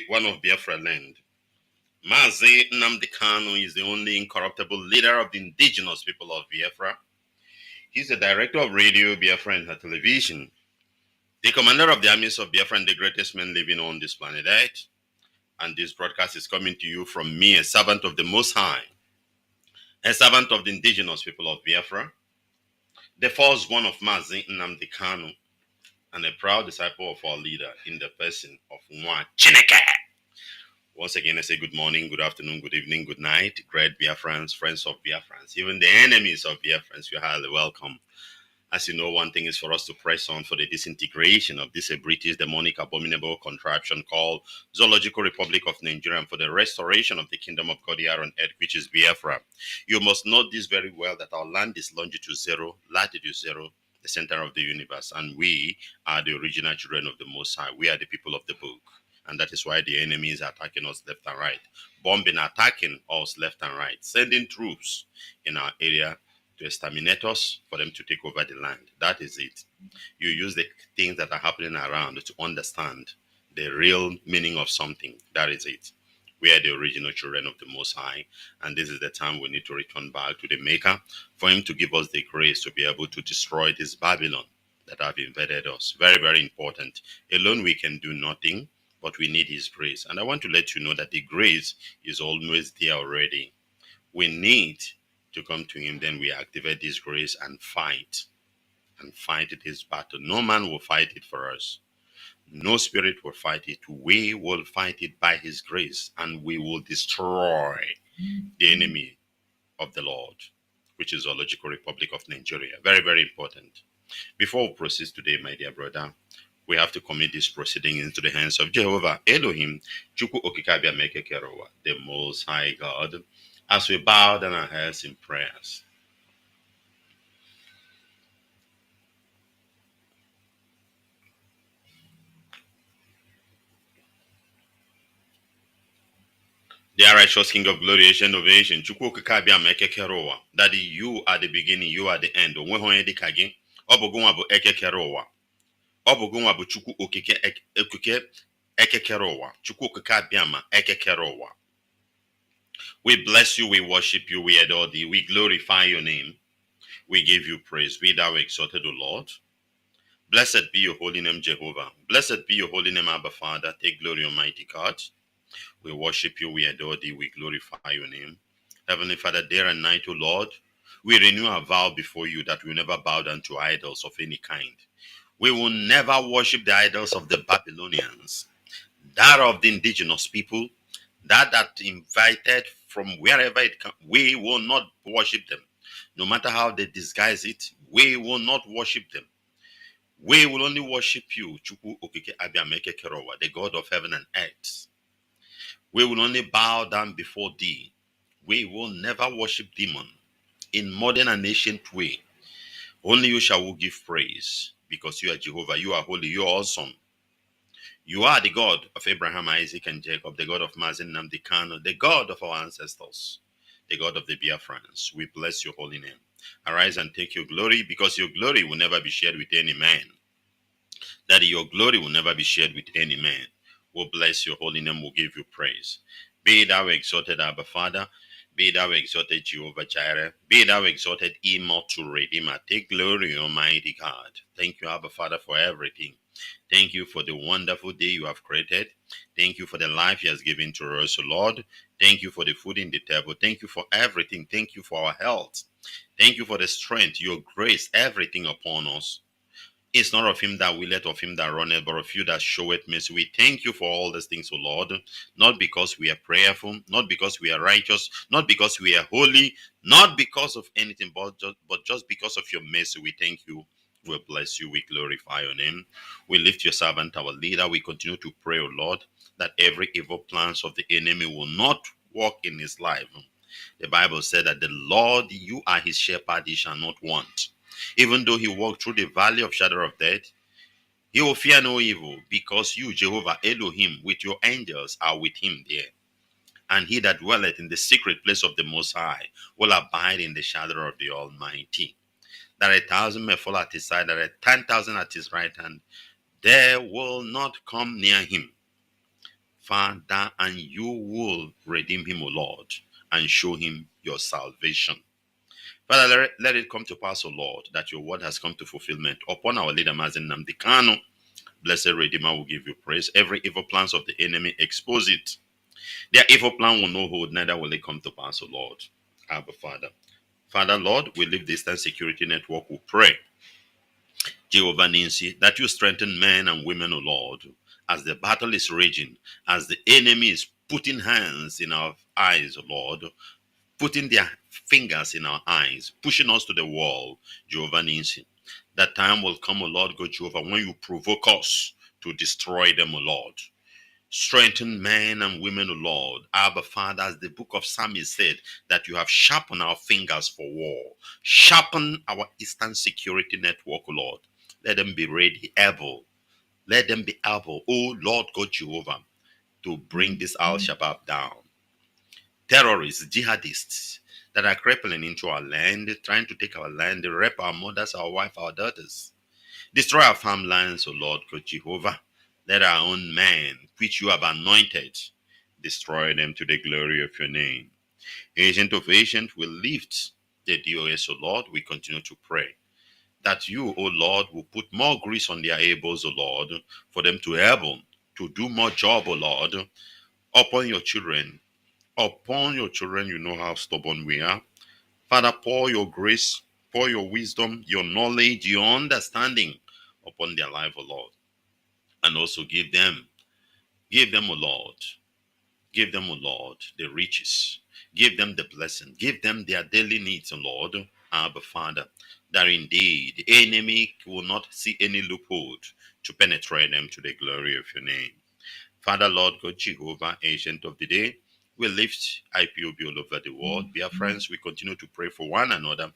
One of Biafra land. Mazi Nnamdi Kanu is the only incorruptible leader of the indigenous people of Biafra. He's the director of Radio Biafra and television, the commander of the armies of Biafra and the greatest man living on this planet Earth. And this broadcast is coming to you from me, a servant of the Most High, a servant of the indigenous people of Biafra, the first one of Mazi Nnamdi Kanu, and a proud disciple of our leader in the person of Nwachineke. Once again, I say good morning, good afternoon, good evening, good night, great Biafrans, friends of Biafrans, even the enemies of Biafrans, you're highly welcome. As you know, one thing is for us to press on for the disintegration of this British demonic abominable contraption called Zoological Republic of Nigeria and for the restoration of the kingdom of God here on earth, which is Biafra. You must know this very well that our land is longitude zero, latitude zero, the center of the universe, and we are the original children of the Most High. We are the people of the book. And that is why the enemy is attacking us left and right, bombing, attacking us left and right, sending troops in our area to exterminate us, for them to take over the land. That is it. You use the things that are happening around to understand the real meaning of something. That is it. We are the original children of the Most High, and this is the time we need to return back to the Maker for Him to give us the grace to be able to destroy this Babylon that have invaded us. Very, very important. Alone we can do nothing, but we need His grace. And I want to let you know that the grace is always there already. We need to come to Him, then we activate this grace and fight this battle. No man will fight it for us. No spirit will fight it. We will fight it by His grace, and we will destroy the enemy of the Lord, which is the Zoological Republic of Nigeria. Very, very important. Before we proceed today, my dear brother, we have to commit this proceeding into the hands of Jehovah Elohim, Chukwu Okikabia Mekekerowa, the Most High God, as we bow down our heads in prayers. The righteous King of glory, ancient of ancient, Chukwu Okikabia Mekekerowa, Daddy, you are the beginning, you are the end. Onweho dịka gị, ọ bụ gụnwa bụ ekekere ụwa. Ọ bụ gụnwa bụ Chukwu Okike ekekere ụwa. Chukwu Okikabia ma ekekere ụwa. We bless you, we worship you, we adore thee, we glorify your name. We give you praise. Be thou exalted, O Lord. Blessed be your holy name, Jehovah. Blessed be your holy name, Abba Father. Take glory, Almighty God. We worship you, we adore thee, we glorify your name. Heavenly Father, day and night, O Lord, we renew our vow before you that we will never bow down to idols of any kind. We will never worship the idols of the Babylonians, that of the indigenous people, that invited from wherever it comes. We will not worship them. No matter how they disguise it, we will not worship them. We will only worship you, Chukwu Okike Abia Mekekerowa, the God of heaven and earth. We will only bow down before thee. We will never worship demon in modern and ancient way. Only you shall we give praise, because you are Jehovah, you are holy, you are awesome. You are the God of Abraham, Isaac, and Jacob, the God of Mazi Nnamdi Kanu, the God of our ancestors, the God of the Biafrans. We bless your holy name. Arise and take your glory, because your glory will never be shared with any man. That your glory will never be shared with any man. We'll bless your holy name, we'll give you praise. Be thou exalted, Abba Father. Be thou exalted, Jehovah Jireh. Be thou exalted, immortal Redeemer. Take glory, Almighty God. Thank you, Abba Father, for everything. Thank you for the wonderful day you have created. Thank you for the life He has given to us, Lord. Thank you for the food in the table. Thank you for everything. Thank you for our health. Thank you for the strength, your grace, everything upon us. It's not of him that willeth, of him that runneth, but of you that showeth mercy. We thank you for all these things, O Lord, not because we are prayerful, not because we are righteous, not because we are holy, not because of anything, but just because of your mercy. We thank you. We bless you. We glorify your name. We lift your servant, our leader. We continue to pray, O Lord, that every evil plans of the enemy will not work in his life. The Bible said that the Lord, you are his shepherd, he shall not want. Even though he walked through the valley of shadow of death, he will fear no evil, because you, Jehovah Elohim, with your angels are with him there. And he that dwelleth in the secret place of the Most High will abide in the shadow of the Almighty. That 1,000 may fall at his side, that 10,000 at his right hand, there will not come near him. Father, and you will redeem him, O Lord, and show him your salvation. Father, let it come to pass, O Lord, that your word has come to fulfillment upon our leader, Mazi Nnamdi Kanu. Blessed Redeemer will give you praise. Every evil plans of the enemy, expose it. Their evil plan will not hold, neither will it come to pass, O Lord. Abba, Father. Father, Lord, we leave this time security network. We pray, Jehovah Ninsi, that you strengthen men and women, O Lord, as the battle is raging, as the enemy is putting hands in our eyes, O Lord, putting their fingers in our eyes, pushing us to the wall, Jehovah Ninsi. That time will come, O Lord God Jehovah, when you provoke us to destroy them, O Lord. Strengthen men and women, O Lord. Abba, Father, as the book of Psalms said, that you have sharpened our fingers for war. Sharpen our Eastern security network, O Lord. Let them be ready, able. Let them be able, O Lord God Jehovah, to bring this Al-Shabaab down. Terrorists, jihadists that are crippling into our land, trying to take our land, they rape our mothers, our wives, our daughters. Destroy our farmlands, O Lord God Jehovah. Let our own men, which you have anointed, destroy them to the glory of your name. Agent of Ancient will lift the DOS, O Lord. We continue to pray that you, O Lord, will put more grease on their elbows, O Lord, for them to be able to do more job, O Lord, upon your children. Upon your children, you know how stubborn we are. Father, pour your grace, pour your wisdom, your knowledge, your understanding upon their life, O Lord. And also give them, O Lord, give them, O Lord, the riches. Give them the blessing. Give them their daily needs, O Lord, Abba Father, that indeed the enemy will not see any loophole to penetrate them to the glory of your name. Father, Lord God, Jehovah, Ancient of the Day, we lift IPOB all over the world. Biafrans, we continue to pray for one another.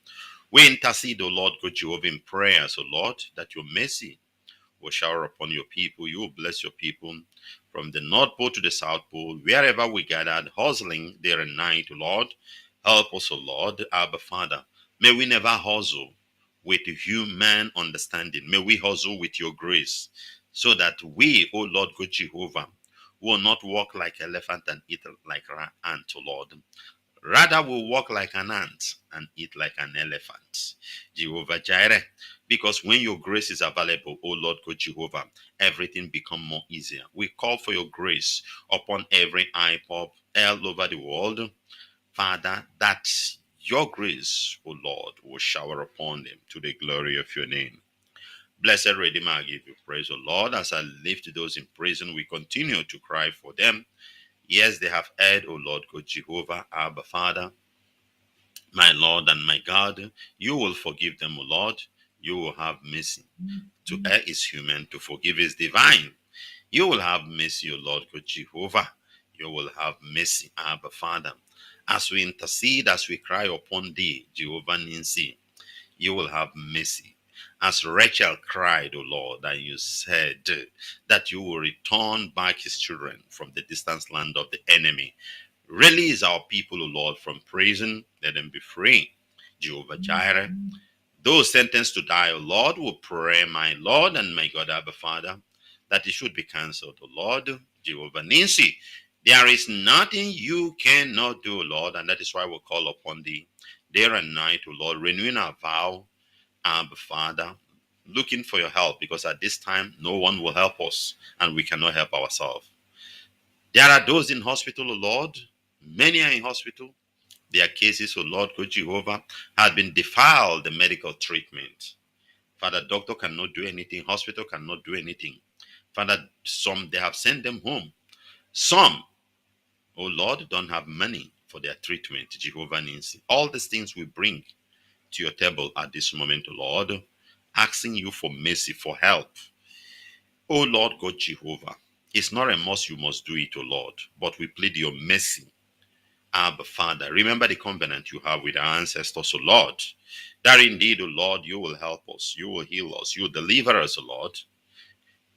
We intercede, O Lord God, Jehovah, in prayers, O Lord, that your mercy will shower upon your people. You will bless your people from the North Pole to the South Pole, wherever we gathered, hustling day and night, Lord. Help us, O Lord, Abba Father. May we never hustle with human understanding. May we hustle with your grace, so that we, O Lord God Jehovah, will not walk like elephant and eat like ant, O Lord. Rather, we'll walk like an ant and eat like an elephant. Jehovah Jireh. Because when your grace is available, O Lord God Jehovah, everything become more easier. We call for your grace upon every IPOP all over the world. Father, that your grace, O Lord, will shower upon them to the glory of your name. Blessed Redeemer, I give you praise, O Lord. As I lift those in prison, we continue to cry for them. Yes, they have heard, O Lord God Jehovah, Abba Father, my Lord and my God. You will forgive them, O Lord. You will have mercy. To err is human, to forgive is divine. You will have mercy, O Lord God Jehovah. You will have mercy, Abba Father. As we intercede, as we cry upon thee, Jehovah Ninsi, you will have mercy. As Rachel cried, O Lord, and you said that you will return back his children from the distant land of the enemy. Release our people, O Lord, from prison. Let them be free. Jehovah Jireh. Those sentenced to die, O Lord, will pray, my Lord and my God, Abba Father, that it should be cancelled, O Lord. Jehovah Ninsi. There is nothing you cannot do, O Lord, and that is why we call upon thee day and night, O Lord, renewing our vow, Abba Father, looking for your help, because at this time no one will help us and we cannot help ourselves. There are those in hospital, O Lord. Many are in hospital. Their cases, O Lord God Jehovah, have been defiled the medical treatment. Father, doctor cannot do anything. Hospital cannot do anything. Father, some they have sent them home. Some, O Lord, don't have money for their treatment. Jehovah Ninsi. All these things we bring to your table at this moment, O Lord, asking you for mercy, for help. O Lord God Jehovah, it's not a must you must do it, O Lord, but we plead your mercy. Abba Father, remember the covenant you have with our ancestors, O Lord, that indeed, O Lord, you will help us, you will heal us, you will deliver us, O Lord.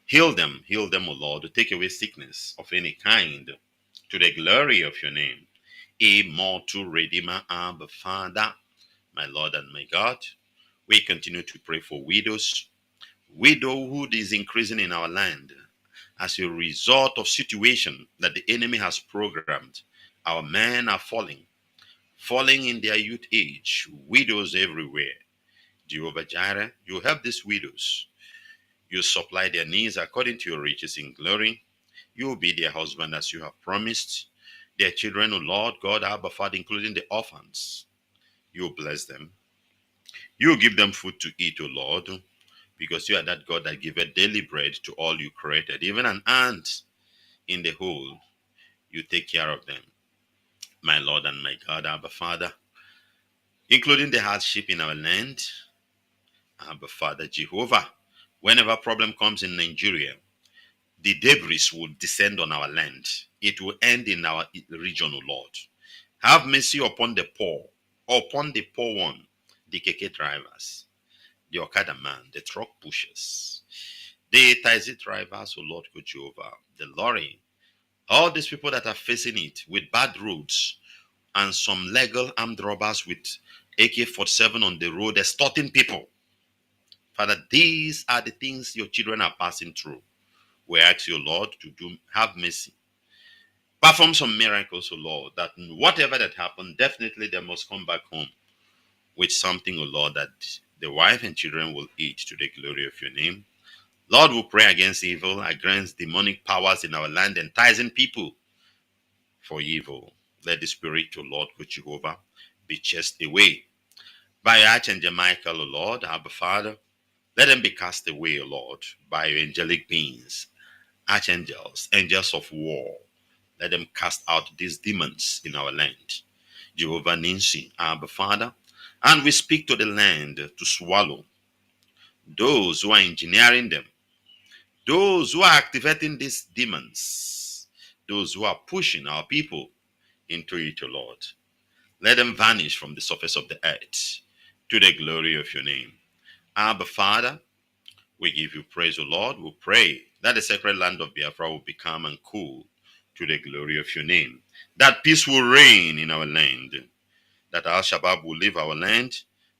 Heal them, O Lord, to take away sickness of any kind, to the glory of your name. Immortal Redeemer, Abba Father, my Lord and my God, we continue to pray for widows. Widowhood is increasing in our land. as a result of situation that the enemy has programmed. Our men are falling in their youth age, widows everywhere. Jehovah Jireh, you help these widows. You supply their needs according to your riches in glory. You will be their husband as you have promised. Their children, O Lord God, Abba Father, including the orphans. You will bless them. You will give them food to eat, O Lord, because you are that God that giveth daily bread to all you created. Even an ant in the hole, you take care of them. My Lord and my God, Abba Father, including the hardship in our land, Abba Father Jehovah, whenever problem comes in Nigeria, the debris will descend on our land. It will end in our region, O Lord. Have mercy upon the poor one, the keke drivers, the Okada man, the truck pushers, the taxi drivers, O Lord God Jehovah, the lorry, all these people that are facing it with bad roads and some legal armed robbers with AK-47 on the road extorting people. Father, these are the things your children are passing through. We ask you, Lord, to have mercy. Perform some miracles, O Lord, that whatever that happened, definitely they must come back home with something, O Lord, that the wife and children will eat to the glory of your name. Lord, we pray against evil, against demonic powers in our land, enticing people for evil. Let the spirit, O Lord, God Jehovah, be chased away. By Archangel Michael, O Lord, Abba Father, let them be cast away, O Lord, by your angelic beings, archangels, angels of war. Let them cast out these demons in our land. Jehovah Ninsi, Abba Father, and we speak to the land to swallow those who are engineering them, those who are activating these demons, those who are pushing our people into it, O Lord. Let them vanish from the surface of the earth to the glory of your name. Abba Father, we give you praise, O Lord. We pray that the sacred land of Biafra will be calm and cool to the glory of your name. That peace will reign in our land. That Al-Shabaab will leave our land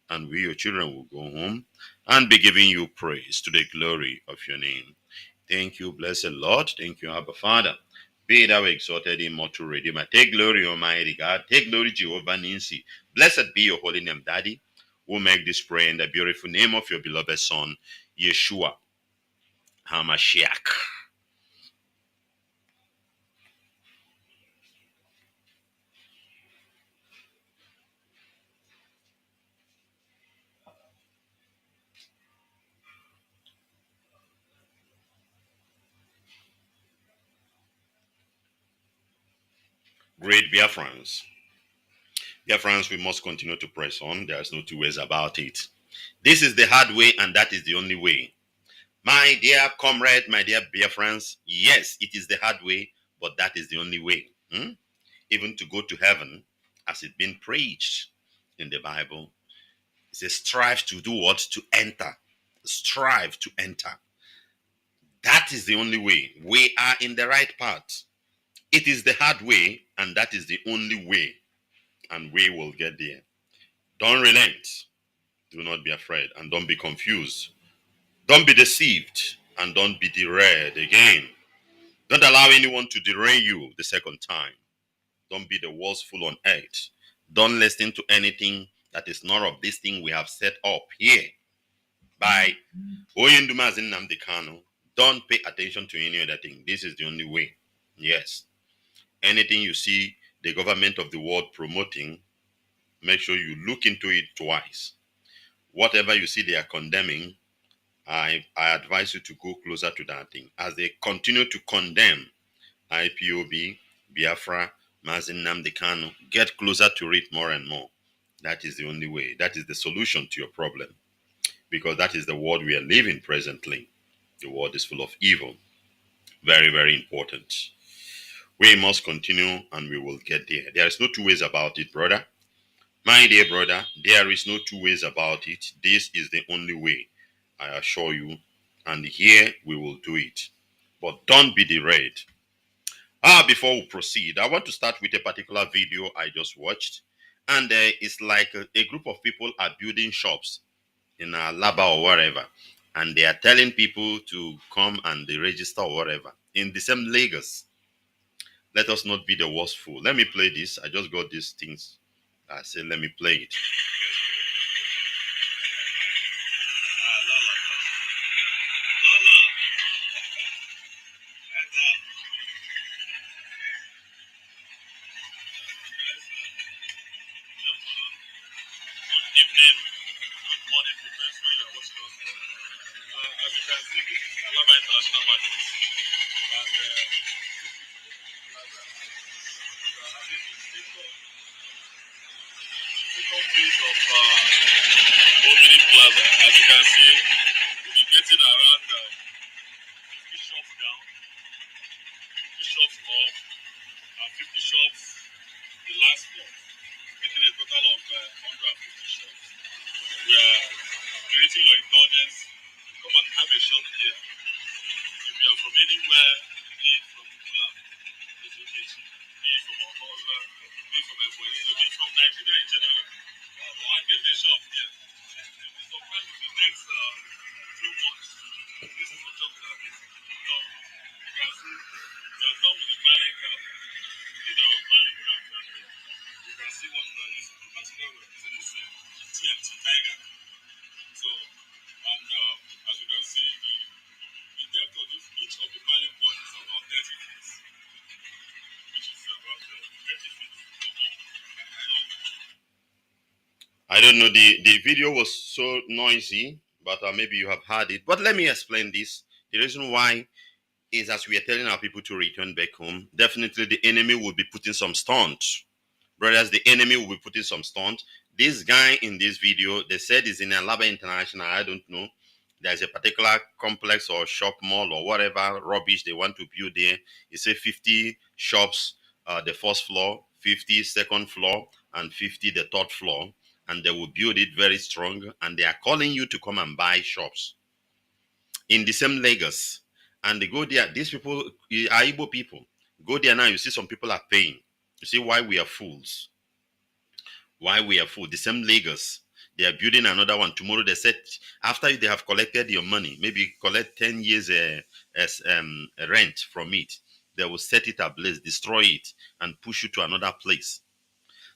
and we, your children, will go home and be giving you praise to the glory of your name. Thank you, blessed Lord. Thank you, Abba Father. Be thou exalted, immortal Redeemer. Take glory, Almighty God. Take glory, Jehovah Ninsi. Blessed be your holy name, Daddy. We'll make this prayer in the beautiful name of your beloved Son, Yeshua HaMashiach. Great Biafrans. Biafrans, we must continue to press on. There's no two ways about it. This is the hard way, and that is the only way. My dear comrade, my dear Biafrans, yes, it is the hard way, but that is the only way. Even to go to heaven, as it's been preached in the Bible, it says, strive to do what? To enter. Strive to enter. That is the only way. We are in the right path. It is the hard way, and that is the only way, and we will get there. Don't relent. Do not be afraid, and don't be confused. Don't be deceived, and don't be derailed again. Don't allow anyone to derail you the second time. Don't be the worst fool on earth. Don't listen to anything that is not of this thing we have set up here by Mazi Nnamdi Kanu. Don't pay attention to any other thing. This is the only way. Yes. Anything you see the government of the world promoting, make sure you look into it twice. Whatever you see they are condemning, I advise you to go closer to that thing. As they continue to condemn IPOB, Biafra, Mazi Nnamdi Kanu, get closer to it more and more. That is the only way. That is the solution to your problem. Because that is the world we are living presently. The world is full of evil. Very, very important. We must continue and we will get there. There is no two ways about it, brother. My dear brother, there is no two ways about it. This is the only way, I assure you. And here we will do it. But don't be derailed. Before we proceed, I want to start with a particular video I just watched. And it's like a group of people are building shops in Laba or wherever. And they are telling people to come and they register or whatever. in the same Lagos. Let us not be the worst fool. Let me play this. I just got these things. I said, let me play it. As you can see, we'll be getting around 50 shops down, 50 shops up, and 50 shops the last floor, making a total of 150 shops. We are creating your indulgence. Come and have a shop here. If you are from anywhere, be it from Mula, be it from Okoza, be it from Ebonyi, be it from Nigeria in general, or get a shop here. You'll be surprised with the next 2 months. This is not just that. Now, you can see we are done with the pilot camp. These are our pilot camp. You can see what we are using. The material we are using is TNT Tiger. So, and as you can see, the depth of each of the pilot points is about 30 feet, which is about 30 feet. I don't know, the video was so noisy, but maybe you have heard it. But let me explain this. The reason why is, as we are telling our people to return back home, definitely the enemy will be putting some stunts. Brothers, the enemy will be putting some stunts. This guy in this video, they said is in Alaba International. I don't know. There's a particular complex or shop mall or whatever rubbish they want to build there. It's a 50 shops, the first floor, 50 second floor, and 50 the third floor. And they will build it very strong. And they are calling you to come and buy shops in the same Lagos. And they go there. These people are Igbo people. Go there now, you see some people are paying. You see why we are fools. Why we are fools. The same Lagos. They are building another one. Tomorrow they said, after they have collected your money, maybe collect 10 years as rent from it, they will set it ablaze, destroy it, and push you to another place.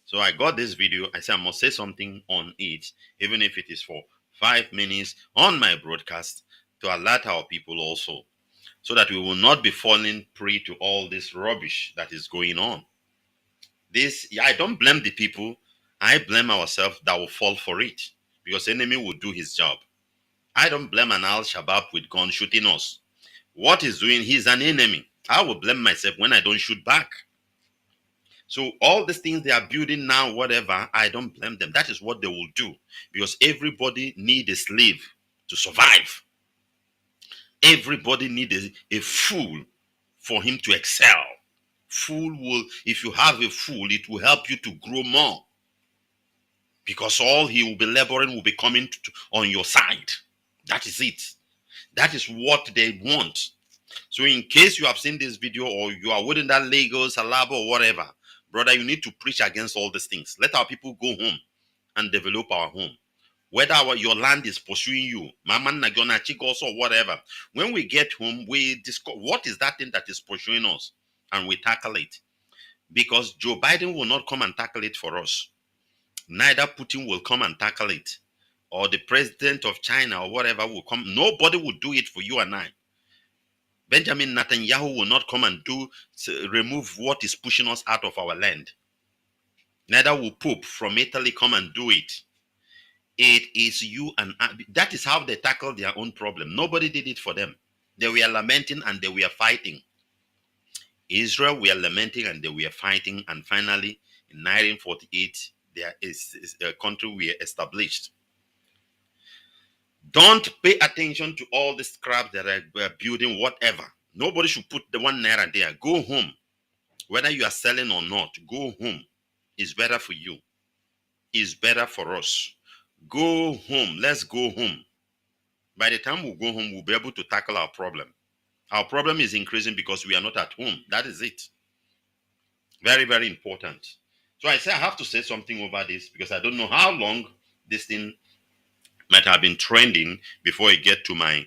So I got this video. I said I must say something on it, even if it is for 5 minutes on my broadcast, to alert our people also, so that we will not be falling prey to all this rubbish that is going on. This, I don't blame the people. I blame ourselves that will fall for it, because the enemy will do his job. I don't blame an Al-Shabaab with gun shooting us. What he's doing, he's an enemy. I will blame myself when I don't shoot back. So all these things they are building now, whatever, I don't blame them. That is what they will do, because everybody needs a slave to survive. Everybody needs a fool for him to excel. Fool will, if you have a fool, it will help you to grow more, because all he will be laboring will be coming on your side. That is it. That is what they want. So in case you have seen this video, or you are within that Lagos, Alaba, or whatever, brother, you need to preach against all these things. Let our people go home and develop our home. Whether your land is pursuing you, Mama Nagona Chikos or whatever, when we get home, we discuss what is that thing that is pursuing us, and we tackle it. Because Joe Biden will not come and tackle it for us. Neither Putin will come and tackle it, or the president of China or whatever will come. Nobody will do it for you and I. Benjamin Netanyahu will not come and remove what is pushing us out of our land. Neither will Pope from Italy come and do it. It is you and I. That is how they tackle their own problem. Nobody did it for them. They were lamenting and they were fighting. Israel were lamenting and they were fighting. And finally, in 1948, there is a country we established. Don't pay attention to all this crap that are building, whatever. Nobody should put the 1 naira there. Go home. Whether you are selling or not, go home. It's better for you. It's better for us. Go home. Let's go home. By the time we go home, we'll be able to tackle our problem. Our problem is increasing because we are not at home. That is it. Very, very important. So I say I have to say something over this, because I don't know how long this thing might have been trending before it get to my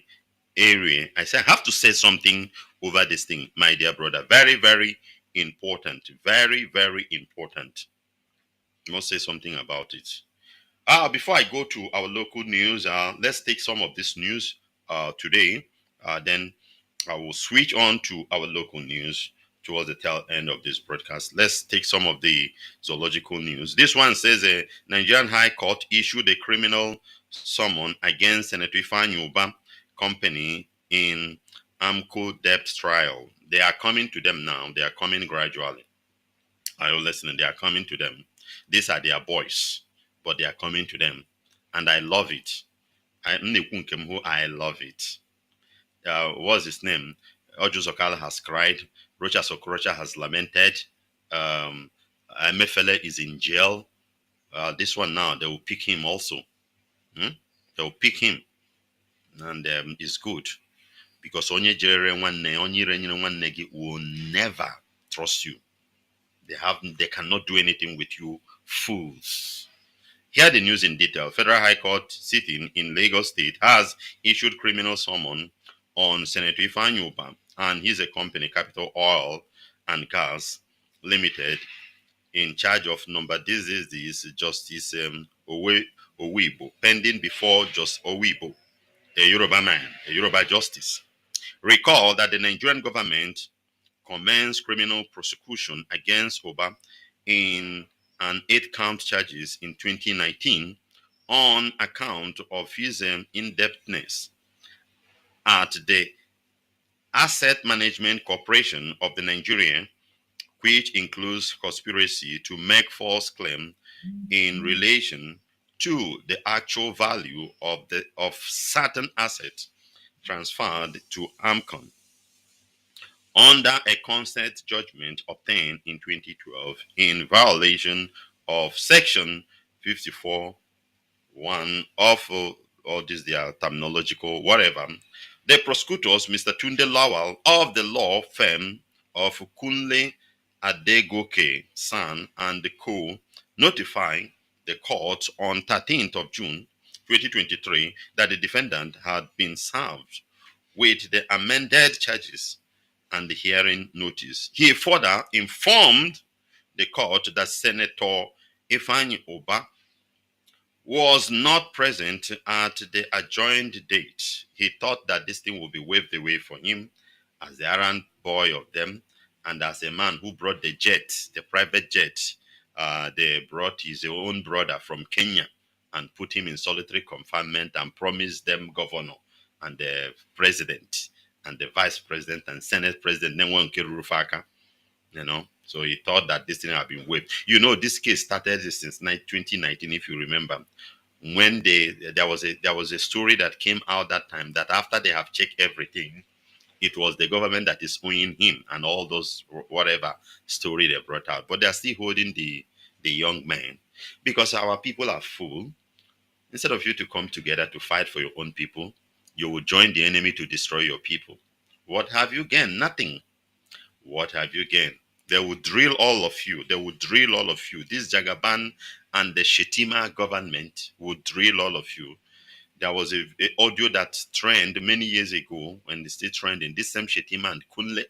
area. I say I have to say something over this thing, my dear brother. Very, very important. Very, very important. You must say something about it. Before I go to our local news, let's take some of this news today. Then I will switch on to our local news towards the tail end of this broadcast. Let's take some of the zoological news. This one says a Nigerian High Court issued a criminal summon against Senator Ifeanyi Uba company in AMCO debt trial. They are coming to them now. They are coming gradually. Are you listening? They are coming to them. These are their boys, but they are coming to them. And I love it. I love it. What's his name? Ojo Zokala has cried. Rocha Sokorocha has lamented. Mefele is in jail. This one now, they will pick him also. They will pick him. And it's good. Because onye will never trust you. They cannot do anything with you, fools. Here the news in detail. Federal High Court sitting in Lagos State has issued criminal summon on Senator Ifeanyi Uba and his company, Capital Oil and Gas Limited, in charge of number this is Justice Owibo, pending before Justice Owibo, a Yoruba man, a Yoruba justice. Recall that the Nigerian government commenced criminal prosecution against Uba in an 8-count charges in 2019 on account of his indebtedness at the Asset Management Corporation of the Nigeria, which includes conspiracy to make false claim in relation to the actual value of certain assets transferred to AMCON under a consent judgment obtained in 2012 in violation of Section 54(1) of all these their terminological whatever. The prosecutors, Mr. Tunde Lawal of the law firm of Kunle Adegoke San and the Co, notified the court on 13th of June 2023 that the defendant had been served with the amended charges and the hearing notice. He further informed the court that Senator Ifeanyi Uba was not present at the adjourned date. He thought that this thing would be waved away for him as the errand boy of them and as a man who brought the jet, the private jet. They brought his own brother from Kenya and put him in solitary confinement and promised them governor and the president and the vice president and senate president. So he thought that this thing had been waived. This case started since 2019, if you remember, when there was a story that came out that time that after they have checked everything, it was the government that is owing him and all those whatever story they brought out. But they are still holding the young man because our people are full. Instead of you to come together to fight for your own people, you will join the enemy to destroy your people. What have you gained? Nothing. What have you gained? They will drill all of you. They will drill all of you. This Jagaban and the Shetima government will drill all of you. There was a audio that trended many years ago when they still trending. This same Shetima and Kunle,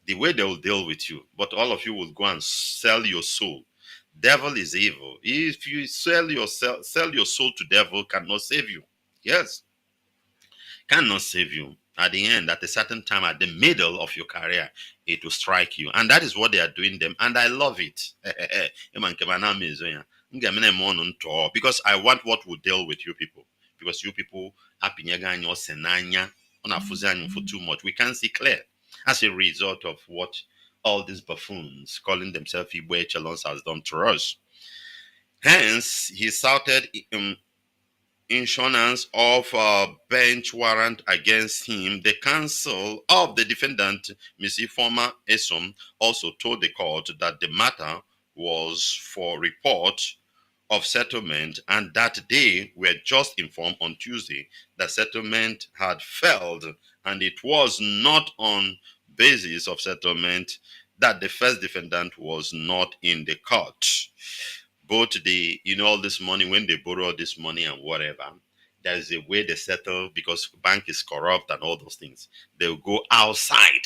the way they will deal with you, but all of you will go and sell your soul. Devil is evil. If you sell your soul to devil, cannot save you. Yes, cannot save you. At the end, at a certain time, at the middle of your career, it will strike you. And that is what they are doing them. And I love it. Because I want what will deal with you people. Because you people for too much. We can't see clear. As a result of what all these buffoons calling themselves Igbo Echelons has done to us. Hence, he cited insurance of a bench warrant against him. The counsel of the defendant, Ms. Ifeoma Esom, also told the court that the matter was for report of settlement and that they were just informed on Tuesday that settlement had failed, and it was not on basis of settlement that the first defendant was not in the court. Both all this money, when they borrow this money and whatever, There is a way they settle because bank is corrupt and all those things. They'll go outside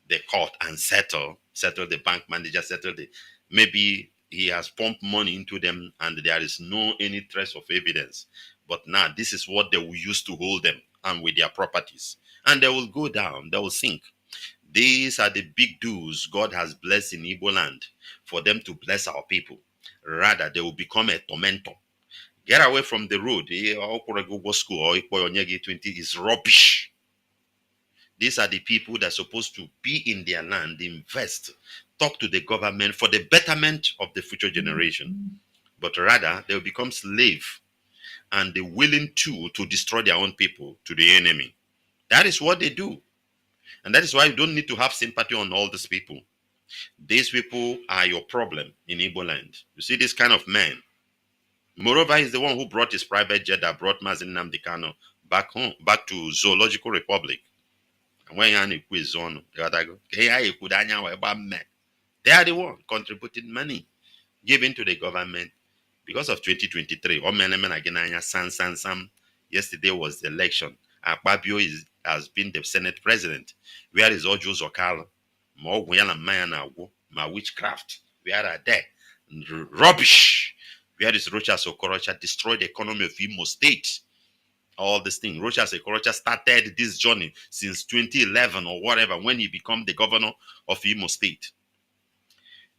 the court and settle the bank manager, settle the, maybe he has pumped money into them and there is no any trace of evidence. But now this is what they will use to hold them and with their properties. And they will go down, they will sink. These are the big dues God has blessed in Igbo land for them to bless our people. Rather, they will become a tormentor. Get away from the road. School or 20 is rubbish. These are the people that are supposed to be in their land, invest, talk to the government for the betterment of the future generation. But rather, they will become slave and they're willing to destroy their own people to the enemy. That is what they do. And that is why you don't need to have sympathy on all these people. These people are your problem in Igbo land. You see this kind of man. Moreover, he's the one who brought his private jet that brought Mazi Nnamdi Kanu back home, back to Zoological Republic. And when you're in a zone, they are the one contributing money given to the government because of 2023. Yesterday was the election. Akpabio has been the Senate president. Where is Ojo Zokal? Ma witchcraft. Where are they? Rubbish. Where is Rochas Okorocha? Destroyed the economy of Imo State. All this thing. Rochas Okorocha started this journey since 2011 or whatever when he became the governor of Imo State.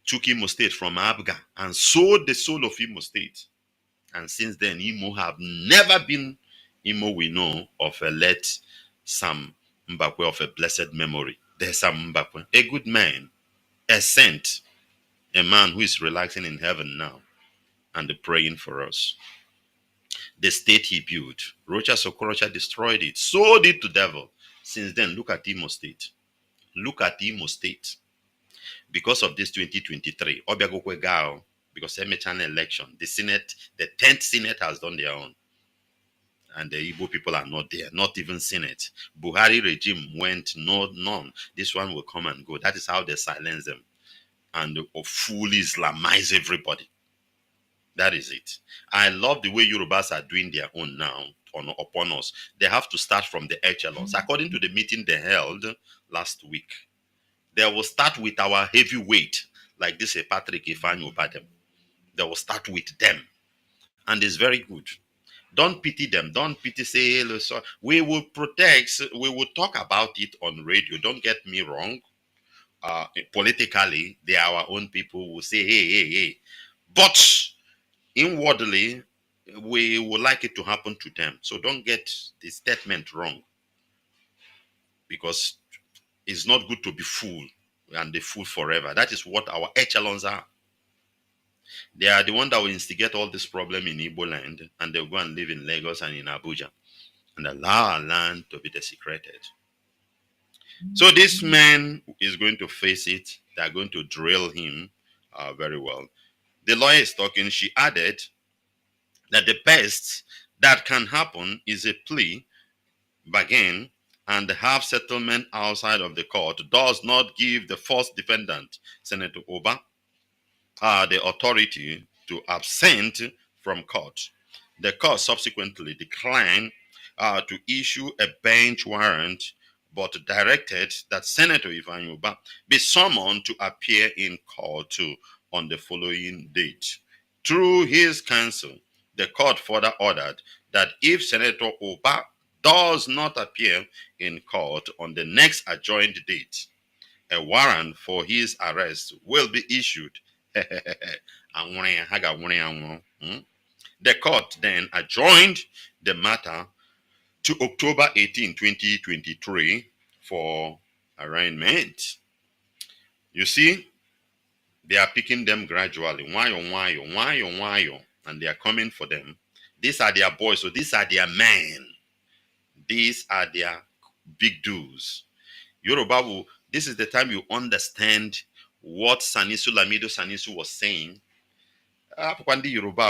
Took Imo State from Abga and sold the soul of Imo State. And since then, Imo have never been Imo we know of a late Sam Mbakwe of a blessed memory. There's Sam Mbakwe, a good man, a saint, a man who is relaxing in heaven now and praying for us. The state he built, Rochas Okorocha destroyed it, sold it to devil. Since then, look at Imo State. Look at Imo State. Because of this 2023, Obiagokwe Gao, because Emechan election, the Senate, the 10th Senate has done their own. And the Igbo people are not there, not even Senate. Buhari regime went, no, none. This one will come and go. That is how they silence them and fully Islamize everybody. That is it. I love the way Yorubas are doing their own now upon us. They have to start from the echelons. According to the meeting they held last week, they will start with our heavyweight, like this Patrick Ifanyu Badem. They will start with them. And it's very good. Don't pity them. Don't pity, say, hey, so we will protect, we will talk about it on radio. Don't get me wrong. Politically, they are our own people who say, hey. But inwardly, we would like it to happen to them. So don't get the statement wrong. Because it's not good to be fool and be fool forever. That is what our echelons are. They are the one that will instigate all this problem in Igbo land, and they'll go and live in Lagos and in Abuja and allow our land to be desecrated. So this man is going to face it. They're going to drill him very well. The lawyer is talking. She added that the best that can happen is a plea, bargain, and have settlement outside of the court does not give the first defendant, Senator Oba, the authority to absent from court. The court subsequently declined to issue a bench warrant, but directed that Senator Ivan Uba be summoned to appear in court on the following date. Through his counsel, the court further ordered that if Senator Uba does not appear in court on the next adjourned date, a warrant for his arrest will be issued. The court then adjourned the matter to October 18, 2023 for arraignment. You see, they are picking them gradually. And they are coming for them. These are their boys, so these are their men. These are their big dues. Yoruba this is the time you understand what Sanisu Lamido Sanisu was saying. Yoruba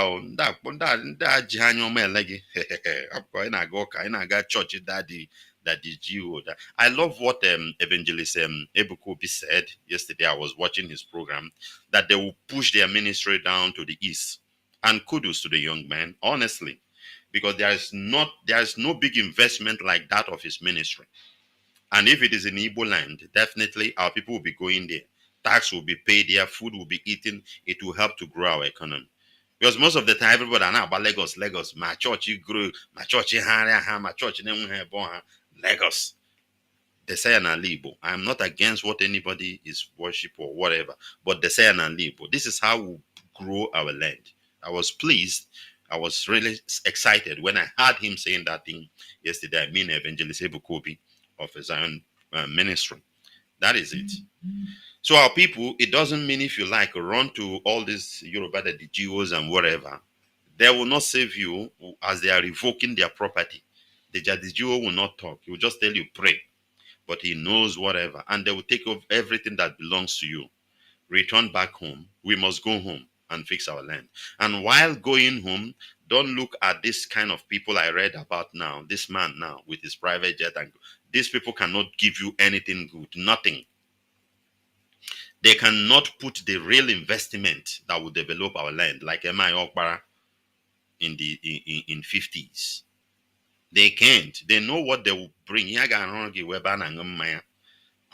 church I love what evangelist Ebukobi said yesterday. I was watching his program that they will push their ministry down to the east, and kudos to the young man, honestly, because there is no big investment like that of his ministry. And if it is in Igbo land, definitely our people will be going there. Tax will be paid there, food will be eaten. It will help to grow our economy. Because most of the time, everybody are now about Lagos, Lagos. My church, you grew. My church, my church, Lagos. They say an Alibo. I'm not against what anybody is worship or whatever, but they say an Alibo. This is how we grow our land. I was pleased. I was really excited when I heard him saying that thing yesterday. I mean, Evangelist Ebukobi of a Zion ministry. That is it. So our people, it doesn't mean if you like run to all these Yoruba, the GOs and whatever, they will not save you as they are revoking their property. The GO will not talk. He will just tell you pray, but he knows whatever, and they will take off everything that belongs to you. Return back home. We must go home and fix our land. And while going home, don't look at this kind of people I read about now. This man now with his private jet, and these people cannot give you anything good. Nothing. They cannot put the real investment that will develop our land, like M.I. Okpara in the in 50s. They can't. They know what they will bring. And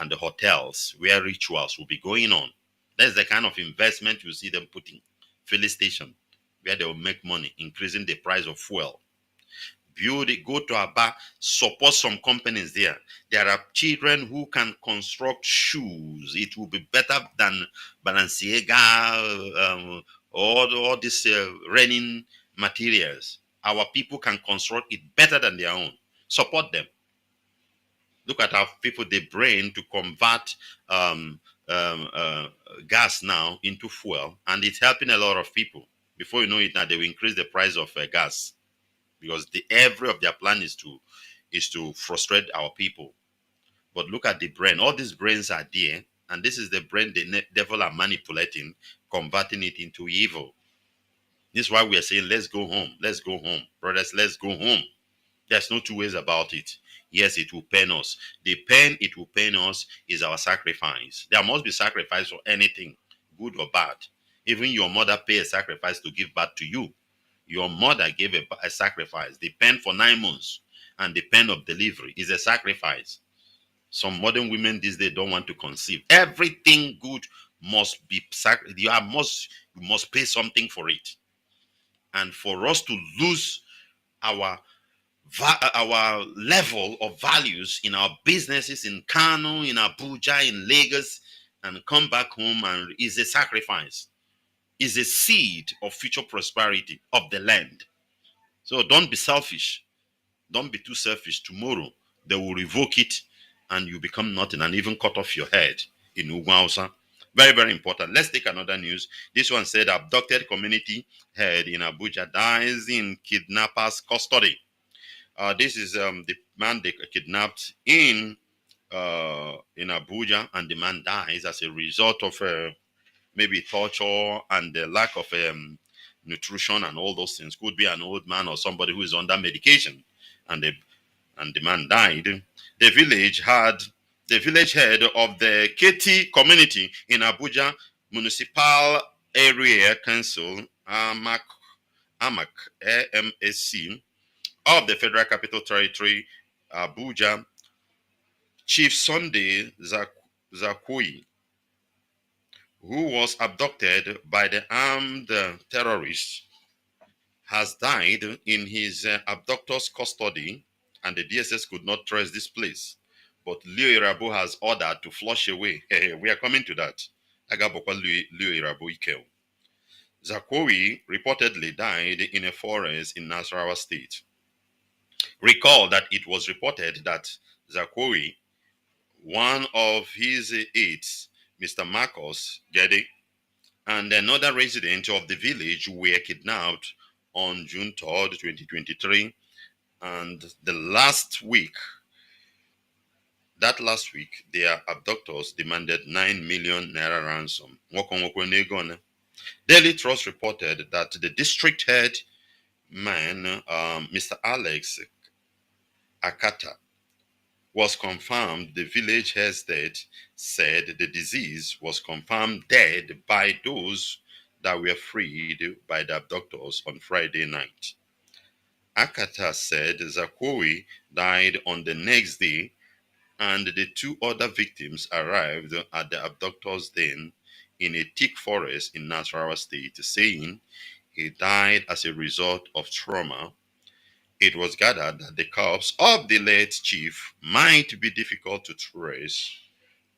the hotels where rituals will be going on. That's the kind of investment you see them putting. Filling station where they will make money, increasing the price of fuel. Build it, go to Aba, support some companies there. There are children who can construct shoes. It will be better than Balenciaga, all these raining materials. Our people can construct it better than their own. Support them. Look at our people, they brain to convert um, gas now into fuel, and it's helping a lot of people. Before you know it, now they will increase the price of gas, because every of their plan is to frustrate our people. But look at the brain. All these brains are there, and this is the brain the devil are manipulating, converting it into evil. This is why we are saying, let's go home. Let's go home. Brothers, let's go home. There's no two ways about it. Yes, it will pain us. The pain it will pain us is our sacrifice. There must be sacrifice for anything, good or bad. Even your mother paid a sacrifice to give birth to you. Your mother gave a sacrifice. The pain for 9 months and the pain of delivery is a sacrifice. Some modern women these days don't want to conceive. Everything good must be sacrificed. You must pay something for it. And for us to lose our level of values in our businesses in Kanu, in Abuja, in Lagos, and come back home and is a sacrifice, is a seed of future prosperity of the land. So don't be selfish. Don't be too selfish. Tomorrow they will revoke it and you become nothing and even cut off your head in Ugwausa. Very, very important. Let's take another news. This one said abducted community head in Abuja dies in kidnappers' custody. This is the man they kidnapped in Abuja, and the man dies as a result of maybe torture and the lack of nutrition and all those things. Could be an old man or somebody who is under medication, and the man died. The village head of the KT community in Abuja Municipal Area Council, AMAC, AMSC, of the Federal Capital Territory, Abuja, Chief Sunday Zakui, who was abducted by the armed terrorists, has died in his abductor's custody, and the DSS could not trace this place. But Leo Irabu has ordered to flush away. We are coming to that. Agabokwa Leo Irabu Ikeo. Zakui reportedly died in a forest in Nasarawa State. Recall that it was reported that Zakui, one of his aides, Mr. Marcos Gede, and another resident of the village were kidnapped on June 3rd, 2023. And last week, their abductors demanded 9 million naira ransom. Daily Trust reported that the district head man, Mr. Alex Akata, was confirmed. The village head said the disease was confirmed dead by those that were freed by the abductors on Friday night. Akata said Zakwowi died on the next day, and the two other victims arrived at the abductor's den in a thick forest in Nasarawa State, saying he died as a result of trauma. It was gathered that the corpse of the late chief might be difficult to trace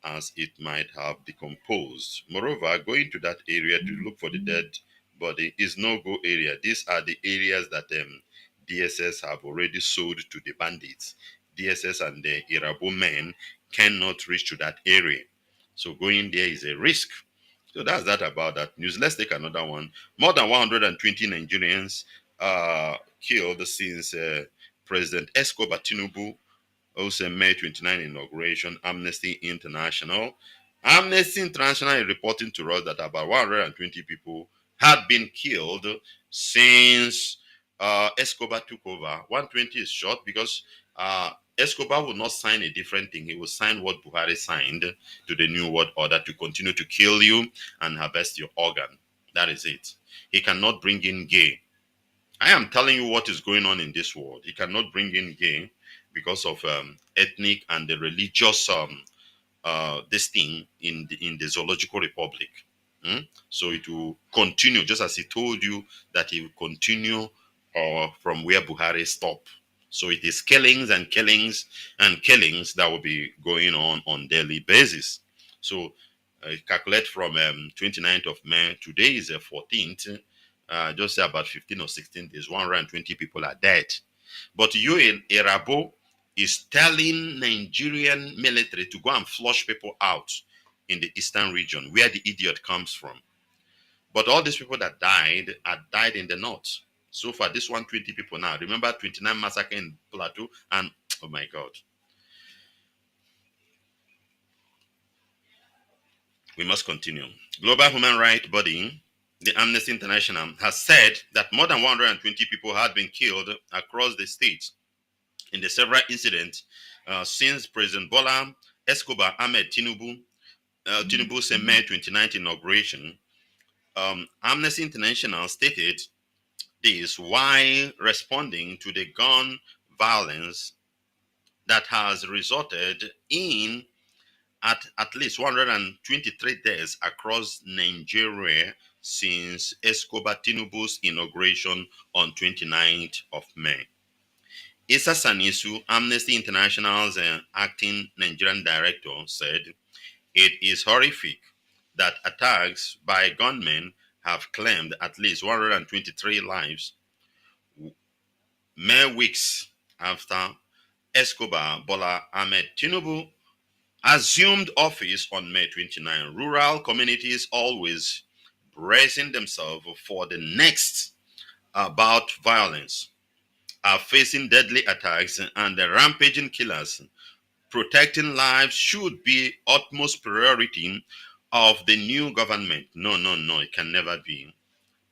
as it might have decomposed. Moreover, going to that area to look for the dead body is no-go area. These are the areas that DSS have already sold to the bandits. DSS and the Irabo men cannot reach to that area. So going there is a risk. So that's that about that news. Let's take another one. More than 120 Nigerians killed since President Escobar Tinubu also May 29 inauguration. Amnesty International is reporting to us that about 120 people had been killed since Escobar took over. 120 is short because Escobar will not sign a different thing. He will sign what Buhari signed to the New World Order to continue to kill you and harvest your organ. That is it. He cannot bring in gay. I am telling you what is going on in this world. He cannot bring in gay because of ethnic and the religious this thing in the zoological republic. So it will continue, just as he told you that he will continue from where Buhari stopped. So it is killings and killings and killings that will be going on daily basis. So calculate from 29th of May. Today is the 14th. Just say about 15 or 16 days. 120 people are dead. But you in Irabo is telling Nigerian military to go and flush people out in the eastern region where the idiot comes from. But all these people that died are died in the north. So far, this 120 people now. Remember 29 massacre in Plateau and oh my God. We must continue. Global human rights body, the Amnesty International, has said that more than 120 people had been killed across the states in the several incidents since President Bola Escobar Ahmed Tinubu's May 29th inauguration. Amnesty International stated this while responding to the gun violence that has resulted in at least 123 deaths across Nigeria since Escobar Tinubu's inauguration on 29th of May. Issa Sanisu, Amnesty International's acting Nigerian director, said, "It is horrific that attacks by gunmen have claimed at least 123 lives mere weeks after Escobar Bola Ahmed Tinubu assumed office on May 29. Rural communities always bracing themselves for the next bout violence are facing deadly attacks and the rampaging killers. Protecting lives should be utmost priority of the new government. No, no, no, it can never be.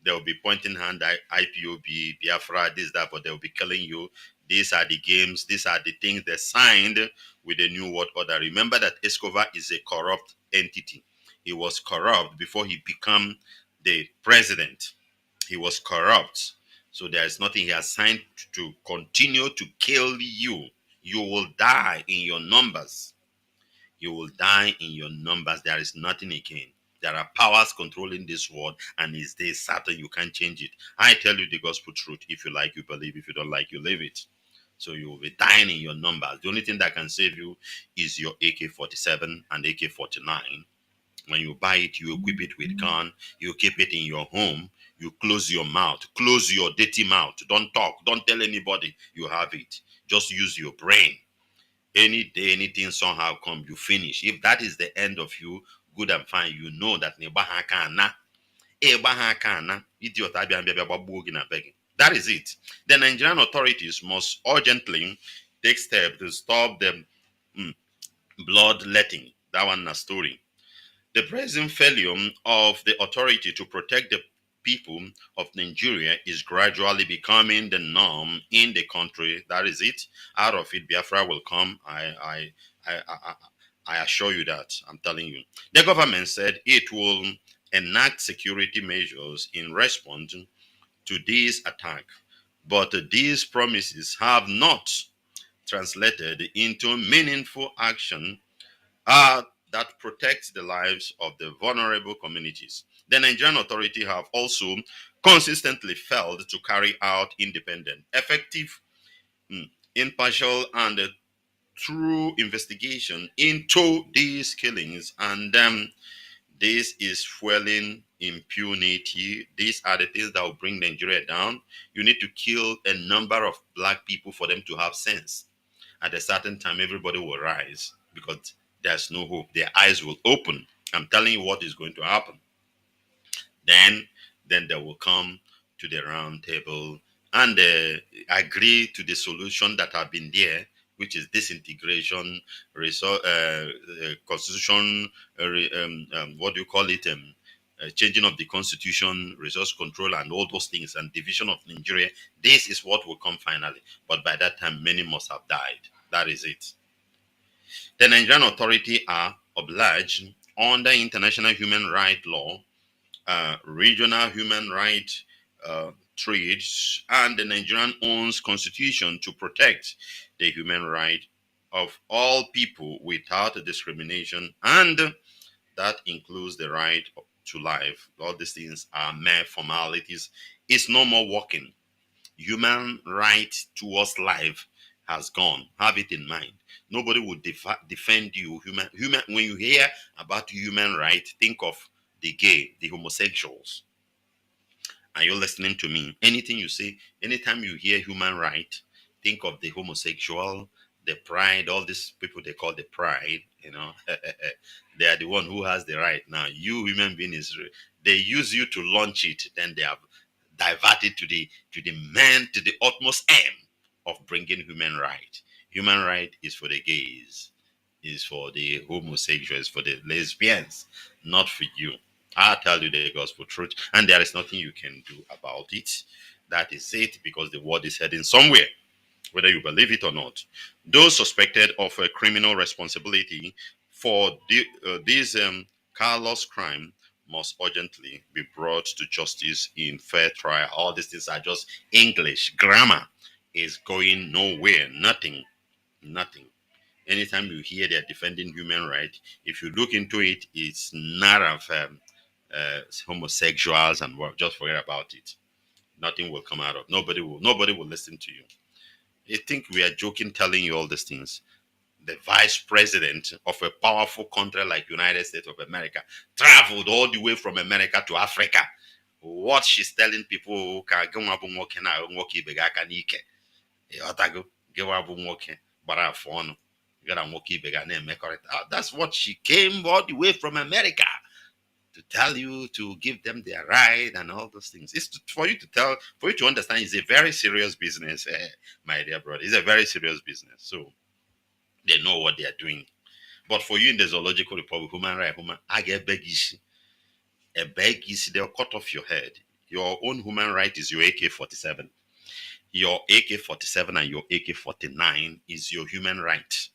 They'll be pointing hand at IPOB, Biafra, this, that, but they'll be killing you. These are the games, these are the things they signed with the New World Order. Remember that Escobar is a corrupt entity. He was corrupt before he became the president. He was corrupt. So there is nothing he has signed to continue to kill you. You will die in your numbers. You will die in your numbers. There is nothing again. There are powers controlling this world, and it's there certain you can't change it. I tell you the gospel truth. If you like, you believe. If you don't like, you leave it. So you will be dying in your numbers. The only thing that can save you is your AK-47 and AK-49. When you buy it, you equip it with gun. You keep it in your home. You close your mouth. Close your dirty mouth. Don't talk. Don't tell anybody you have it. Just use your brain. Any day, anything somehow come, you finish. If that is the end of you, good and fine. You know that idiot. That is it. The Nigerian authorities must urgently take steps to stop the bloodletting. That one a story. The present failure of the authority to protect the people of Nigeria is gradually becoming the norm in the country. That is it. Out of it, Biafra will come. I assure you that. I'm telling you. The government said it will enact security measures in response to this attack. But these promises have not translated into meaningful action that protects the lives of the vulnerable communities. The Nigerian authority have also consistently failed to carry out independent, effective, impartial, and true investigation into these killings, and this is fueling impunity. These are the things that will bring Nigeria down. You need to kill a number of black people for them to have sense. At a certain time, everybody will rise because there's no hope. Their eyes will open. I'm telling you what is going to happen. Then, then they will come to the round table and agree to the solution that have been there, which is disintegration, constitution, what do you call it? Changing of the constitution, resource control, and all those things, and division of Nigeria. This is what will come finally. But by that time, many must have died. That is it. The Nigerian authority are obliged under international human rights law, regional human rights treaties, and the Nigerian owns constitution to protect the human right of all people without discrimination, and that includes the right to life. All these things are mere formalities. It's no more working. Human right towards life has gone. Have it in mind. Nobody will defend you. Human. When you hear about human right, think of the gay, the homosexuals. Are you listening to me? Anything you say, anytime you hear human right, think of the homosexual, the pride, all these people they call the pride, they are the one who has the right. Now, you human beings, they use you to launch it, then they have diverted to the utmost aim of bringing human right. Human right is for the gays, is for the homosexuals, for the lesbians, not for you. I tell you the gospel truth, and there is nothing you can do about it. That is it, because the world is heading somewhere, whether you believe it or not. Those suspected of a criminal responsibility for this callous crime must urgently be brought to justice in fair trial. All these things are just English. Grammar is going nowhere. Nothing. Nothing. Anytime you hear they're defending human rights, if you look into it, it's not of homosexuals and well, just forget about it. Nothing will come out of. Nobody will listen to you. You think we are joking telling you all these things? The vice president of a powerful country like United States of America traveled all the way from America to Africa. What she's telling people, that's what she came all the way from America to tell you, to give them their right and all those things. For you to for you to understand, it's a very serious business, my dear brother. It's a very serious business. So they know what they are doing. But for you in the Zoological Republic, I get beggish. A beggish, they'll cut off your head. Your own human right is your AK-47. Your AK-47 and your AK-49 is your human right.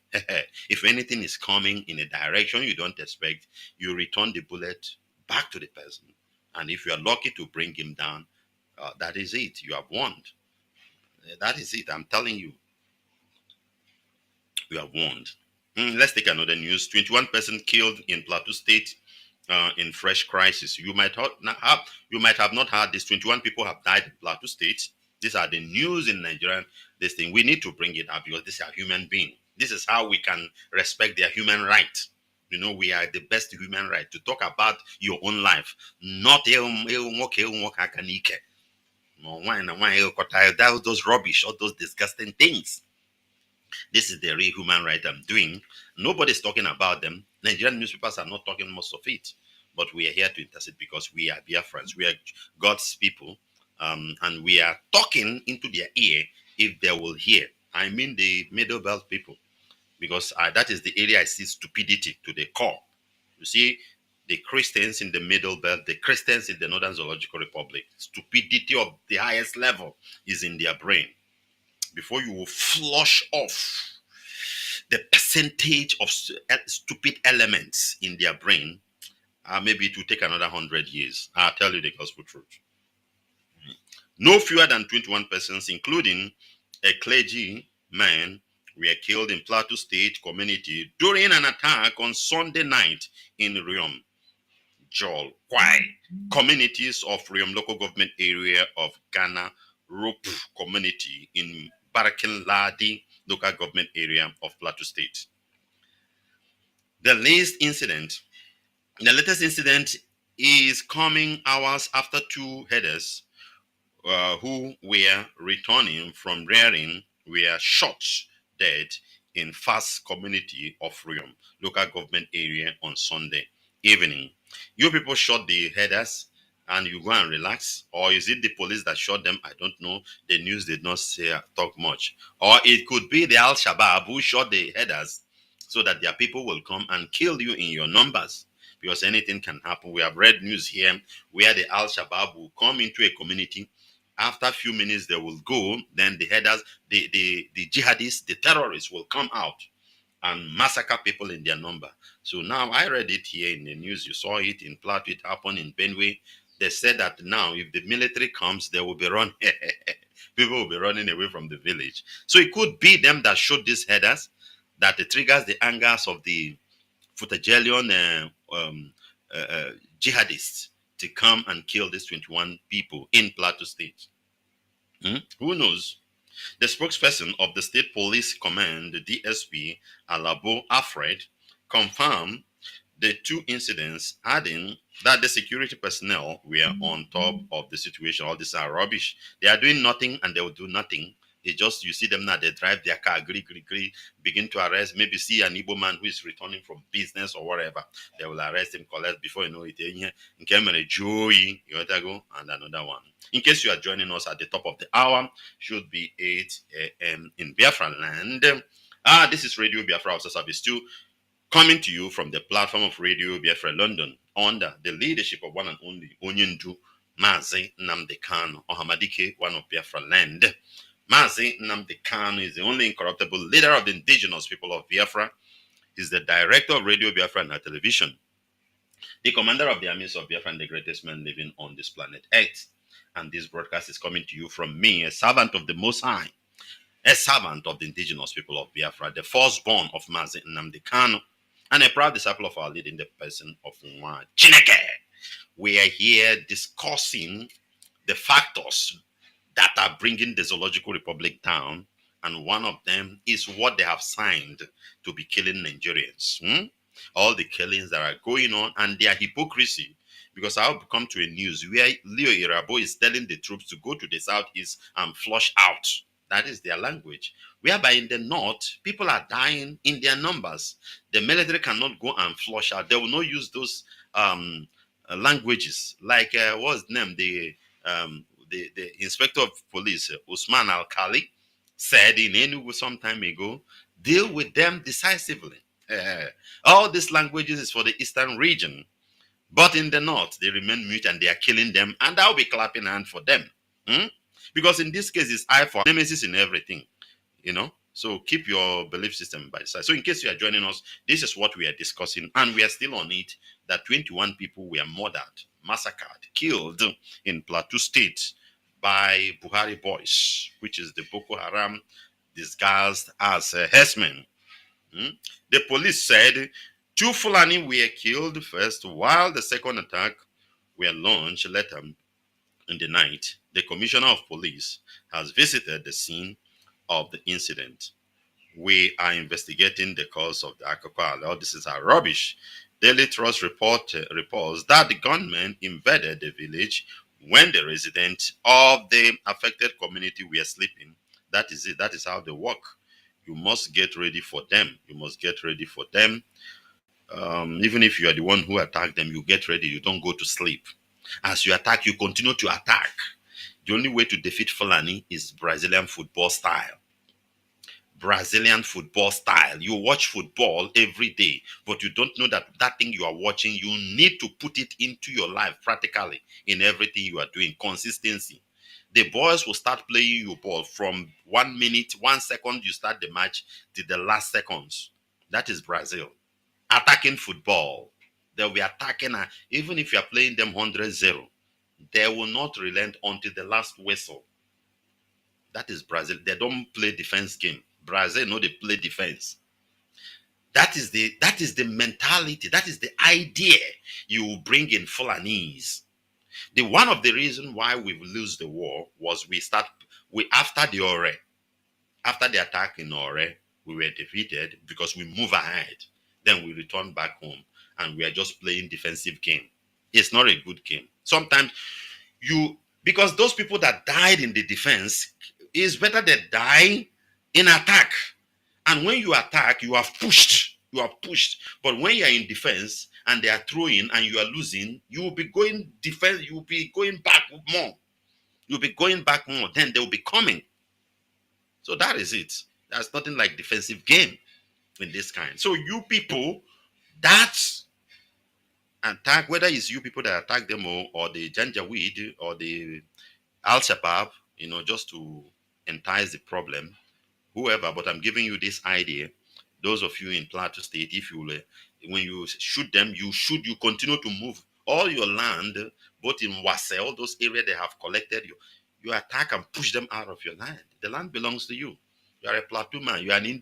If anything is coming in a direction you don't expect, you return the bullet back to the person. And if you are lucky to bring him down, that is it. You have won. That is it. I'm telling you, you have won. Let's take another news. 21 persons killed in Plateau State in fresh crisis. You might have not heard this. 21 people have died in Plateau State. These are the news in Nigeria. This thing, we need to bring it up because these are human beings. This is how we can respect their human right. We are the best human right to talk about your own life, not those rubbish, all those disgusting things. This is the real human right I'm doing. Nobody's talking about them. Nigerian newspapers are not talking most of it. But we are here to intercede because we are Biafrans. We are God's people. And we are talking into their ear if they will hear. I mean the Middle Belt people. Because that is the area I see stupidity to the core. You see, the Christians in the Middle Belt, the Christians in the Northern Zoological Republic, stupidity of the highest level is in their brain. Before you will flush off the percentage of stupid elements in their brain, maybe it will take another 100 years. I'll tell you the gospel truth. No fewer than 21 persons, including a clergyman, were killed in Plateau State community during an attack on Sunday night in Riom, Jol, Kwai, communities of Riom local government area of Ghana, Rope community in Barakin Ladi local government area of Plateau State. The latest incident is coming hours after two headers who were returning from rearing were shot dead in Fast community of Riom, local government area on Sunday evening. You people shot the headers and you go and relax, or is it the police that shot them? I don't know. The news did not say talk much. Or it could be the Al Shabaab who shot the headers so that their people will come and kill you in your numbers. Because anything can happen. We have read news here where the Al Shabaab will come into a community. After a few minutes, they will go. Then the headers, the jihadists, the terrorists will come out and massacre people in their number. So now I read it here in the news. You saw it in Plateau. It happened in Benue. They said that now if the military comes, they will be running. People will be running away from the village. So it could be them that shot these headers, that it triggers the angers of the Futagelion jihadists to come and kill these 21 people in Plateau State. Who knows? The spokesperson of the State Police Command, the DSP, Alabo Alfred, confirmed the two incidents, adding that the security personnel were on top of the situation. All these are rubbish. They are doing nothing and they will do nothing. It's just you see them now, they drive their car, begin to arrest, maybe see an Igbo man who is returning from business or whatever. They will arrest him, collect before you know it. In camera, Joey, you gotta go, and another one. In case you are joining us at the top of the hour, should be 8 a.m. in Biafra land. This is Radio Biafra House Service 2, coming to you from the platform of Radio Biafra London under the leadership of one and only Onyendu Mazi Nnamdi Kanu, Ohamadike, one of Biafra land. Mazi Nnamdi Kanu is the only incorruptible leader of the indigenous people of Biafra. He's the director of Radio Biafra and television, the commander of the armies of Biafra and the greatest man living on this planet Earth. And this broadcast is coming to you from me, a servant of the Most High, a servant of the indigenous people of Biafra, the firstborn of Mazi Nnamdi Kanu, and a proud disciple of our leader in the person of Nwachineke. We are here discussing the factors that are bringing the Zoological Republic down, and one of them is what they have signed to be killing Nigerians. All the killings that are going on and their hypocrisy. Because I'll come to a news where Leo Irabo is telling the troops to go to the southeast and flush out. That is their language. Whereby in the north, people are dying in their numbers. The military cannot go and flush out. They will not use those languages. Like, what's his name? The inspector of police, Usman Al-Khali, said in Enugu some time ago, deal with them decisively. All these languages is for the eastern region. But in the north, they remain mute and they are killing them, and I'll be clapping hand for them. Because in this case, it's eye for nemesis in everything, So keep your belief system by the side. So in case you are joining us, this is what we are discussing, and we are still on it, that 21 people were murdered, massacred, killed in Plateau State by Buhari boys, which is the Boko Haram disguised as herdsmen. The police said 2 Fulani were killed first, while the second attack were launched later in the night. The commissioner of police has visited the scene of the incident. We are investigating the cause of the Akoko. All this is rubbish. Daily Trust reports that the gunmen invaded the village when the residents of the affected community were sleeping. That is it. That is how they work. You must get ready for them. Even if you are the one who attacked them, you get ready. You don't go to sleep. As you attack, you continue to attack. The only way to defeat Fulani is Brazilian football style. You watch football every day, but you don't know that thing you are watching, you need to put it into your life practically in everything you are doing. Consistency. The boys will start playing your ball from 1 minute, 1 second you start the match to the last seconds. That is Brazil. Attacking football. They'll be attacking, even if you are playing them 100-0. They will not relent until the last whistle. That is Brazil. They don't play defense game. Brazil know they play defense. That is the mentality. That is the idea you bring in Fulanese. The one of the reason why we lose the war was we after the Ore, after the attack in Ore, we were defeated because we move ahead. Then we return back home and we are just playing defensive game. It's not a good game. Sometimes because those people that died in the defense, it's better they die in attack. And when you attack, you have pushed. You are pushed. But when you are in defense and they are throwing and you are losing, you will be going defense. You will be going back more. You'll be going back more. Then they will be coming. So that is it. There's nothing like defensive game in this kind. So you people that attack, whether it's you people that attack them or the Janjaweed or the Al Shabaab, just to entice the problem, whoever, but I'm giving you this idea. Those of you in Plateau State, if you when you shoot them, you continue to move all your land, both in Wase, all those areas they have collected, you attack and push them out of your land. The land belongs to you. You are a Plateau man. You are an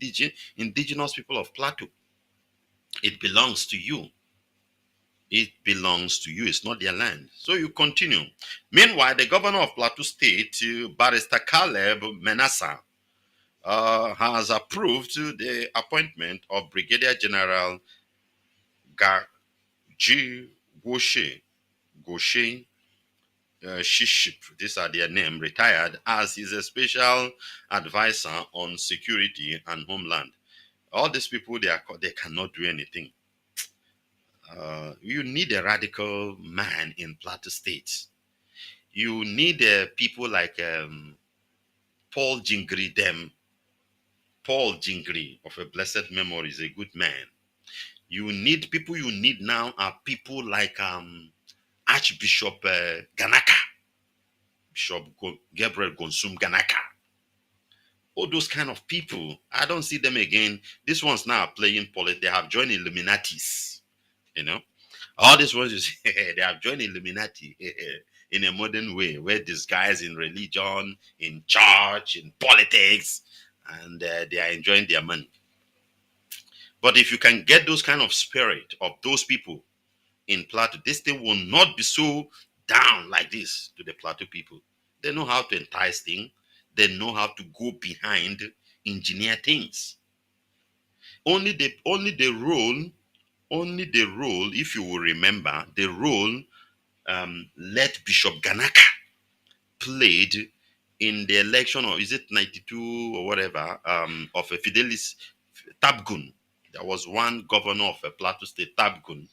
indigenous people of Plateau. It belongs to you. It belongs to you. It's not their land. So you continue. Meanwhile, the governor of Plateau State, Barrister Caleb Menasa, has approved the appointment of Brigadier General G. Goshe Shiship, these are their name, retired, as his a special advisor on security and homeland. All these people, they cannot do anything. You need a radical man in Plateau State. You need people like Paul Jingri. Paul Jingri, of a blessed memory, is a good man. You need now are people like Archbishop Ganaka, Bishop Gabriel Gonsum Ganaka. All those kind of people, I don't see them again. These ones now are playing politics. They have joined Illuminatis, All these ones, they have joined Illuminati in a modern way, where these guys in religion, in church, in politics, and they are enjoying their money. But if you can get those kind of spirit of those people in Plateau, this thing will not be so down like this to the Plateau people. They know how to entice things. They know how to go behind, engineer things. Only the role, if you will remember, the role let Bishop Ganaka played in the election, or is it 92 or whatever, of a Fidelis Tabgun. There was one governor of a Plateau State, Tabgun.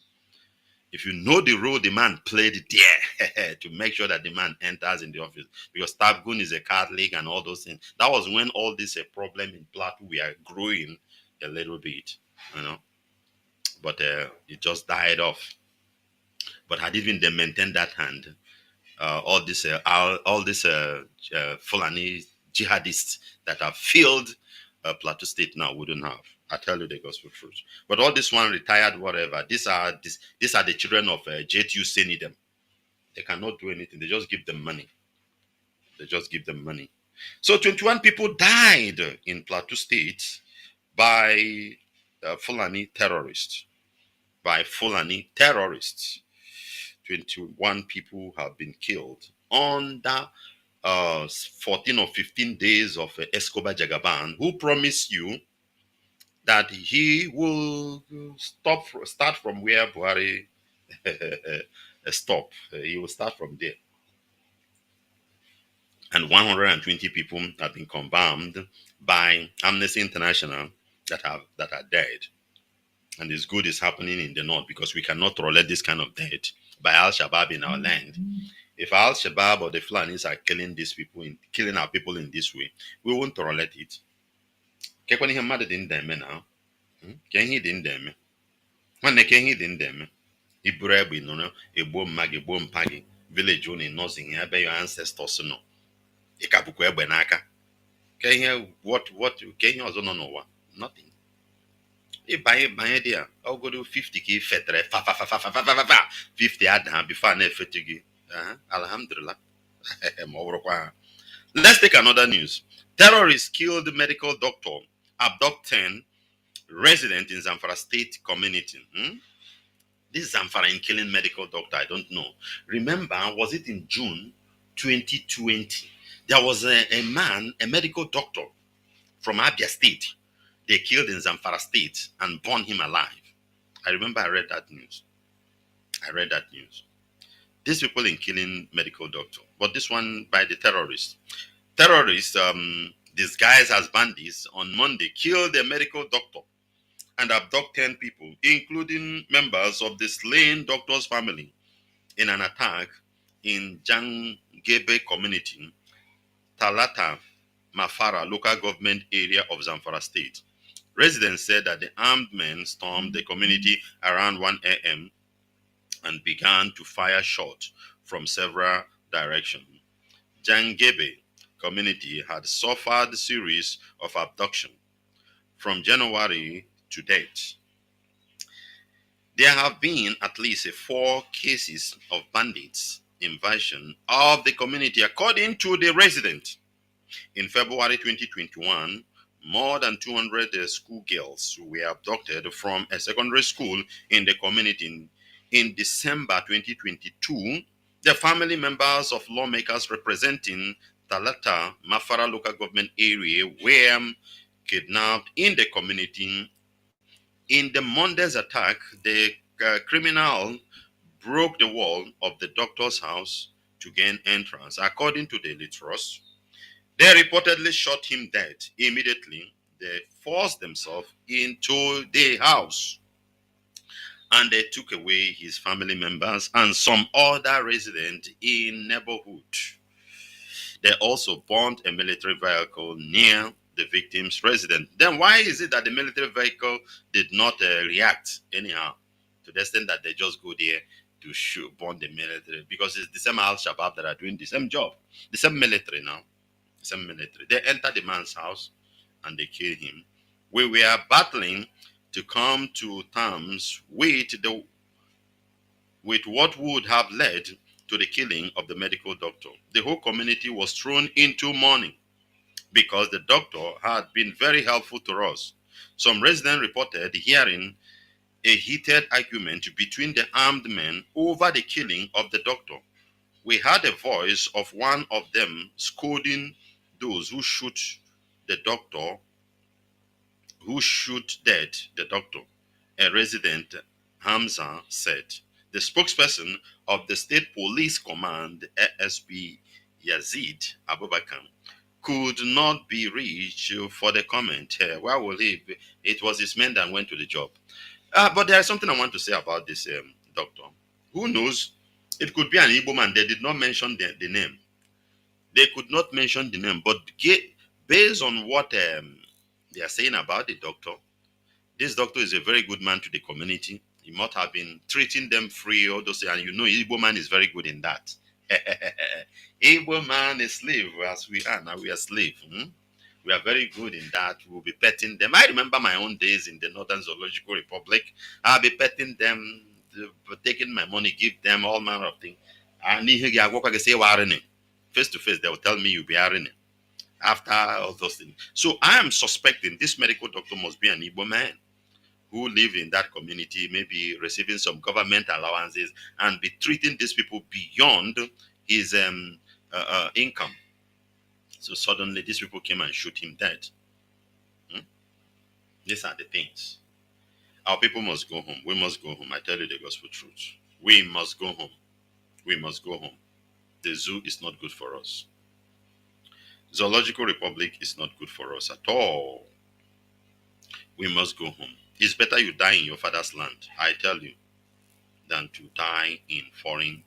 If you know the role the man played there to make sure that the man enters in the office, because Tabgun is a Catholic and all those things. That was when all this a problem in Plateau, we are growing a little bit, but it just died off. But had even they maintained that hand, all this Fulani jihadists that have filled Plateau State now wouldn't have. I tell you the gospel truth. But all this one retired, whatever. These are the children of JTU Senidem. They cannot do anything. They just give them money. So 21 people died in Plateau State by Fulani terrorists. 21 people have been killed under 14 or 15 days of Escobar Jagaban, who promised you that he will start from where Buhari stop. He will start from there. And 120 people have been confirmed by Amnesty International that are dead. And this good is happening in the north, because we cannot tolerate this kind of death by Al-Shabaab in our land. If Al-Shabaab or the Fulanis are killing these people, killing our people in this way, we won't tolerate it. Kekwana ihe mmadụ dị ndị eme now. Ke ihe dị ndị eme. Nwanne ke ihe dị ndị eme. Iburu egbe nọ egbo mma gị egbo mpa gị village unu nọzi ihe ebe your ancestors nọ. Ị ka bụkwa egbe n'aka. Ke ihe ke ihe ọzọ nọ n'ụwa? Nothing. Ịbanye dị ya, ọgụrụ 50 ka ifetere fa 50 ada before a na-efetu gị Alhamdulillah. Let's take another news. Terrorists killed medical doctor, abduct 10 resident in Zamfara state community. This Zamfara in killing medical doctor, I don't know. Remember, was it in June 2020? There was a man, a medical doctor from Abia state. They killed in Zamfara state and burned him alive. I remember I read that news. These people in killing medical doctor, but this one by the terrorists. Terrorists disguised as bandits on Monday killed a medical doctor and abduct 10 people, including members of the slain doctor's family, in an attack in Jangebe community, Talata Mafara local government area of Zamfara state. Residents said that the armed men stormed the community around 1 a.m. and began to fire shots from several directions. Jangebe community had suffered a series of abductions from January to date. There have been at least 4 cases of bandits invasion of the community, according to the resident. In February 2021, more than 200 schoolgirls were abducted from a secondary school in the community. In December 2022, the family members of lawmakers representing Talata Mafara local government area were kidnapped in the community. In the Monday's attack, the criminal broke the wall of the doctor's house to gain entrance. According to Daily Trust, they reportedly shot him dead. Immediately, they forced themselves into the house and they took away his family members and some other residents in neighborhood. They also burned a military vehicle near the victim's residence. Then why is it that the military vehicle did not react anyhow, to the extent that they just go there to shoot, burn the military? Because it's the same Al Shabaab that are doing the same job, the same military now, the same military. They enter the man's house and they kill him. We were battling to come to terms with what would have led to the killing of the medical doctor. The whole community was thrown into mourning because the doctor had been very helpful to us. Some residents reported hearing a heated argument between the armed men over the killing of the doctor. We heard a voice of one of them scolding those who shoot dead the doctor. A resident, Hamza, said. The spokesperson of the State Police Command, ASP Yazid Abubakar, could not be reached for the comment. Where will he be? It was his men that went to the job. But there is something I want to say about this doctor. Who knows? It could be an Igbo man. They did not mention the name. They could not mention the name. But based on what they are saying about the doctor, this doctor is a very good man to the community. He must have been treating them free, all those, and Igbo man is very good in that. Igbo man is slave, as we are now. We are slave. We are very good in that. We'll be petting them. I remember my own days in the Northern Zoological Republic. I'll be petting them, taking my money, give them all manner of things. And face to face, they will tell me you'll be hiring after all those things. So I am suspecting this medical doctor must be an Igbo man who live in that community, maybe receiving some government allowances and be treating these people beyond his income. So suddenly these people came and shoot him dead. These are the things. Our people must go home. We must go home. I tell you the gospel truth. We must go home. We must go home. The zoo is not good for us. Zoological Republic is not good for us at all. We must go home. It's better you die in your father's land, I tell you, than to die in foreign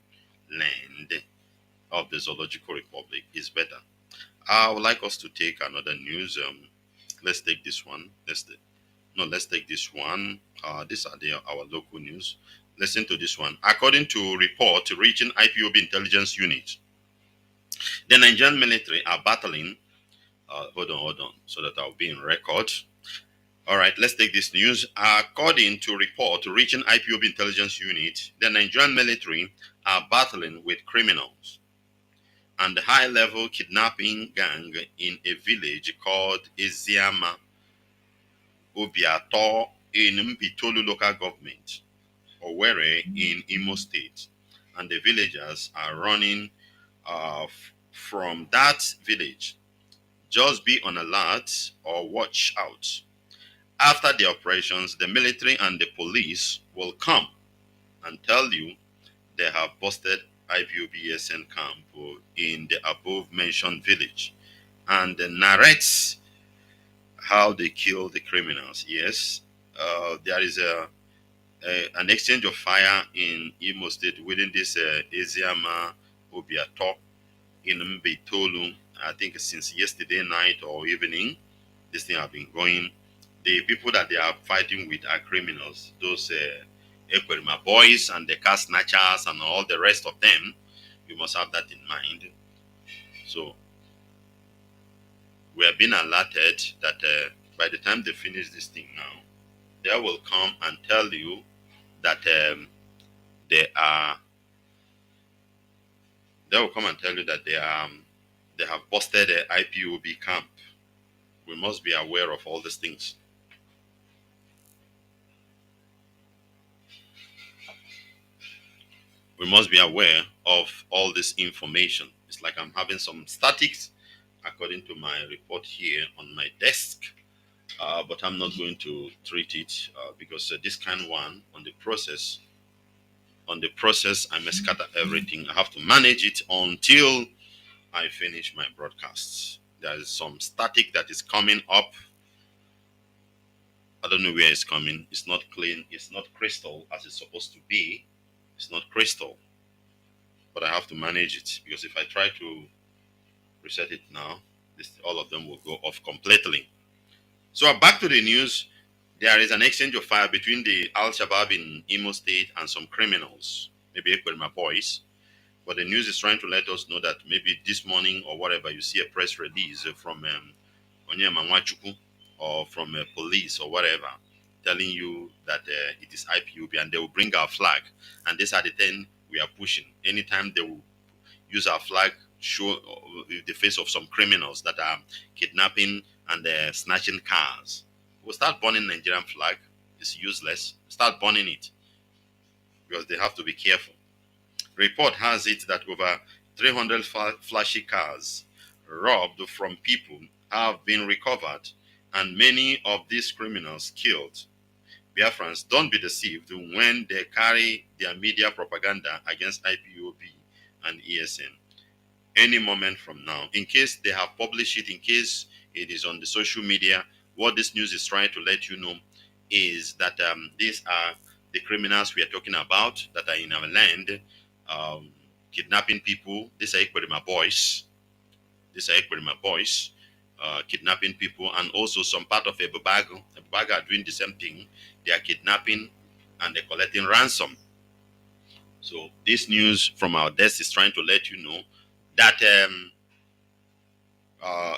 land of the Zoological Republic. It's better. I would like us to take another news. Let's take this one. Let's take this one. These are our local news. Listen to this one. According to report reaching IPOB intelligence unit, the Nigerian military are battling. Hold on, so that I'll be in record. All right, let's take this news. According to report reaching IPOB intelligence unit, the Nigerian military are battling with criminals and the high-level kidnapping gang in a village called Eziama Obiato in Mbitolu local government, Owerri in Imo State. And the villagers are running from that village. Just be on alert or watch out. After the operations, the military and the police will come and tell you they have busted IPOBSN camp in the above mentioned village and narrates how they kill the criminals. Yes, there is an exchange of fire in Imo State within this Eziama Obiato in Mbitolu. I think since yesterday night or evening, this thing have been going. The people that they are fighting with are criminals. Those Ekwerima boys and the car snatchers and all the rest of them. You must have that in mind. So we have been alerted that by the time they finish this thing now, they will come and tell you that they are. They will come and tell you that they have busted the IPOB camp. We must be aware of all these things. We must be aware of all this information. It's like I'm having some statics according to my report here on my desk, but I'm not going to treat it because this kind one on the process, I may scatter everything. I have to manage it until I finish my broadcasts. There is some static that is coming up. I don't know where it's coming. It's not clean. It's not crystal as it's supposed to be. It's not crystal, but I have to manage it because if I try to reset it now, all of them will go off completely. So back to the news. There is an exchange of fire between the Al Shabaab in Imo State and some criminals, maybe Ekwerima boys. But the news is trying to let us know that maybe this morning or whatever, you see a press release from Onyema Nwachukwu or from police or whatever, telling you that it is IPOB and they will bring our flag. And these are the 10 we are pushing. Anytime they will use our flag, show the face of some criminals that are kidnapping and snatching cars. We'll start burning Nigerian flag. It's useless. Start burning it because they have to be careful. Report has it that over 300 flashy cars robbed from people have been recovered and many of these criminals killed. Biafrans, don't be deceived when they carry their media propaganda against IPOB and ESN. Any moment from now, in case they have published it, in case it is on the social media, what this news is trying to let you know is that these are the criminals we are talking about that are in our land, kidnapping people. These are Ekwerima boys. These are Ekwerima boys, kidnapping people, and also some part of Ebubago. Ebubago are doing the same thing. They are kidnapping and they're collecting ransom. So this news from our desk is trying to let you know that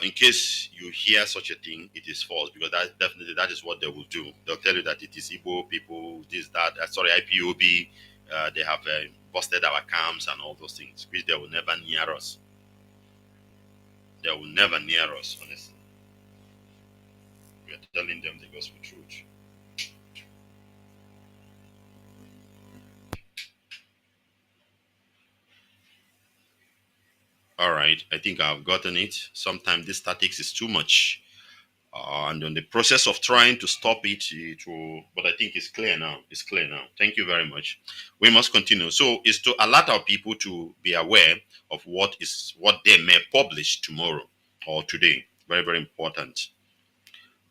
in case you hear such a thing, it is false because that is what they will do. They'll tell you that it is Igbo people, this, that, sorry, IPOB, they have busted our camps and all those things, which they will never near us. They will never near us, honestly. We are telling them the gospel truth. All right, I think I've gotten it. Sometimes this statics is too much. And in the process of trying to stop it, it will, but I think it's clear now. It's clear now. Thank you very much. We must continue. So it's to alert our people to be aware of what they may publish tomorrow or today. Very, very important.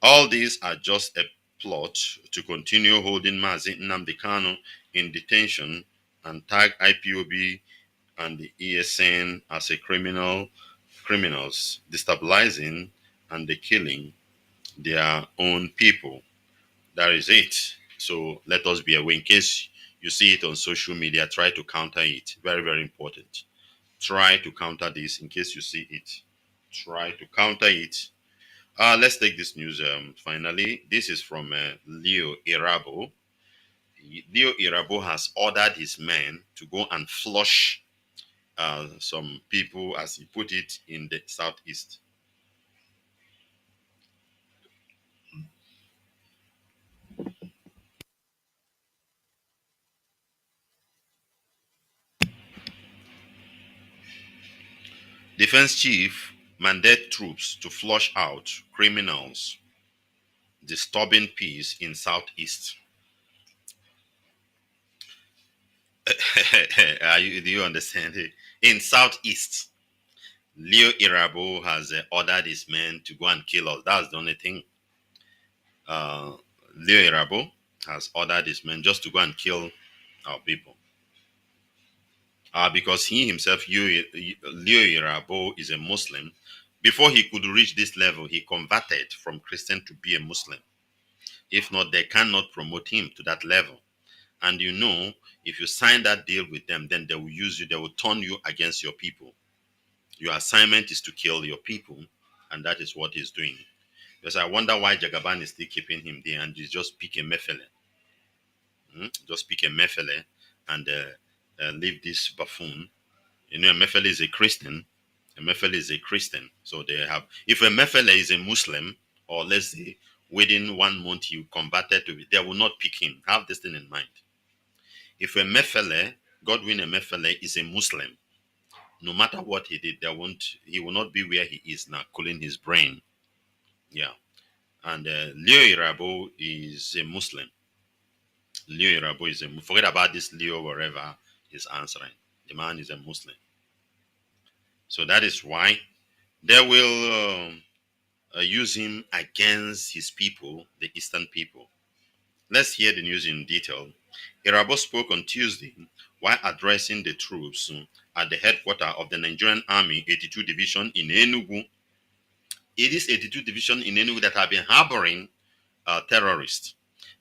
All these are just a plot to continue holding Mazi Nnamdi Kanu in detention and tag IPOB and the ESN as a criminals, destabilizing and the killing their own people. That is it. So let us be aware. In case you see it on social media, try to counter it. Very, very important. Try to counter this in case you see it. Try to counter it. Let's take this news finally. This is from Leo Irabo. Leo Irabo has ordered his men to go and flush some people, as he put it, in the southeast. Defense chief mandate troops to flush out criminals disturbing peace in southeast. Do you understand? In southeast, Leo Irabo has ordered his men to go and kill us. That's the only thing. Uh, Leo Irabo has ordered his men just to go and kill our people. Because he himself, Leo Irabo, is a Muslim. Before he could reach this level, he converted from Christian to be a Muslim. If not, they cannot promote him to that level. And you know, if you sign that deal with them, then they will use you, they will turn you against your people. Your assignment is to kill your people, and that is what he's doing. Because I wonder why Jagaban is still keeping him there and he's just pick a mefele. Just pick a mefele and leave this buffoon. You know, a mefele is a Christian. A mefele is a Christian. So they have, if a mefele is a Muslim, or let's say within 1 month you converted to it, they will not pick him. Have this thing in mind. If a mefele, Godwin a mefele, is a Muslim, no matter what he did, he will not be where he is now, cooling his brain. Yeah. And Leo Irabo is a Muslim. Leo Irabo is a, forget about this Leo wherever is answering. The man is a Muslim. So that is why they will use him against his people, the Eastern people. Let's hear the news in detail. Irabo spoke on Tuesday while addressing the troops at the headquarters of the Nigerian Army 82 Division in Enugu. It is 82 Division in Enugu that have been harboring terrorists.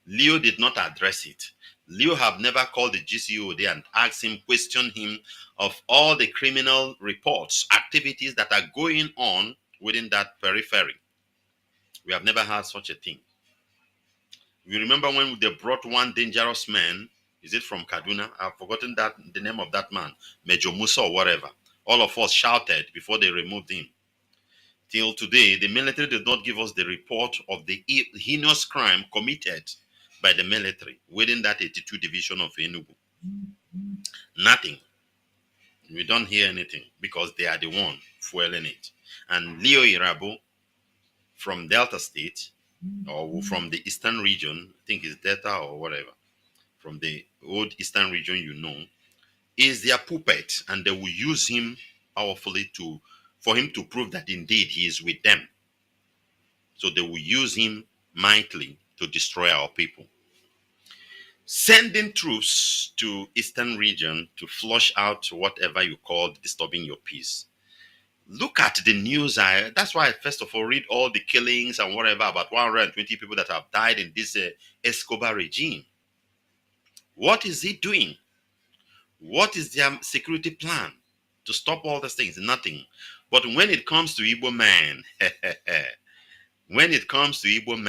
Leo did not address it. Leo have never called the GCO there and asked him, questioned him of all the criminal reports, activities that are going on within that periphery. We have never had such a thing. We remember when they brought one dangerous man, is it from Kaduna? I've forgotten the name of that man, Major Musa or whatever. All of us shouted before they removed him. Till today, the military did not give us the report of the heinous crime committed by the military within that 82 division of Enugu. Nothing. We don't hear anything because they are the one fueling it. And Leo Irabo from Delta State or from the Eastern region, I think it's Delta or whatever, from the old Eastern region, you know, is their puppet, and they will use him powerfully for him to prove that indeed he is with them. So they will use him mightily to destroy our people. Sending troops to Eastern region to flush out whatever you call disturbing your peace. Look at the news. That's why I first of all read all the killings and whatever, about 120 people that have died in this Escobar regime. What is he doing? What is their security plan to stop all these things? Nothing. But when it comes to Igbo man, when it comes to Igbo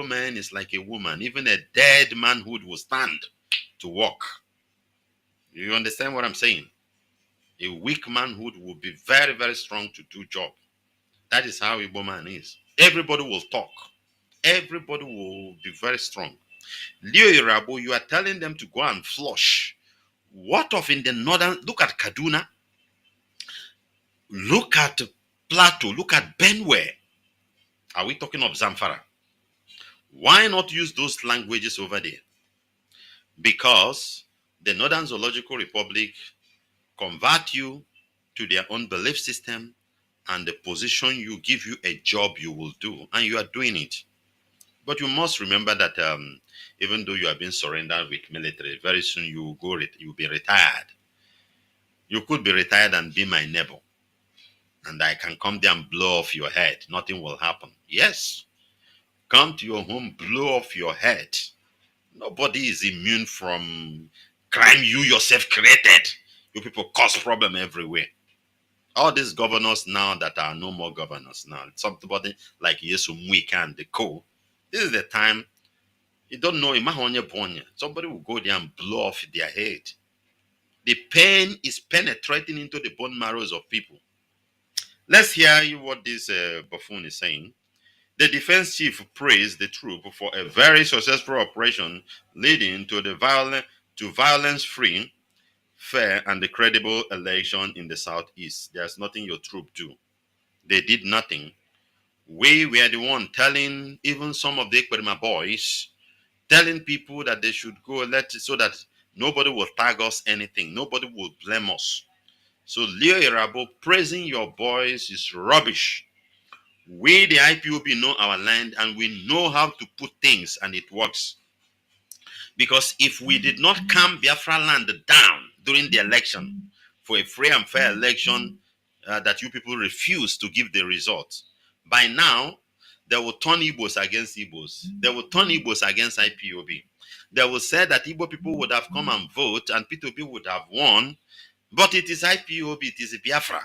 man is like a woman. Even a dead manhood will stand to walk. You understand what I'm saying? A weak manhood will be very, very strong to do job. That is how Igbo man is. Everybody will talk. Everybody will be very strong. Leo Irabo, you are telling them to go and flush. What of in the northern? Look at Kaduna. Look at Plateau. Look at Benue. Are we talking of Zamfara? Why not use those languages over there? Because the Northern Zoological Republic convert you to their own belief system, and the position you give you a job you will do, and you are doing it. But you must remember that even though you are being surrendered with military, very soon you will you'll be retired. You could be retired and be my neighbor, and I can come there and blow off your head. Nothing will happen. Yes, come to your home, blow off your head. Nobody is immune from crime you yourself created. You people cause problem everywhere. All these governors now that are no more governors now, somebody like Yesu Mwika and the co. This is the time You don't know, somebody will go there and blow off their head. The pain is penetrating into the bone marrows of people. Let's hear what this buffoon is saying. The defense chief praised the troop for a very successful operation leading to violence-free, fair, and credible election in the southeast. There's nothing your troop do. They did nothing. We were the one telling even some of the Ekperima boys, telling people that they should go so that nobody will tag us anything. Nobody will blame us. So Leo Irabo praising your boys is rubbish. We, the IPOB, know our land and we know how to put things, and it works. Because if we did not calm Biafra land down during the election for a free and fair election that you people refuse to give the results, by now they will turn Igbos against Igbos. They will turn Igbos against IPOB. They will say that Igbo people would have come and vote and P2P would have won, but it is IPOB, it is Biafra.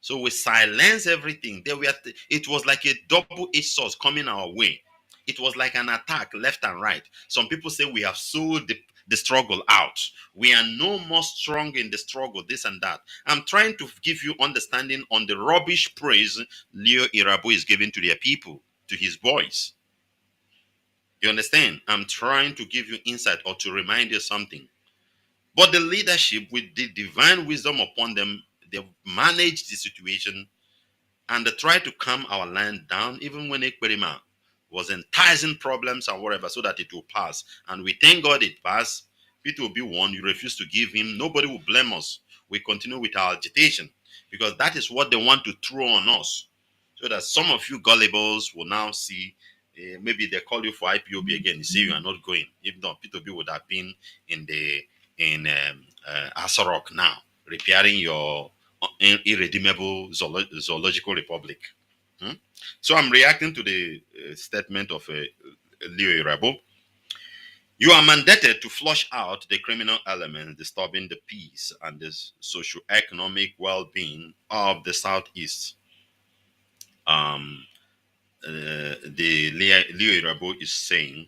So we silence everything. It was like a double-edged sword coming our way. It was like an attack left and right. Some people say we have sold the struggle out. We are no more strong in the struggle, this and that. I'm trying to give you understanding on the rubbish praise Leo Irabo is giving to their people, to his boys. You understand? I'm trying to give you insight or to remind you something. But the leadership, with the divine wisdom upon them, they managed the situation and they tried to calm our land down, even when Ekperima was enticing problems and whatever, so that it will pass. And we thank God it passed. It will be one. You refuse to give him. Nobody will blame us. We continue with our agitation because that is what they want to throw on us. So that some of you gullibles will now see, maybe they call you for IPOB again. You see, you are not going. If not, P2B would have been in Asarok now, repairing your irredeemable zoological republic. So I'm reacting to the statement of Leo Irabo. You are mandated to flush out the criminal elements disturbing the peace and the socio-economic well-being of the Southeast. The Leo Irabo is saying,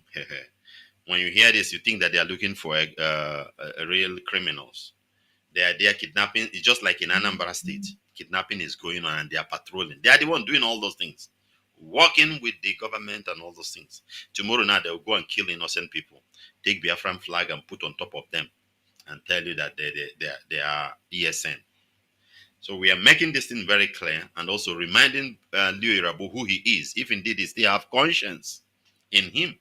when you hear this, you think that they are looking for real criminals. They are there kidnapping. It's just like in Anambra State. Kidnapping is going on and they are patrolling. They are the one doing all those things. Working with the government and all those things. Tomorrow now they'll go and kill innocent people. Take Biafran flag and put on top of them and tell you that they are ESN. So we are making this thing very clear and also reminding Leo Irabo who he is, if indeed he still have conscience in him.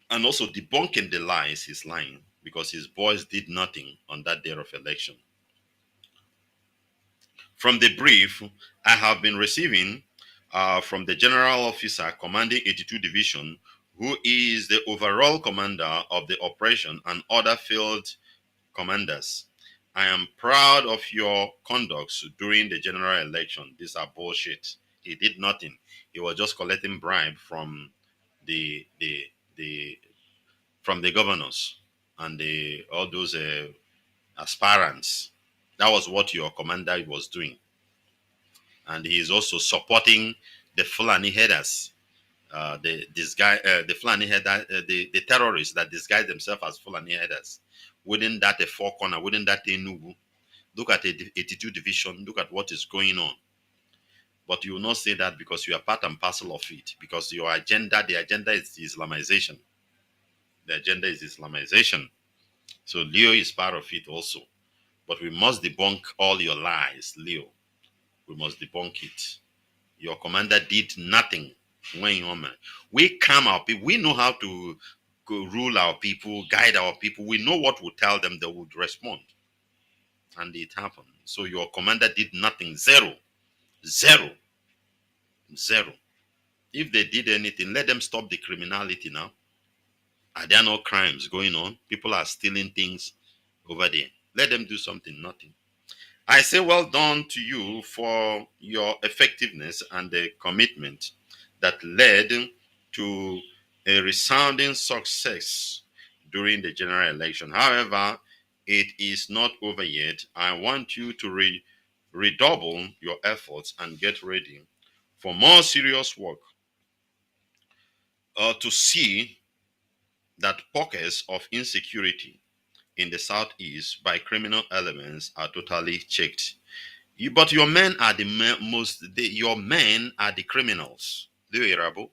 And also debunking the lies he's lying, because his boys did nothing on that day of election. From the brief I have been receiving from the General Officer commanding 82 Division, who is the overall commander of the operation, and other field commanders, I am proud of your conducts during the general election. These are bullshit. He did nothing. He was just collecting bribe from the governors and all those aspirants. That was what your commander was doing. And he is also supporting the Fulani headers, the Fulani header, the terrorists that disguise themselves as Fulani headers. Within that four corner, within that Enugu, look at 82 division, look at what is going on. But you will not say that because you are part and parcel of it, because your agenda, the agenda is Islamization. The agenda is Islamization. So Leo is part of it also. But we must debunk all your lies, Leo. We must debunk it. Your commander did nothing. We calm our people. We know how to rule our people, guide our people. We know what we'll tell them, they would respond. And it happened. So your commander did nothing. Zero. Zero. Zero. If they did anything, let them stop the criminality now. Are there no crimes going on? People are stealing things over there. Let them do something. Nothing. I say well done to you for your effectiveness and the commitment that led to a resounding success during the general election. However, it is not over yet. I want you to redouble your efforts and get ready for more serious work. to see that pockets of insecurity in the southeast by criminal elements are totally checked. But your men are your men are the criminals. Do you hear, Abu?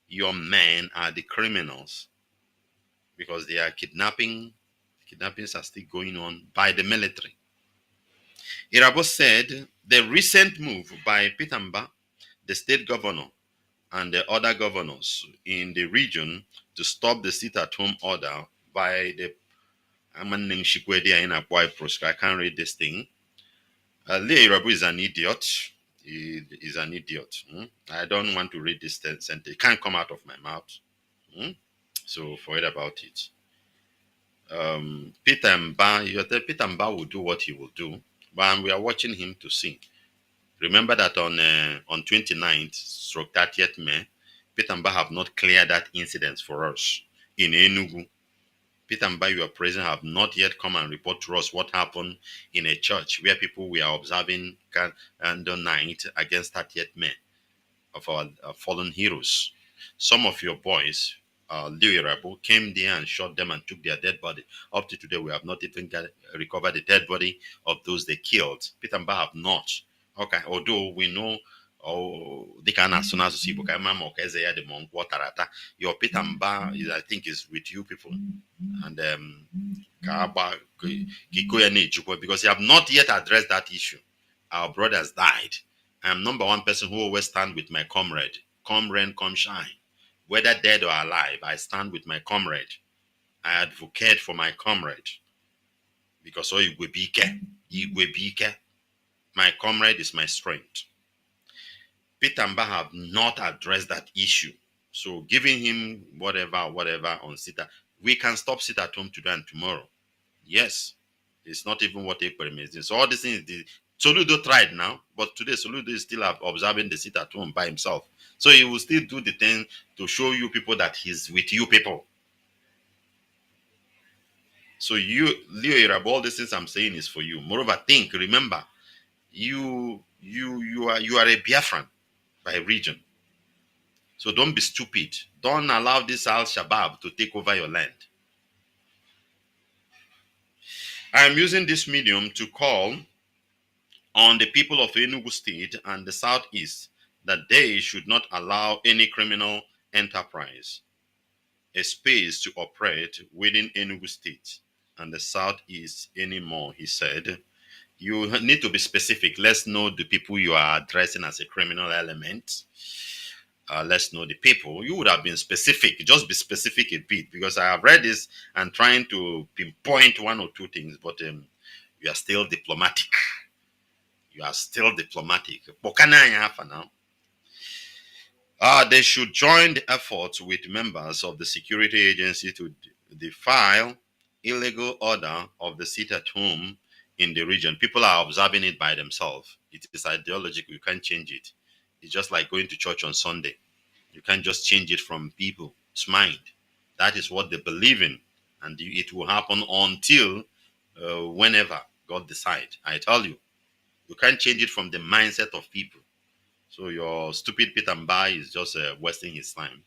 Your men are the criminals because they are kidnapping. Kidnappings are still going on by the military. Irabo said the recent move by Pitamba, the state governor, and the other governors in the region to stop the sit-at-home order by the Amaning Shikwedi in Akwa Prosper. I can't read this thing. Leo Irabu is an idiot. He is an idiot. I don't want to read this sentence. It can't come out of my mouth. So forget about it. Peter Mba, Peter Mba will do what he will do, but we are watching him to see. Remember that on 29th, stroke 30th May, Peter Mba have not cleared that incident for us in Enugu. Peter Mba, your president, have not yet come and report to us what happened in a church where people were observing candle night against 30th May of our fallen heroes. Some of your boys, Liu came there and shot them and took their dead body. Up to today, we have not even recovered the dead body of those they killed. Peter Mba have not. Okay, although we know, the kind of soon as you the monk waterata, your Peter Mba is, I think, is with you people, and because you have not yet addressed that issue. Our brothers died. I am number one person who always stand with my comrade. Come rain, come shine. Whether dead or alive, I stand with my comrade. I advocate for my comrade. Because my comrade is my strength. Peter Mba have not addressed that issue. So giving him whatever on SITA, we can stop SITA at home today and tomorrow. Yes. It's not even what Ekpere is doing. So all these things, Soludo tried now, but today Soludo is still observing the sit at home by himself. So he will still do the thing to show you people that he's with you people. So you, Leo Irab, all these things I'm saying is for you. Moreover, remember, you are a Biafran by region. So don't be stupid. Don't allow this Al-Shabaab to take over your land. I am using this medium to call on the people of Enugu State and the Southeast that they should not allow any criminal enterprise a space to operate within Enugu State and the Southeast anymore, he said. You need to be specific. Let's know the people you are addressing as a criminal element. Let's know the people. You would have been specific. Just be specific a bit, because I have read this and trying to pinpoint one or two things, but you are still diplomatic. You are still diplomatic. They should join the efforts with members of the security agency to defile illegal order of the sit at home in the region. People are observing it by themselves. It is ideological. You can't change it. It's just like going to church on Sunday. You can't just change it from people's mind. That is what they believe in. And it will happen until whenever God decides. I tell you. You can't change it from the mindset of people. So your stupid Peter Mba is just wasting his time.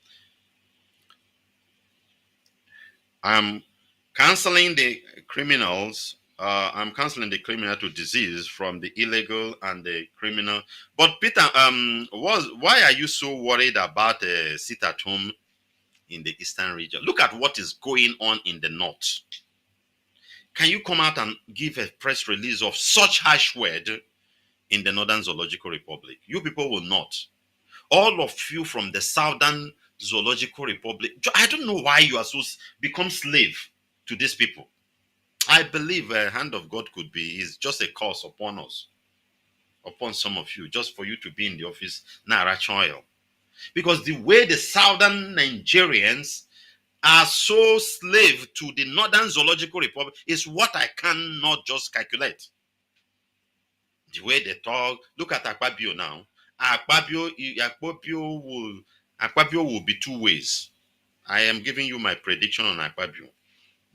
I'm canceling the criminals. I'm canceling the criminal to disease from the illegal and the criminal. But Peter, why are you so worried about sit at home in the eastern region? Look at what is going on in the north. Can you come out and give a press release of such harsh word in the Northern Zoological Republic? You people will not. All of you from the Southern Zoological Republic, I don't know why you are so become slave to these people. I believe a hand of God could be, is just a curse upon us, upon some of you, just for you to be in the office, oil. Because the way the Southern Nigerians are so slave to the Northern Zoological Republic is what I cannot just calculate. The way they talk, look at Akpabio now. Akpabio will be two ways. I am giving you my prediction on Akpabio.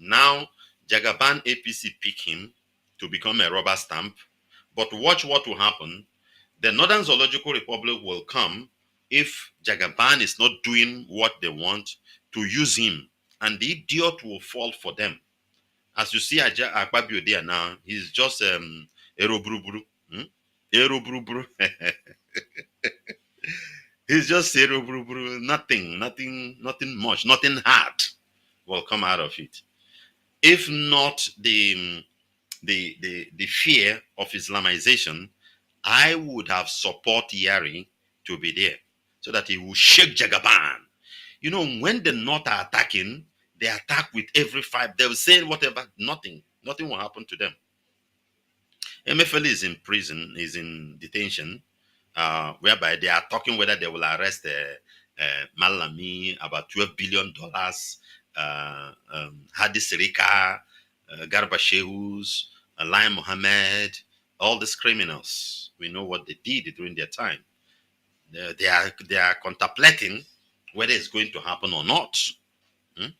Now, Jagaban APC pick him to become a rubber stamp. But watch what will happen. The Northern Zoological Republic will come. if Jagaban is not doing what they want, to use him, and the idiot will fall for them. As you see Akpabio there now, he's just Erobrubru. Hmm? Erobrubru. He's just Erobrubru. Nothing much, nothing hard will come out of it. If not the fear of Islamization, I would have support Yari to be there so that he will shake Jagaban. You know, when the North are attacking, they attack with every fight. They will say whatever, nothing will happen to them. MFL is in prison, is in detention, whereby they are talking whether they will arrest Malami about $12 billion, Hadi Sirika, Garba Shehus, Lai Mohammed, all these criminals. We know what they did during their time. They are contemplating whether it's going to happen or not.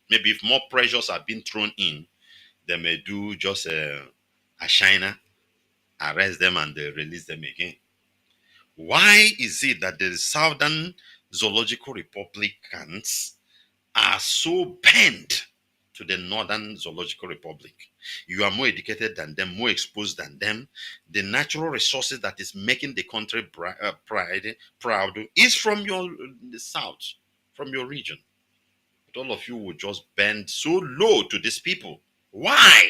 Maybe if more pressures are being thrown in, they may do just a shiner, arrest them, and they release them again. Why is it that the Southern Zoological Republicans are so bent to the Northern Zoological Republic? You are more educated than them, more exposed than them. The natural resources that is making the country proud is from the South, from your region. But all of you will just bend so low to these people. Why?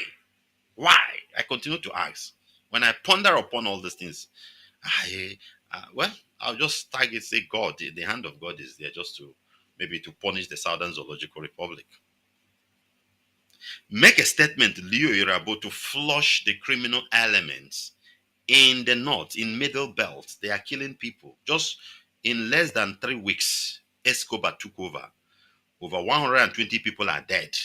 Why? I continue to ask. When I ponder upon all these things, I'll just tag it, say God, the hand of God is there just to maybe to punish the Southern Zoological Republic. Make a statement, Leo Irabo, to flush the criminal elements in the north, in Middle Belt. They are killing people. Just in less than 3 weeks, Escobar took over. Over 120 people are dead.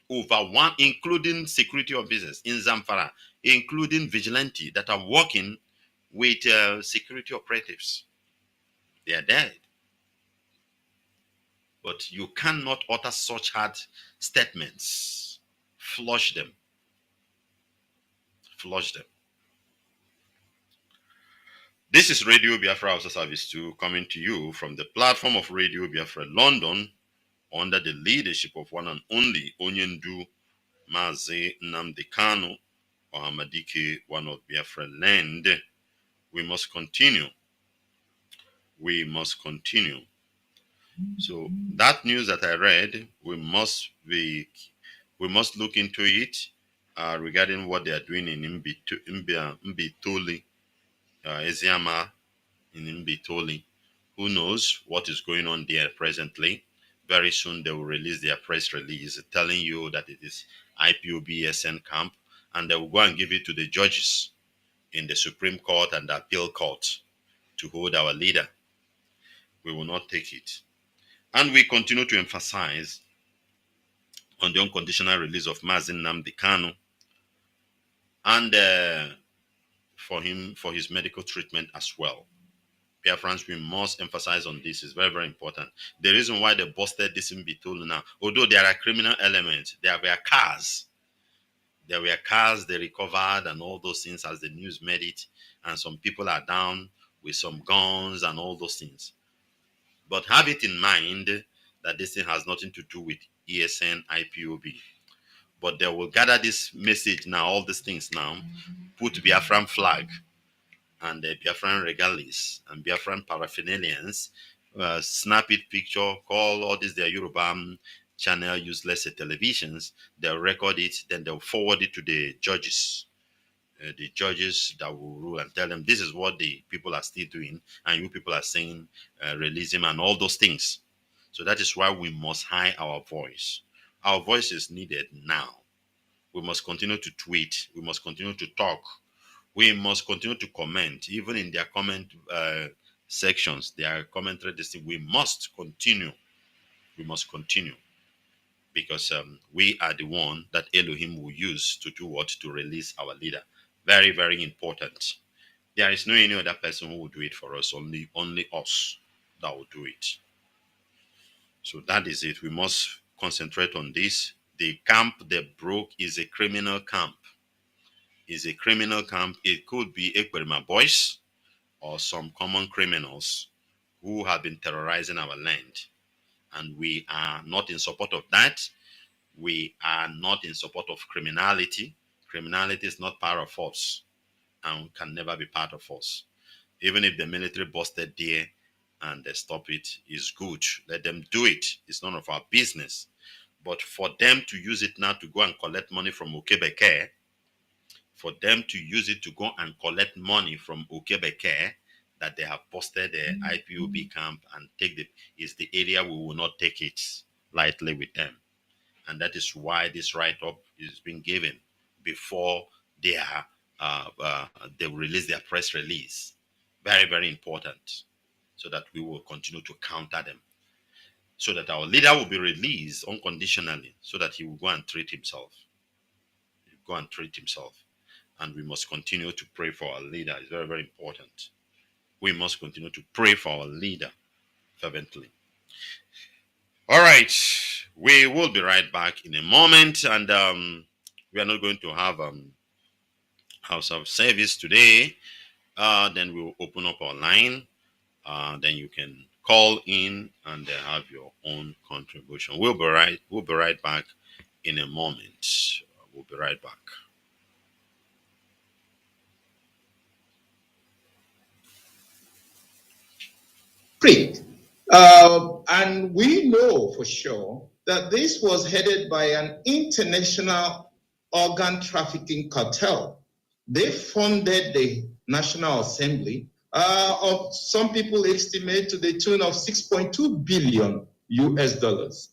Over one, including security officers in Zamfara, including vigilante that are working with security operatives. They are dead. But you cannot utter such hard statements. Flush them. Flush them. This is Radio Biafra House Service 2 coming to you from the platform of Radio Biafra London under the leadership of one and only Onyendu Mazi Nnamdi Kanu or Hamadike, one of Biafra land. We must continue. We must continue. So that news that I read, we must look into it regarding what they are doing in Mbitoli, Eziama in Mbitoli. Who knows what is going on there presently? Very soon they will release their press release telling you that it is IPOBSN camp, and they will go and give it to the judges in the Supreme Court and the Appeal Court to hold our leader. We will not take it. And we continue to emphasize on the unconditional release of Mazi Nnamdi Kanu and for his medical treatment as well. Biafrans, we must emphasize on this. It's very, very important. The reason why they busted this in Bitolu now, although there are criminal elements, there were cars. There were cars they recovered and all those things as the news made it. And some people are down with some guns and all those things. But have it in mind that this thing has nothing to do with ESN, IPOB. But they will gather this message now, all these things now, put Biafran flag and the Biafran regalies and Biafran paraphernalians, snap it picture, call all these their Yoruba channel useless televisions, they'll record it, then they'll forward it to the judges that will rule and tell them this is what the people are still doing, and you people are saying release him and all those things. So that is why we must hide our voice. Our voice is needed now. We must continue to tweet. We must continue to talk. We must continue to comment, even in their comment sections, their commentary. We must continue. We must continue because we are the one that Elohim will use to do what? To release our leader. Very, very important. There is no any other person who will do it for us. Only us that will do it. So that is it. We must concentrate on this. The camp they broke is a criminal camp. Is a criminal camp. It could be Ekberima boys or some common criminals who have been terrorizing our land. And we are not in support of that. We are not in support of criminality. Criminality is not part of us and can never be part of us. Even if the military busted there and they stop it, is good. Let them do it. It's none of our business. But for them to use it now to go and collect money from Okebeke, for them to use it to go and collect money from Okebeke, that they have busted the IPOB camp and take the, is the area we will not take it lightly with them. And that is why this write-up is being given before they will release their press release. Very, very important, so that we will continue to counter them, so that our leader will be released unconditionally, so that he will go and treat himself. And we must continue to pray for our leader. It's very, very important. We must continue to pray for our leader fervently. All right, we will be right back in a moment, and we are not going to have house of service today. Then we will open up our line. Then you can call in and have your own contribution. We'll be right back in a moment. We'll be right back. Great. And we know for sure that this was headed by an international organ trafficking cartel. They funded the National Assembly of some people estimate to the tune of $6.2 billion US.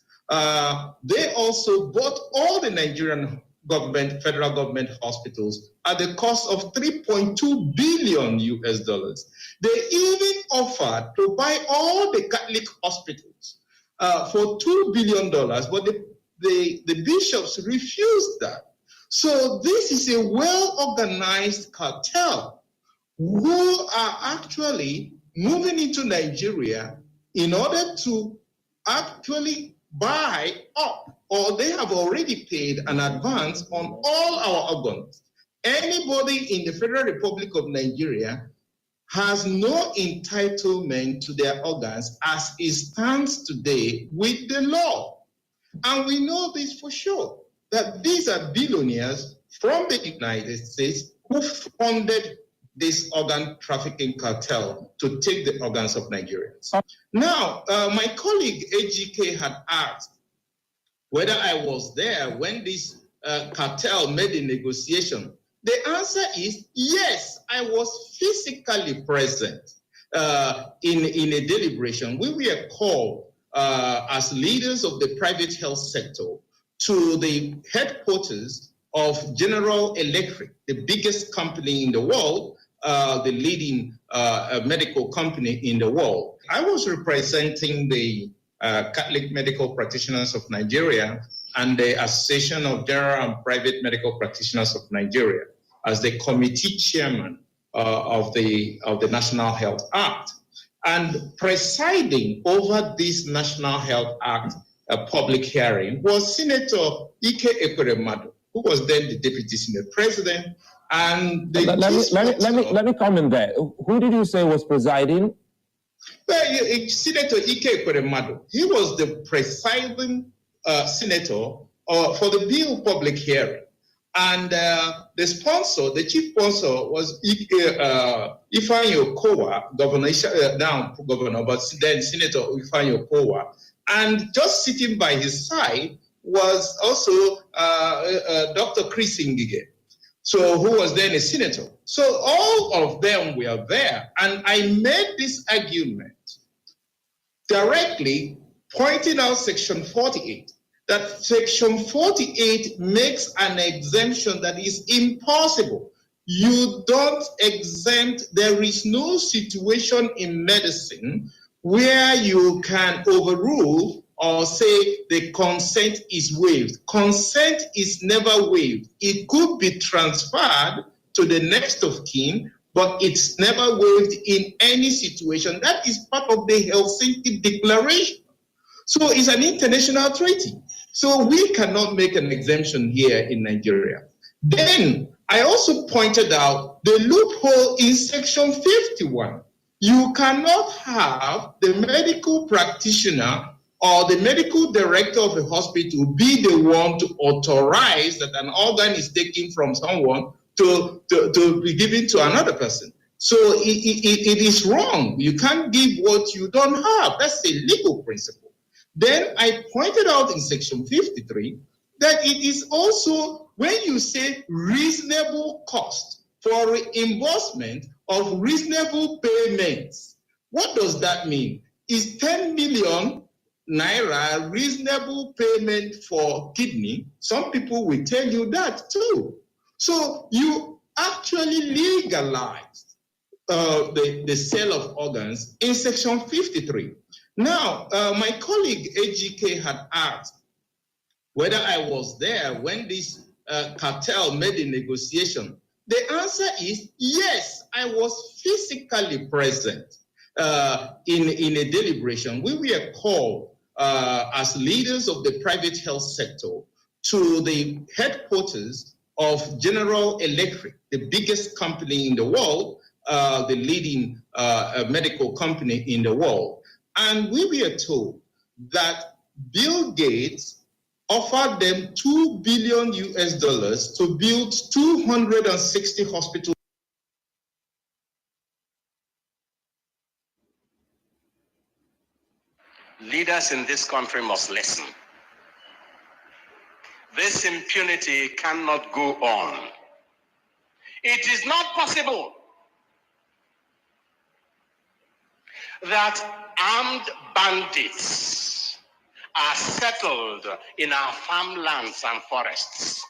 They also bought all the Nigerian government, federal government hospitals at the cost of $3.2 billion US. They even offered to buy all the Catholic hospitals for $2 billion, but the bishops refused that. So this is a well-organized cartel who are actually moving into Nigeria in order to actually buy up, or they have already paid an advance on all our organs. Anybody in the Federal Republic of Nigeria has no entitlement to their organs as it stands today with the law. And we know this for sure, that these are billionaires from the United States who funded this organ trafficking cartel to take the organs of Nigerians. Now, my colleague AGK had asked whether I was there when this cartel made the negotiation. The answer is yes, I was physically present in a deliberation. We were called as leaders of the private health sector to the headquarters of General Electric, the biggest company in the world, the leading medical company in the world. I was representing the Catholic Medical Practitioners of Nigeria and the Association of General and Private Medical Practitioners of Nigeria as the committee chairman of the National Health Act. And presiding over this National Health Act public hearing was Senator Ike Ekweremadu, who was then the Deputy Senate President. And let me comment there. Who did you say was presiding? Well, Senator Ike Ekweremadu, he was the presiding senator for the bill public hearing. And the sponsor, the chief sponsor was Ifeanyi Okowa, now governor, but then Senator Ifeanyi Okowa. And just sitting by his side was also Dr. Chris Ngige, so who was then a senator. So all of them were there. And I made this argument directly pointing out Section 48. That Section 48 makes an exemption that is impossible. You don't exempt, there is no situation in medicine where you can overrule or say the consent is waived. Consent is never waived. It could be transferred to the next of kin, but it's never waived in any situation. That is part of the Helsinki Declaration. So it's an international treaty. So we cannot make an exemption here in Nigeria. Then I also pointed out the loophole in Section 51. You cannot have the medical practitioner or the medical director of a hospital be the one to authorize that an organ is taken from someone to be given to another person. So it is wrong. You can't give what you don't have. That's a legal principle. Then I pointed out in section 53 that it is also when you say reasonable cost for reimbursement of reasonable payments. What does that mean? Is 10 million naira reasonable payment for kidney? Some people will tell you that too. So you actually legalized the sale of organs in section 53. Now, my colleague AGK had asked whether I was there when this cartel made a negotiation. The answer is yes, I was physically present in a deliberation. We were called as leaders of the private health sector to the headquarters of General Electric, the biggest company in the world, the leading medical company in the world. And we were told that Bill Gates offered them $2 billion to build 260 hospitals. Leaders in this country must listen. This impunity cannot go on. It is not possible that armed bandits are settled in our farmlands and forests,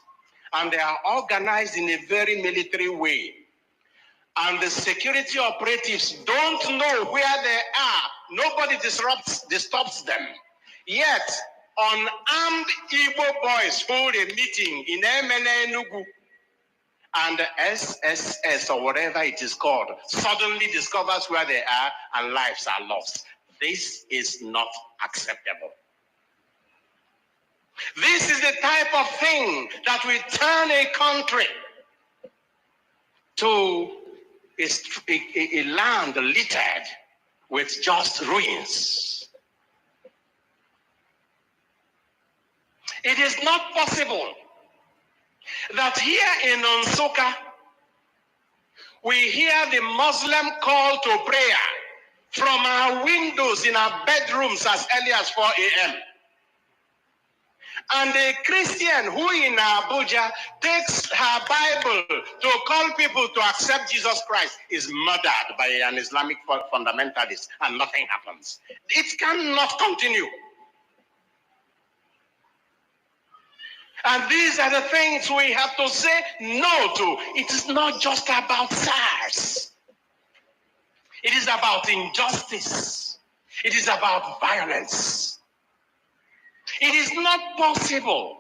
and they are organized in a very military way. And the security operatives don't know where they are. Nobody disturbs them. Yet, unarmed Igbo boys hold a meeting in Enugu, and the SSS or whatever it is called suddenly discovers where they are and lives are lost. This is not acceptable. This is the type of thing that will turn a country to a land littered with just ruins. It is not possible that here in Nsukka, we hear the Muslim call to prayer from our windows in our bedrooms as early as 4 a.m. And a Christian who in Abuja takes her Bible to call people to accept Jesus Christ is murdered by an Islamic fundamentalist and nothing happens. It cannot continue. And these are the things we have to say no to. It is not just about SARS. It is about injustice. It is about violence. It is not possible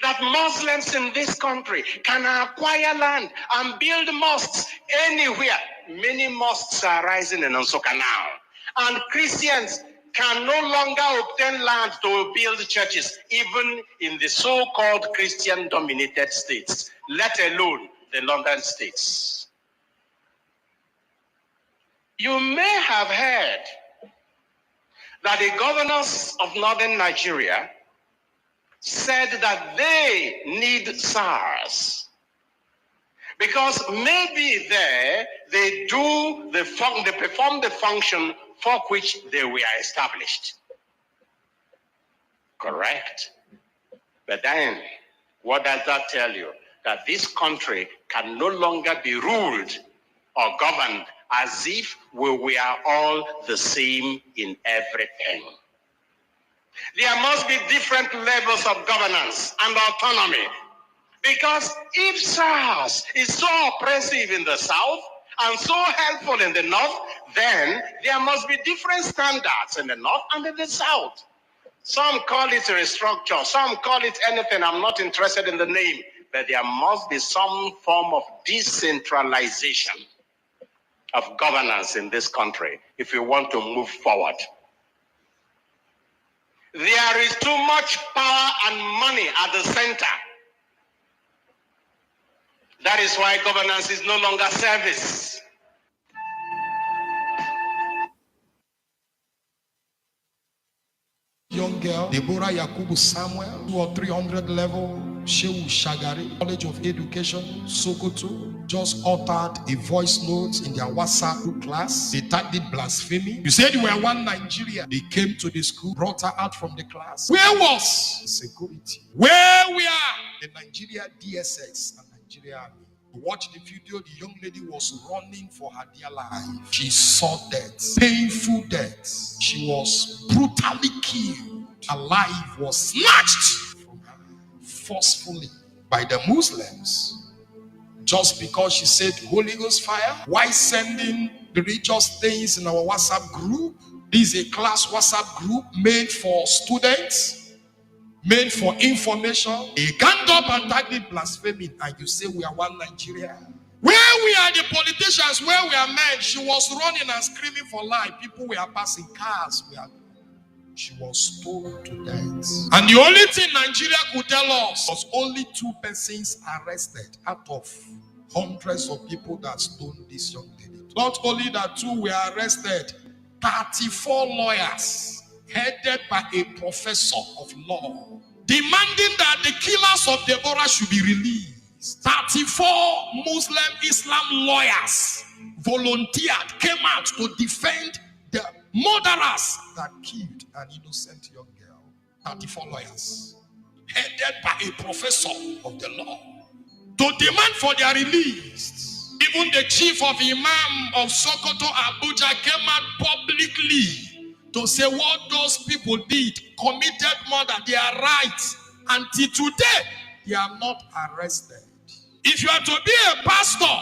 that Muslims in this country can acquire land and build mosques anywhere. Many mosques are rising in Nsukka now. And Christians can no longer obtain land to build churches, even in the so-called Christian-dominated states, let alone the London states. You may have heard that the governors of northern Nigeria said that they need SARS because maybe there they perform the function for which they were established. Correct. But then, what does that tell you? That this country can no longer be ruled or governed as if we were all the same in everything. There must be different levels of governance and autonomy. Because if SARS is so oppressive in the south and so helpful in the north, then there must be different standards in the north and in the south. Some call it a restructure, some call it anything. I'm not interested in the name, but there must be some form of decentralization of governance in this country if we want to move forward. There is too much power and money at the center. That is why governance is no longer service. Young girl, Deborah Yakubu Samuel, 200 or 300 level, Shehu Shagari, College of Education, Sokoto, just uttered a voice note in their WhatsApp group class. They typed it blasphemy. You said you were one Nigeria. They came to the school, brought her out from the class. Where was the security? Where we are? The Nigeria DSS and Nigeria Army. Watch the video. The young lady was running for her dear life. She saw death, painful death. She was brutally killed. Her life was snatched from her forcefully by the Muslims just because she said Holy Ghost fire. Why sending religious things in our WhatsApp group? This is a class WhatsApp group made for students, made for information. They ganged up and tagged it blasphemy, and you say we are one Nigeria. Where we are the politicians, where we are men, she was running and screaming for life. People were passing cars. She was stoned to death. And the only thing Nigeria could tell us was only 2 persons arrested out of hundreds of people that stoned this young lady. Not only that 2 were arrested, 34 lawyers headed by a professor of law demanding that the killers of Deborah should be released. 34 Muslim Islam lawyers volunteered, came out to defend the murderers that killed an innocent young girl. 34 lawyers headed by a professor of the law to demand for their release. Even the chief of Imam of Sokoto, Abuja, came out publicly to say what those people did, committed murder, they are right. Until today, they are not arrested. If you are to be a pastor,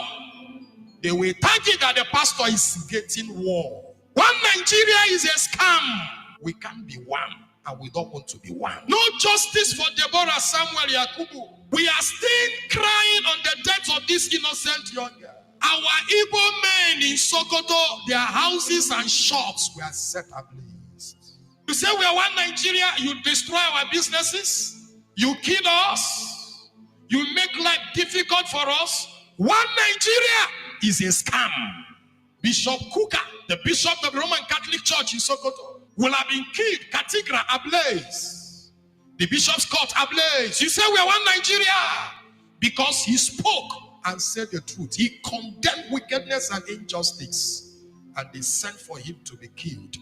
they will target that the pastor is getting war. One Nigeria is a scam. We can't be one, and we don't want to be one. No justice for Deborah Samuel Yakubu. We are still crying on the death of this innocent young girl. Our Igbo men in Sokoto, their houses and shops were set ablaze. You say we are one Nigeria, you destroy our businesses, you kill us, you make life difficult for us. One Nigeria is a scam. Bishop Kuka, the bishop of the Roman Catholic Church in Sokoto, will have been killed. Katigra ablaze. The bishop's court ablaze. You say we are one Nigeria because he spoke and said the truth. He condemned wickedness and injustice, and they sent for him to be killed.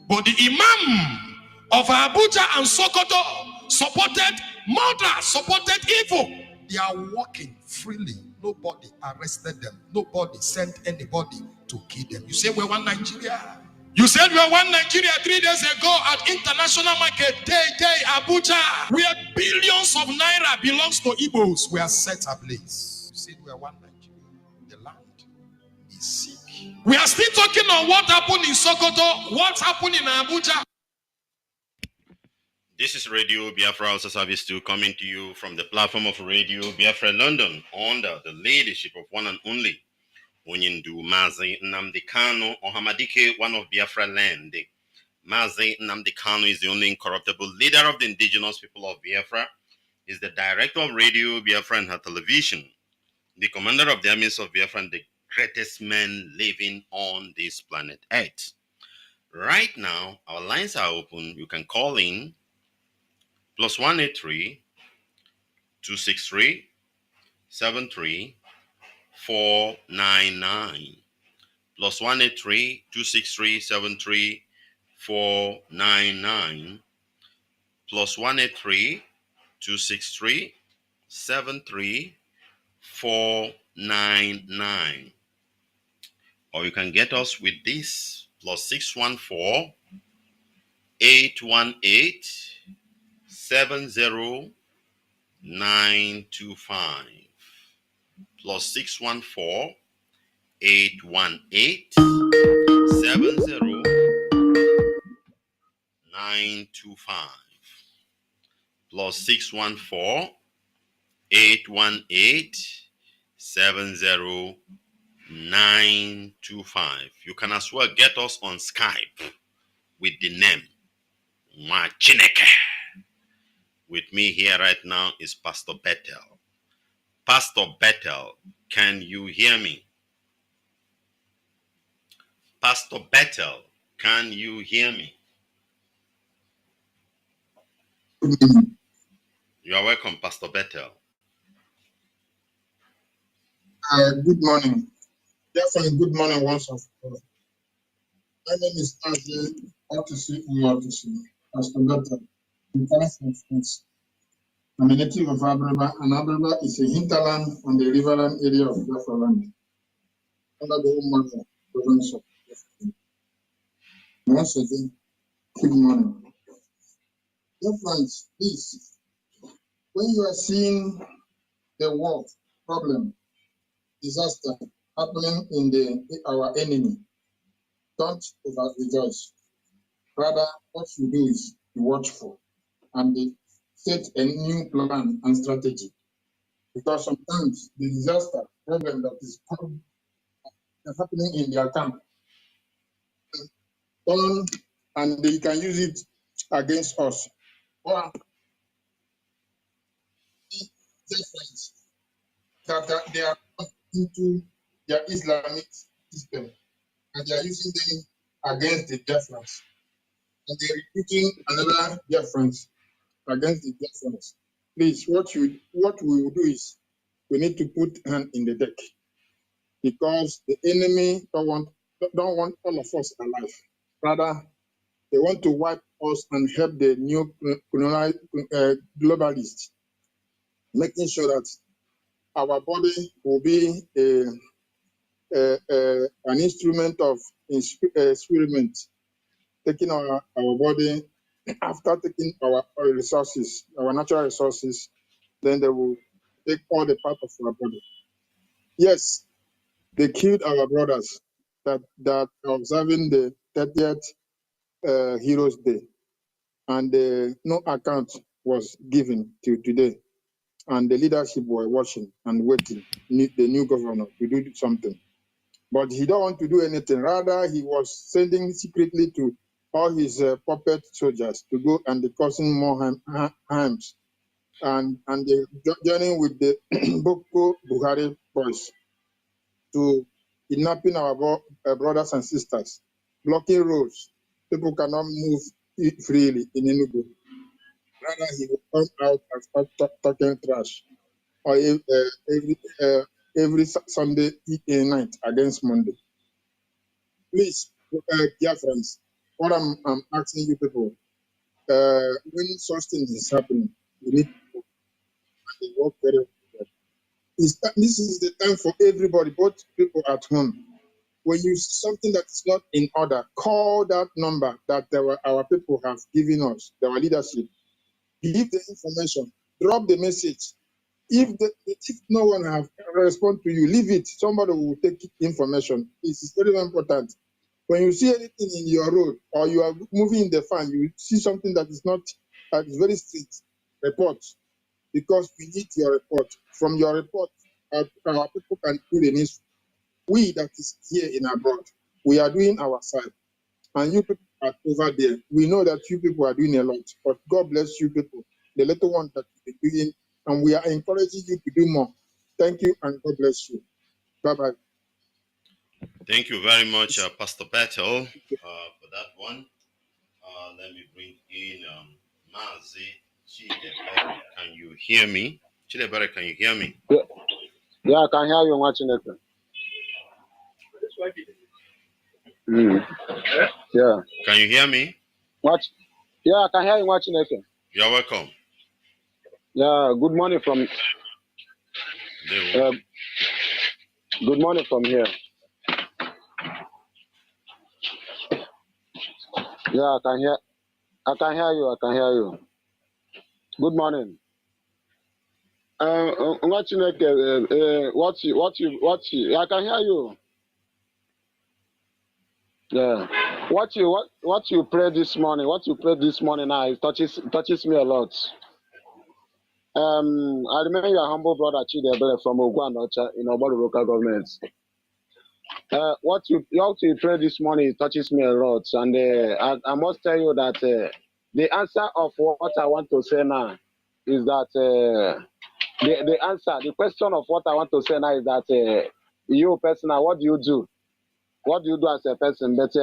But the imam of Abuja and Sokoto supported murder, supported evil. They are walking freely. Nobody arrested them. Nobody sent anybody to kill them. You say we're one Nigeria. You said we are one Nigeria 3 days ago at International Market Day, Abuja, where billions of naira belongs to Igbos were set ablaze. You said we are one Nigeria. The land is sick. We are still talking on what happened in Sokoto, what happened in Abuja. This is Radio Biafra also Service 2 coming to you from the platform of Radio Biafra London under the leadership of one and only Onyindu Mazi Nnamdi Kanu Ohamadike, one of Biafra land. Mazi Nnamdi Kanu is the only incorruptible leader of the indigenous people of Biafra. Is the director of Radio Biafra and her television, the commander of the armies of Biafra, and the greatest man living on this planet Earth. Right now, our lines are open. You can call in +183 263 73 499 +183 263 73 499 +183 263 73 499, or you can get us with this +614 818 70925 +614 818 70925 +614 818 70925. You can as well get us on Skype with the name Nwachineke. With me here right now is Pastor Bethel. Pastor Bethel, can you hear me? Pastor Bethel, can you hear me? You are welcome, Pastor Bethel. Good morning. Definitely good morning once of all. My name is Mazi Nwachineke, Pastor Bethel. I'm a native of Abreba, and Abreba is a hinterland on the riverland area of Biafra land, under the Umar province of Biafra. Once again, good morning. Dear friends, please, when you are seeing the war, problem, disaster happening in our enemy, don't over rejoice. Rather, what you do is be watchful and set a new plan and strategy. Because sometimes the disaster problem that is happening in their camp, and they can use it against us. Or different that they are into their Islamic system and they are using them against the Biafrans. And they're recruiting another Biafrans against the Biafrans. Please, what we will do is we need to put hand in the deck, because the enemy don't want all of us alive. Rather, they want to wipe us and help the new globalists, making sure that our body will be an instrument of experiment, taking our body, after taking our resources, our natural resources, then they will take all the part of our body. Yes, they killed our brothers that are observing the 30th Heroes Day, and no account was given till today. And the leadership were watching and waiting, the new governor to do something. But he don't want to do anything. Rather, he was sending secretly to all his puppet soldiers to go and causing more harms. And they joining with the Boko Buhari boys to kidnapping our brothers and sisters, blocking roads. People cannot move freely in Enugu. Rather, he will come out and start talking trash, or every Sunday night against Monday. Please, dear friends, what I'm asking you people, when such things is happening, you need to work very well. This is the time for everybody, both people at home. When you see something that is not in order, call that number that our people have given us, our leadership. Give the information, drop the message. If no one have respond to you, leave it. Somebody will take information. It's very important. When you see anything in your road or you are moving in the fan, you see something that is not, that is very strict, report, because we need your report. From your report, our people can do the news. We that is here in abroad, we are doing our side, and you people are over there. We know that you people are doing a lot, but God bless you people, the little one that you've been doing, and we are encouraging you to do more. Thank you, and God bless you. Bye-bye. Thank you very much, Pastor Bethel, for that one. Let me bring in Mazi Chidebere. Can you hear me? Chidebere, can you hear me? Yeah, I can hear you, Nwachineke. Yeah. Can you hear me? What? Yeah, I can hear you, Nwachineke. You're welcome. Yeah, good morning from. Good morning from here. Yeah, I can hear you. I can hear you. Good morning. Nwachineke, what you? I can hear you. Yeah. What you prayed this morning? What you prayed this morning now it touches me a lot. I remember your humble brother Chidebere from Ogwanocha in Obodo local government. What you prayed this morning touches me a lot, and I must tell you that the answer of what I want to say now is that the question of what I want to say now is that you personal, what do you do? What do you do as a person? But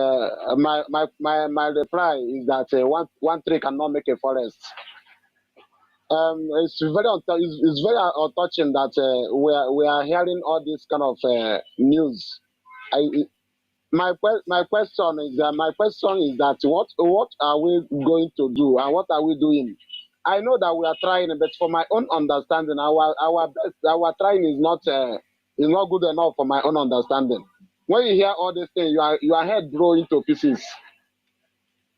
my reply is that one tree cannot make a forest. it's very touching that we are hearing all this kind of news. My question is that what are we going to do and what are we doing? I know that we are trying, but for my own understanding, our best, our trying is not good enough for my own understanding. When you hear all these things, your head grow into pieces.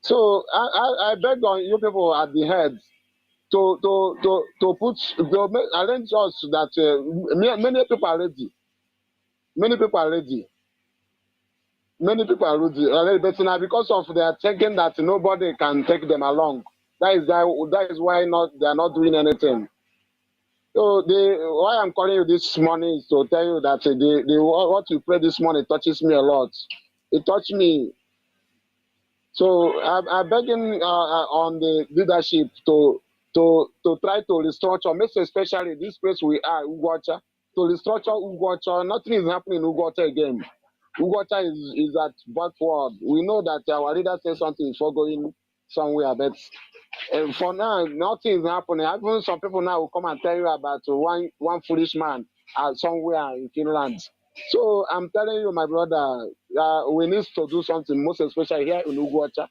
So I beg on you people at the head to arrange us that many people are ready. Many people are ready. Many people are ready, but now because of their thinking that nobody can take them along, that is why they are not doing anything. So why I'm calling you this morning is to tell you that what you pray this morning touches me a lot. It touched me. So I'm begging on the leadership to try to restructure, most especially this place we are, Ugwacha, to restructure Ugwacha. Nothing is happening in Ugwacha again. Ugwacha is at backward. We know that our leader says something before going somewhere, but for now, nothing is happening. Even some people now will come and tell you about one foolish man somewhere in Finland. So I'm telling you, my brother, we need to do something, most especially here in Ugwacha.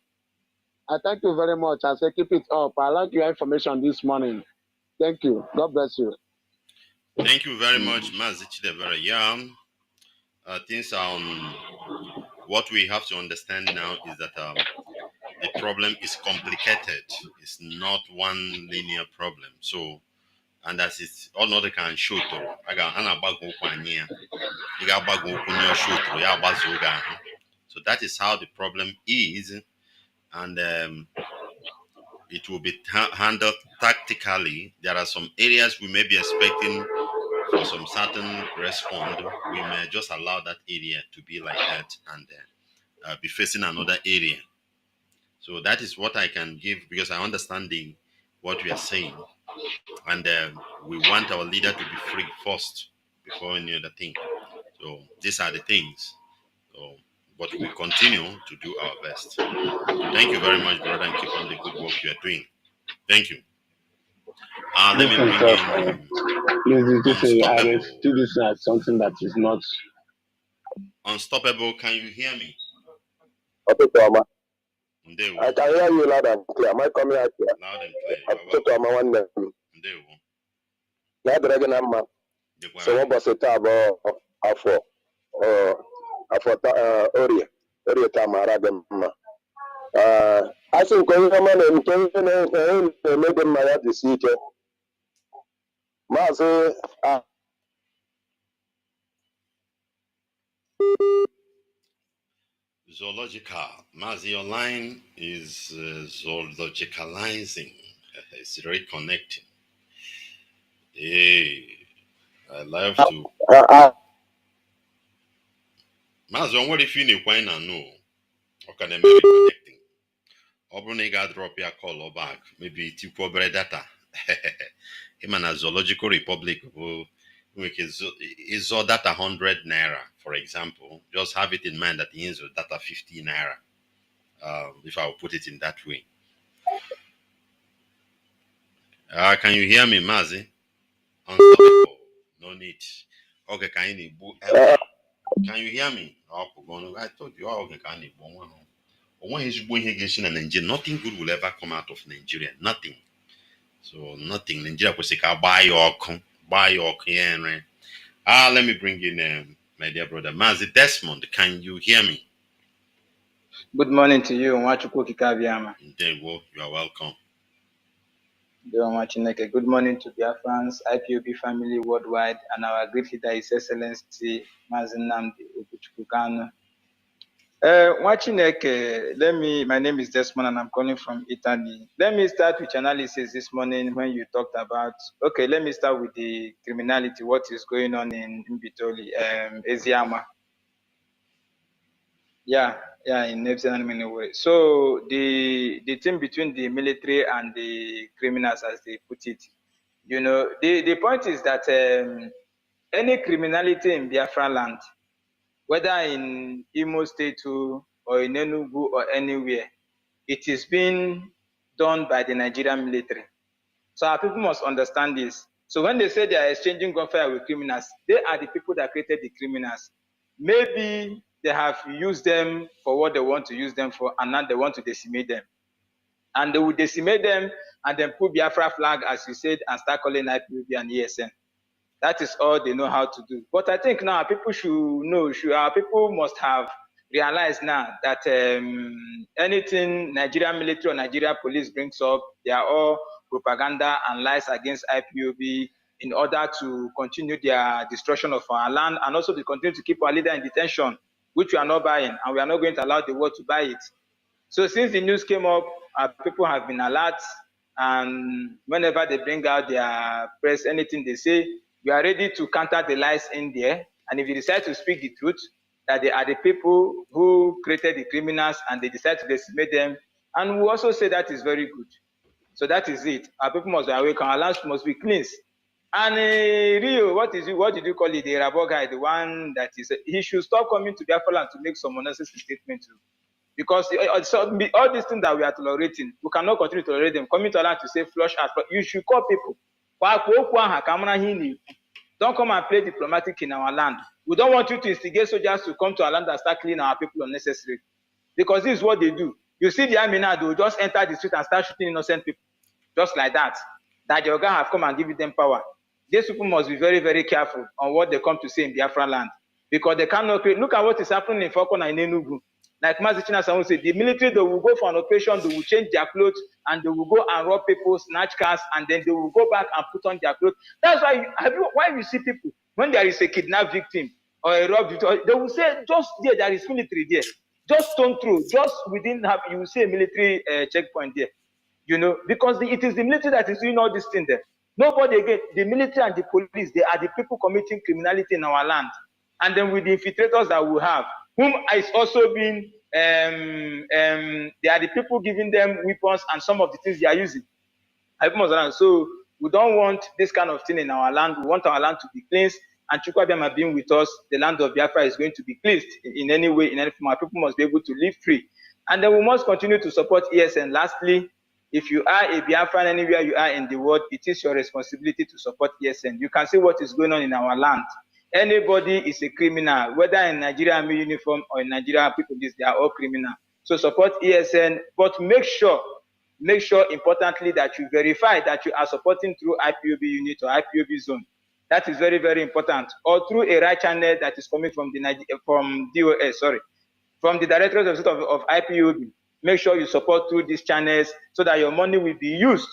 I thank you very much. I say keep it up. I like your information this morning. Thank you. God bless you. Thank you very much, Mazi Nwachineke. Things what we have to understand now is that the problem is complicated. It's not one linear problem. So, and as it's all not can show through. So that is how the problem is, and it will be handled tactically. There are some areas we may be expecting for some certain response. We may just allow that area to be like that and be facing another area. So that is what I can give, because I understand what we are saying, and we want our leader to be free first before any other thing. So these are the things. So, but we continue to do our best. Thank you very much, brother, and keep on the good work you are doing. Thank you. Let me bring in Unstoppable. Do this as something that is not. Unstoppable, can you hear me? Okay, Toma. Ndewo. I can hear you loud and clear. Am I coming out here? Loud and clear. Okay, Toma, one name. Ndewo. Na dragon amma. So what was it about afọ Orie Tamara Gemma? I think when you man and na-eme dị mma ya dịsi ike. Maazị Zoological. Mazi, your line is zoologicalizing. It's very connecting. Hey, I love to. Mazi, what if you need wine and no? Or can I make it connecting? Or you got drop your call back. Maybe it's equal data. Him and a zoological republic will make his data 100 naira, for example. Just have it in mind that he is data 50 naira. If I will put it in that way. Can you hear me, Mazi? Unstoppable. No need. Okay, can you hear me? I told you, okay, can you nothing good will ever come out of Nigeria. Nothing. So nothing. Nigeria will say, buy your here. Let me bring in my dear brother Mazi Desmond. Can you hear me? Good morning to you, Nwachukwu Kikabiama. There you go. You are welcome. Good morning to Biafrans, IPOB family worldwide, and our great leader, His Excellency Mazi Nwachineke, Kanu. Nwachineke, my name is Desmond and I'm calling from Italy. Let me start with analysis this morning when you talked about, let me start with the criminality, what is going on in Bitoli, Eziama. Yeah, in many ways. So the thing between the military and the criminals, as they put it, the point is that any criminality in Biafra land, whether in Imo State or in Enugu or anywhere, it is being done by the Nigerian military. So our people must understand this. So when they say they are exchanging gunfire with criminals, they are the people that created the criminals. Maybe they have used them for what they want to use them for, and now they want to decimate them. And they will decimate them and then put Biafra flag, as you said, and start calling IPOB and ESN. That is all they know how to do. But I think now people should know, our people must have realized now that anything Nigerian military or Nigerian police brings up, they are all propaganda and lies against IPOB in order to continue their destruction of our land and also to continue to keep our leader in detention, which we are not buying, and we are not going to allow the world to buy it. So since the news came up, our people have been alert, and whenever they bring out their press, anything they say, we are ready to counter the lies in there. And if they decide to speak the truth, that they are the people who created the criminals and they decide to decimate them, and we also say that is very good. So that is it. Our people must be awake, our lands must be cleansed. And Rio, what did you call it? The Rabo guy, the one that is, he should stop coming to Biafra land to make some unnecessary statement too. Because all these things that we are tolerating, we cannot continue to tolerate them. Coming to land to say flush out, but you should call people. Don't come and play diplomatic in our land. We don't want you to instigate soldiers to come to our land and start killing our people unnecessarily. Because this is what they do. You see the army now, they will just enter the street and start shooting innocent people. Just like that. That the organ have come and given them power. These people must be very, very careful on what they come to say in Biafra land. Because they cannot create. Look at what is happening in Fokona and Enugu. Like Mazi Nwachineke said, the military, they will go for an operation, they will change their clothes, and they will go and rob people, snatch cars, and then they will go back and put on their clothes. That's why you see people, when there is a kidnapped victim or a robbed victim, they will say, just there is military there. Just stone through, just within, you will see a military checkpoint there. You know, because it is the military that is doing all this thing there. Nobody again, the military and the police, they are the people committing criminality in our land. And then with the infiltrators that we have, whom is also being, they are the people giving them weapons and some of the things they are using. So we don't want this kind of thing in our land. We want our land to be cleansed. And Chukwuabiama being with us, the land of Biafra is going to be cleansed in any way, in any form. Our people must be able to live free. And then we must continue to support ESN. Lastly, if you are a Biafran anywhere you are in the world, it is your responsibility to support ESN. You can see what is going on in our land. Anybody is a criminal, whether in Nigeria Army uniform or in Nigeria people, they are all criminal. So support ESN, but make sure importantly that you verify that you are supporting through IPOB unit or IPOB zone. That is very, very important. Or through a right channel that is coming from from the Directorate of IPOB. Make sure you support through these channels so that your money will be used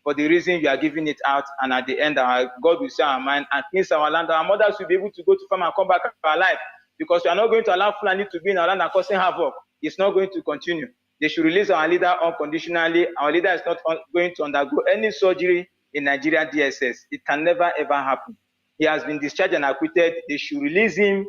for the reason you are giving it out, and at the end, God will say our mind and cleanse our land. Our mothers will be able to go to farm and come back alive, because we are not going to allow Fulani to be in our land and causing havoc. It's not going to continue. They should release our leader unconditionally. Our leader is not going to undergo any surgery in Nigeria DSS. It can never, ever happen. He has been discharged and acquitted. They should release him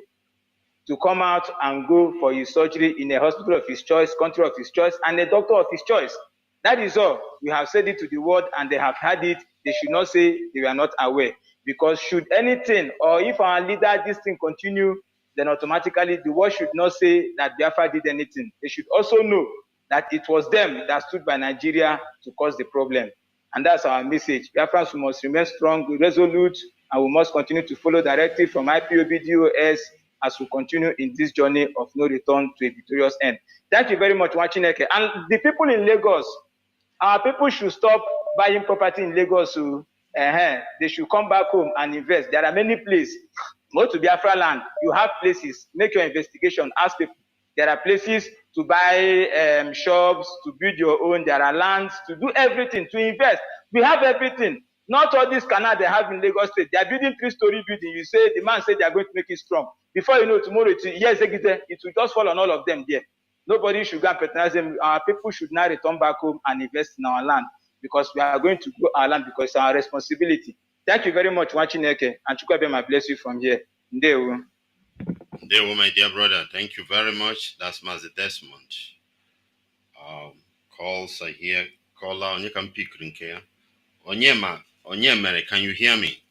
to come out and go for his surgery in a hospital of his choice, country of his choice, and a doctor of his choice. That is all. We have said it to the world and they have heard it. They should not say they were not aware. Because should anything, or if our leader, this thing continue, then automatically the world should not say that Biafra did anything. They should also know that it was them that stood by Nigeria to cause the problem. And that's our message. Biafrans must remain strong, resolute, and we must continue to follow directive from IPOB DOS as we continue in this journey of no return to a victorious end. Thank you very much, Nwachineke. And the people in Lagos, our people should stop buying property in Lagos. So, they should come back home and invest. There are many places. Go to Biafra land. You have places. Make your investigation. Ask people. There are places to buy shops, to build your own. There are lands to do everything, to invest. We have everything. Not all these canals they have in Lagos State. They are building 3-story building. You say the man said they are going to make it strong. Before you know, tomorrow it will just fall on all of them there. Nobody should go and patronize them. Our people should now return back home and invest in our land, because we are going to grow our land, because it's our responsibility. Thank you very much, Nwachineke, and Chukwuabiama bless you from here. Ndewo. Ndewo, my dear brother. Thank you very much. That's Mazi Desmond. Calls are here. Caller, onye can pick here. Onyemere, can you hear me?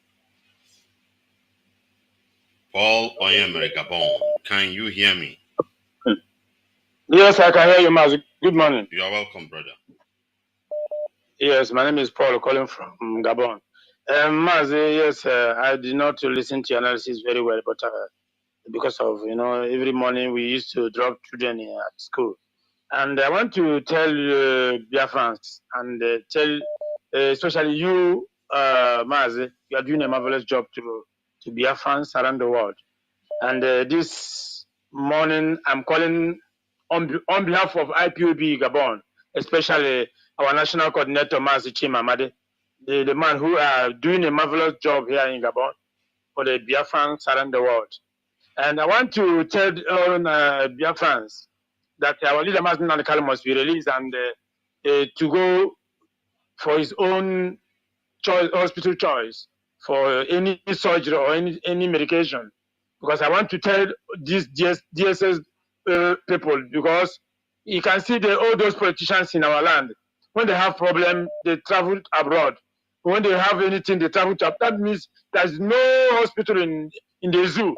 Paul Onyemere, Gabon, can you hear me? Yes, I can hear you, Mazi. Good morning. You are welcome, brother. Yes, my name is Paul, calling from Gabon. Mazi, yes, I did not listen to your analysis very well, but because of, every morning we used to drop children at school. And I want to tell Biafrans and tell, especially you, Mazi, you are doing a marvelous job to Biafrans around the world. And this morning, I'm calling on behalf of IPOB Gabon, especially our national coordinator, Mazi Chimamade, the man who are doing a marvelous job here in Gabon for the Biafrans around the world. And I want to tell all Biafrans that our leader, Mazi Nwachineke, must be released and to go for his own choice, hospital choice for any surgery or any medication. Because I want to tell these DSS people, because you can see all those politicians in our land, when they have problem, they travel abroad. When they have anything, they travel to. That means there's no hospital in the zoo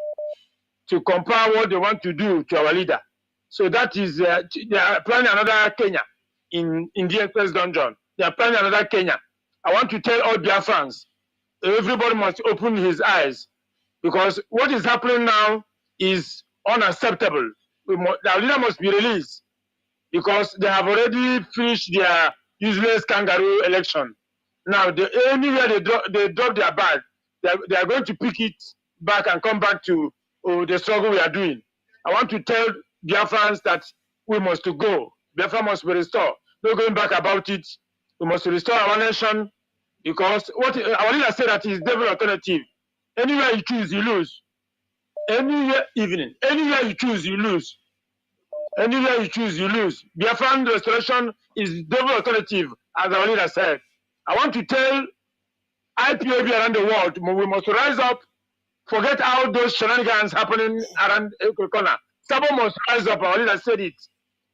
to compare what they want to do to our leader. So that is, they are planning another Kenya in DSS dungeon. They are planning another Kenya. I want to tell all Biafrans, everybody must open his eyes, because what is happening now is unacceptable. Our leader must be released, because they have already finished their useless kangaroo election. Now, anywhere they drop their bag, they are going to pick it back and come back to the struggle we are doing. I want to tell Biafrans that we must go. Biafra must be restored. No going back about it. We must restore our nation, because what our leader said that is devil alternative. Anywhere you choose, you lose. Anywhere you choose, you lose. Anywhere you choose, you lose. Biafran restoration is devil alternative, as our leader said. I want to tell IPOB around the world, we must rise up, forget all those shenanigans happening around every corner. Someone must rise up, our leader said it.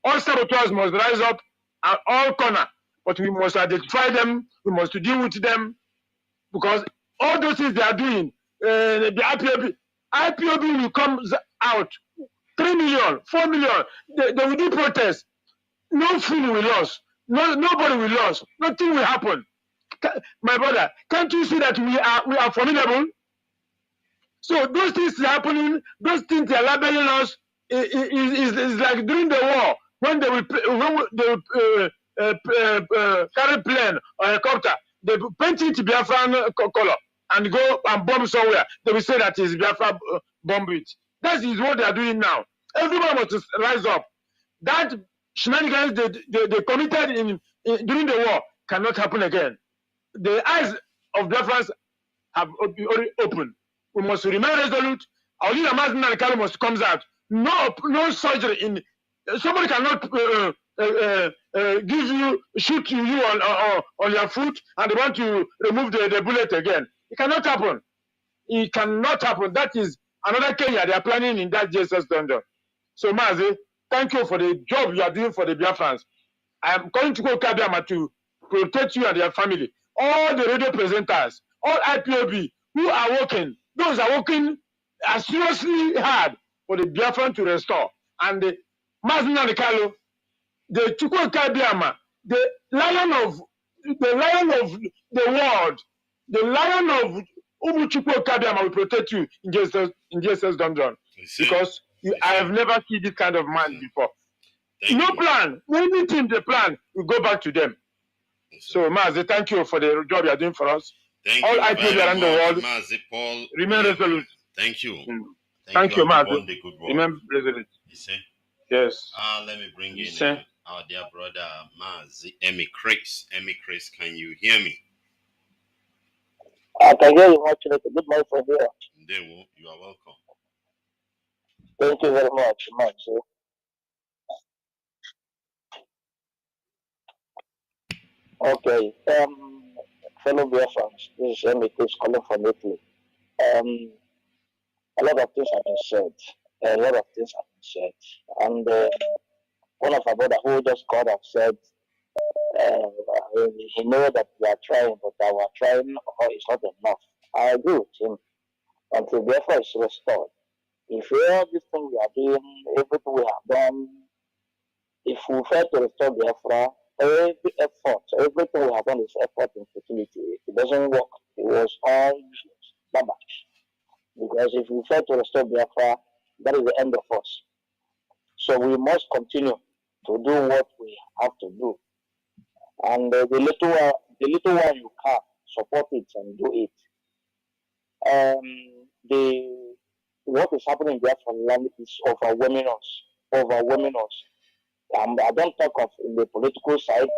All saboteurs must rise up at all corners, but we must identify them, we must deal with them, because all those things they are doing, the IPOB will come out, 3 million, 4 million, they will do protests. No food will lose. Nobody will lose. Nothing will happen. My brother, can't you see that we are formidable? So those things happening, those things they are labeling us is like during the war when they will carry plane or helicopter, they paint it Biafran color and go and bomb somewhere. They will say that is Biafra bomb it. That is what they are doing now. Everyone must rise up. That shenanigans they committed during the war cannot happen again. The eyes of Biafrans have already opened. We must remain resolute. Our leader Mazi Nwachineke must come out. No surgery in. Somebody cannot shoot you on your foot and they want to remove the bullet again. It cannot happen. It cannot happen. That is another Kenya they are planning in that JSS dungeon. So Mazi, thank you for the job you are doing for the Biafrans. I am calling to go Kabiama to protect you and your family. All the radio presenters, all IPOB who are working, those are working seriously hard for the Biafran to restore. And the Mazi Nwachineke, the Chukwu Kabiama, the lion of the world, the lion of Chukwu Kabiama will protect you in JSS dungeon. Because I have never seen this kind of man before. No plan. Anything they plan, we go back to them. So, Mazi, thank you for the job you are doing for us. All IPOB around the world, Mazi Paul, remain resolute. Thank you. Thank you, Mazi. Remain resolute. You see? Yes. Let me bring in our dear brother Mazi Chris. Chris, can you hear me? I can hear you watching it. Good morning from here. You are welcome. Thank you very much, Mazi. Okay, fellow Biafrans, this is Chris calling from Italy. A lot of things have been said. And one of our brother who just called and said he knows that we are trying, but our trying is not enough. I agree with him. Until Biafra is restored, if everything we are doing, everything we have done, if we fail to restore Biafra, every effort, everything we have done is effort in futility. It doesn't work. It was all useless. Bye-bye. Because if we fail to restore Biafra, that is the end of us. So we must continue to do what we have to do. And the little one you can, support it and do it. What is happening in Biafra land is overwhelming us. Overwhelming us. I don't talk of in the political side,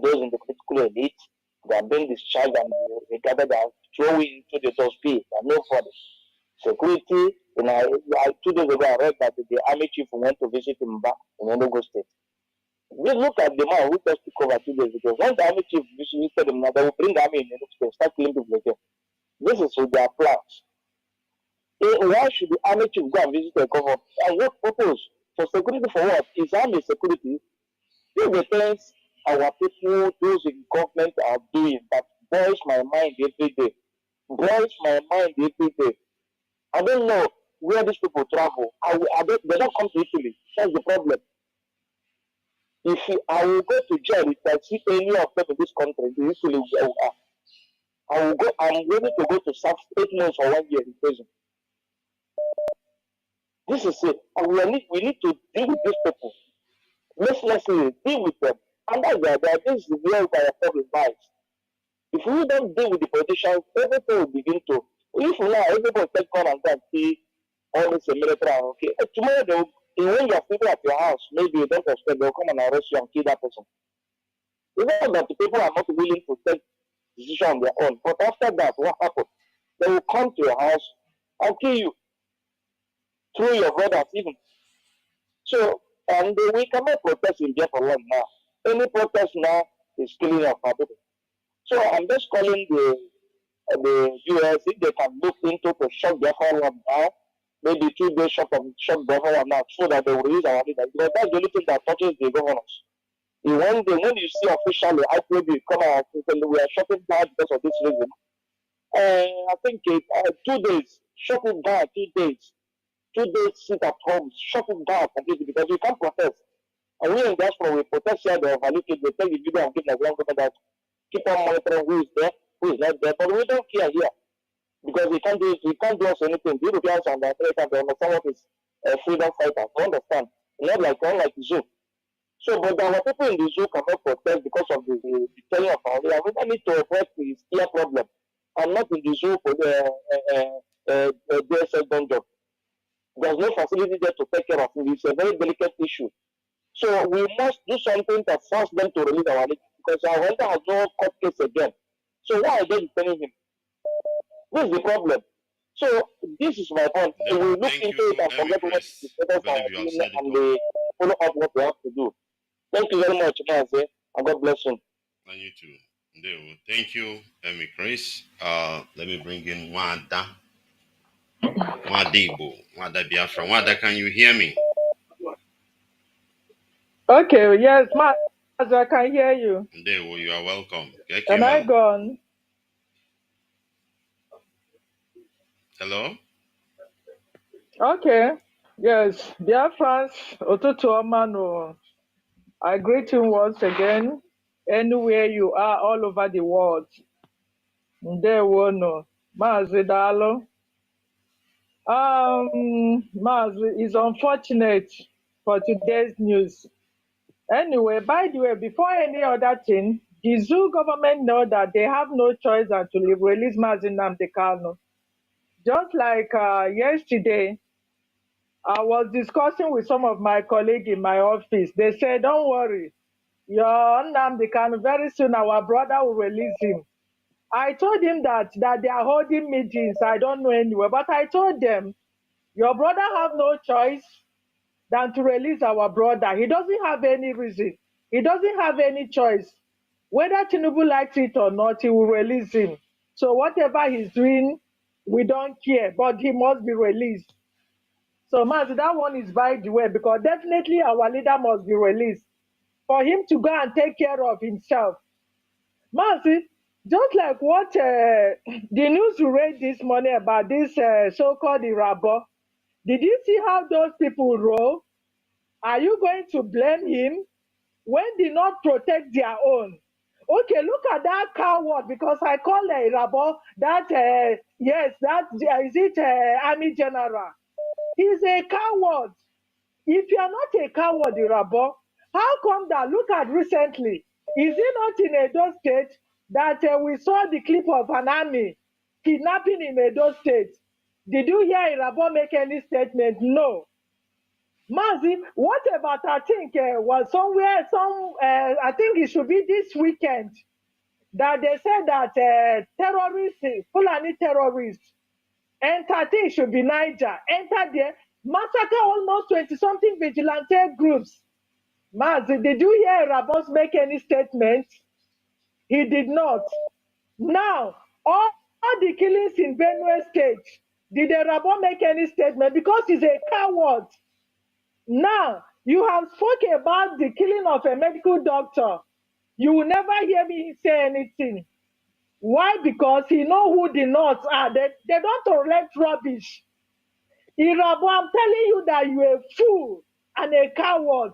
those in the political elite, they are being discharged and they gather and throw into the dustbin and nobody. Security, 2 days ago I read that the army chief went to visit Mba in Enugu State. Just look at the man who just took over 2 days ago. Once the army chief visited him, they will bring the army in Enugu State, start killing people again. This is with their plans. Why should the army chief go and visit the government? And what purpose? For security for what? Is army security? These are the things our people, those in government are doing that boils my mind every day. Boils my mind every day. I don't know where these people travel. They don't come to Italy. That's the problem. I will go to jail if I see any of them in this country, in Italy, I will go. I'm ready to go to serve 8 months or 1 year in prison. This is it. And we need to deal with these people. Mercilessly deal with them. And this is where our problem lies. If we don't deal with the politicians, everything will begin to. If now everybody take on and go and see all this military, okay, tomorrow when you have people at your house, maybe you don't expect they'll come and arrest you and kill that person. Even that the people are not willing to take decision on their own. But after that, what happens? They will come to your house and kill you through your brothers even. So, and we cannot protest in Biafra land now. Any protest now is killing our people. So I'm just calling the US, if they can look into to shut Biafra land now, maybe 2 days shut Biafra land now, so that they will release our leaders. Because that's the only thing that touches the governors. When you see officially IPOB come out and say we are shutting down because of this reason, I think 2 days, shut it down 2 days. 2 days sit at home, shut it down completely because we can't protest. And we in diaspora, we protest here, they overlook it, they take the video and give like one government that keep on monitoring who is there, who is not there. But we don't care here because we can't do us anything. The Europeans and the Americans, they understand what is freedom fighters. They understand. Not like zoo. So, but our people in the zoo cannot protest because of the telling of our leader. We don't need to address the clear problem and not in the zoo for the DSS don't job. There's no facility there to take care of it. It's a very delicate issue. So we must do something to force them to release our leader because our leader has no court case again. So why are they defending him? This is the problem. So this is my point. So we look into it and forget what the status are doing and they follow up what we have to do. Thank you very much, Mazi, and God bless you. And you too. Thank you, Emi Chris. Let me bring in Wada. Wadibo. Wada Biafra. Wada, can you hear me? Okay, yes, Mazi, I can hear you. Ndewo, you are welcome. Am I gone? Hello? Okay. Yes, Biafrans, Otutu Omano. I greet you once again, anywhere you are, all over the world. Ndewo no. Mazi Dalo. Mazi, it's unfortunate for today's news. Anyway, by the way, before any other thing, the zoo government know that they have no choice than to release Mazi Nnamdi Kanu. Just like yesterday, I was discussing with some of my colleagues in my office. They said, don't worry, your Nnamdi Kanu, very soon our brother will release him. I told him that they are holding meetings, I don't know anywhere, but I told them, your brother have no choice than to release our brother. He doesn't have any reason. He doesn't have any choice. Whether Tinubu likes it or not, he will release him. So whatever he's doing, we don't care, but he must be released. So Mazi, that one is by the way, because definitely our leader must be released for him to go and take care of himself. Mazi, just like what the news you read this morning about this so-called Irabo, did you see how those people roll? Are you going to blame him? when they not protect their own. Okay, look at that coward, because I call Rabo that, yes, that, is it Army General? He's a coward. If you are not a coward, Rabo, how come that, look at recently, is it not in Edo State that we saw the clip of an army kidnapping in Edo State? Did you hear Rabo make any statement? No. Mazi, what about, I think, was somewhere, I think it should be this weekend, that they said that terrorists, Fulani terrorists, enter, I think it should be Niger, enter there, massacre almost 20-something vigilante groups. Mazi, did you hear Rabos make any statement? He did not. Now, all the killings in Benue State, did the Rabo make any statement? Because he's a coward. Now, you have spoken about the killing of a medical doctor. You will never hear me say anything. Why? Because he know who the North are. They don't tolerate rubbish. Irabo, I'm telling you that you're a fool and a coward.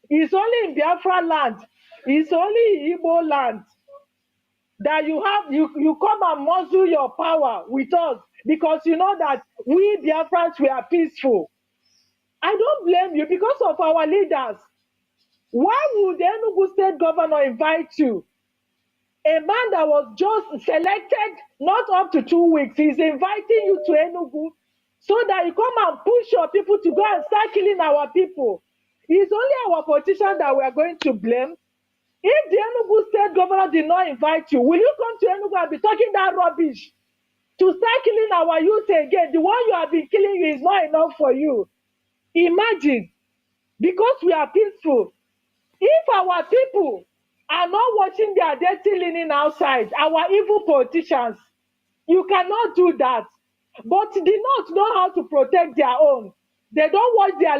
It's only in Biafra land. It's only in Igbo land that you come and muzzle your power with us, because you know that we Biafrans, we are peaceful. I don't blame you because of our leaders. Why would the Enugu state governor invite you? A man that was just selected not up to 2 weeks, he's inviting you to Enugu so that you come and push your people to go and start killing our people. It's only our politicians that we are going to blame. If the Enugu state governor did not invite you, will you come to Enugu and be talking that rubbish to start killing our youth again? The one you have been killing you is not enough for you. Imagine, because we are peaceful. If our people are not watching their dirty linen outside, our evil politicians, you cannot do that. But they not know how to protect their own. They don't watch their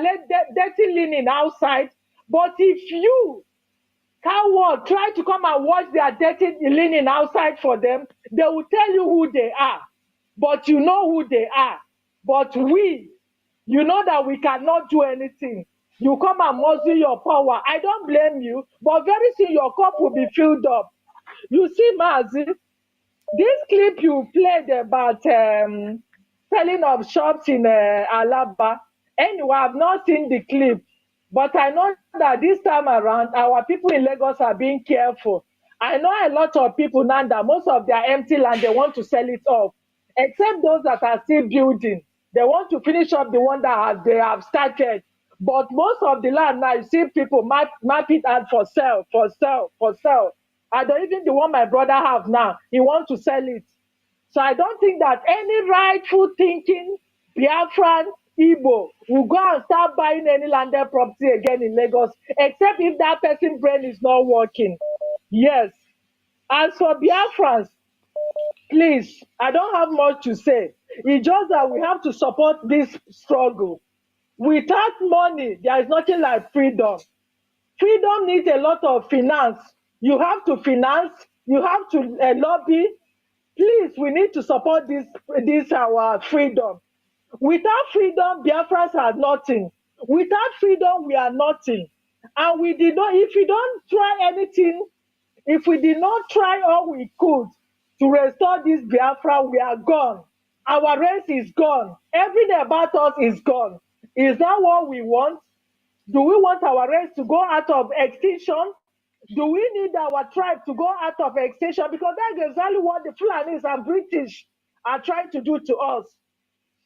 dirty linen outside. But if you, coward, try to come and watch their dirty linen outside for them, they will tell you who they are. But you know who they are. But we, you know that we cannot do anything. You come and muzzle your power. I don't blame you, but very soon your cup will be filled up. You see, Mazi, this clip you played about selling of shops in Alaba. Anyway, I've not seen the clip, but I know that this time around, our people in Lagos are being careful. I know a lot of people now that most of their empty land, they want to sell it off, except those that are still building. They want to finish up the one that they have started. But most of the land now, you see people map it out for sale, for sale, for sale. I don't even the one my brother have now, he wants to sell it. So I don't think that any rightful thinking Biafran Igbo will go and start buying any landed property again in Lagos, except if that person's brain is not working. Yes. As for Biafrans, please, I don't have much to say. It's just that we have to support this struggle. Without money, there is nothing like freedom. Freedom needs a lot of finance. You have to finance, you have to lobby. Please, we need to support this our freedom. Without freedom, Biafrans are nothing. Without freedom, we are nothing. And we did not, if we don't try anything, if we did not try all we could to restore this Biafra, we are gone. Our race is gone. Everything about us is gone. Is that what we want? Do we want our race to go out of extinction? Do we need our tribe to go out of extinction? Because that's exactly what the Fulanis and British are trying to do to us.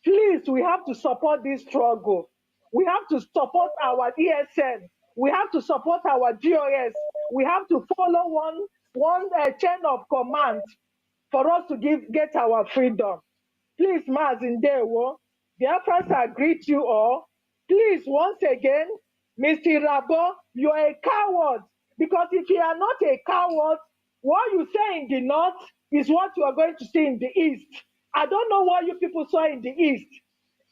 Please, we have to support this struggle. We have to support our ESN. We have to support our GOS. We have to follow one chain of command for us to get our freedom. Please, Mazi Ndewo, Biafrans, I greet you all. Please, once again, Mr. Rabo, you are a coward. Because if you are not a coward, what you say in the north is what you are going to see in the east. I don't know what you people saw in the east.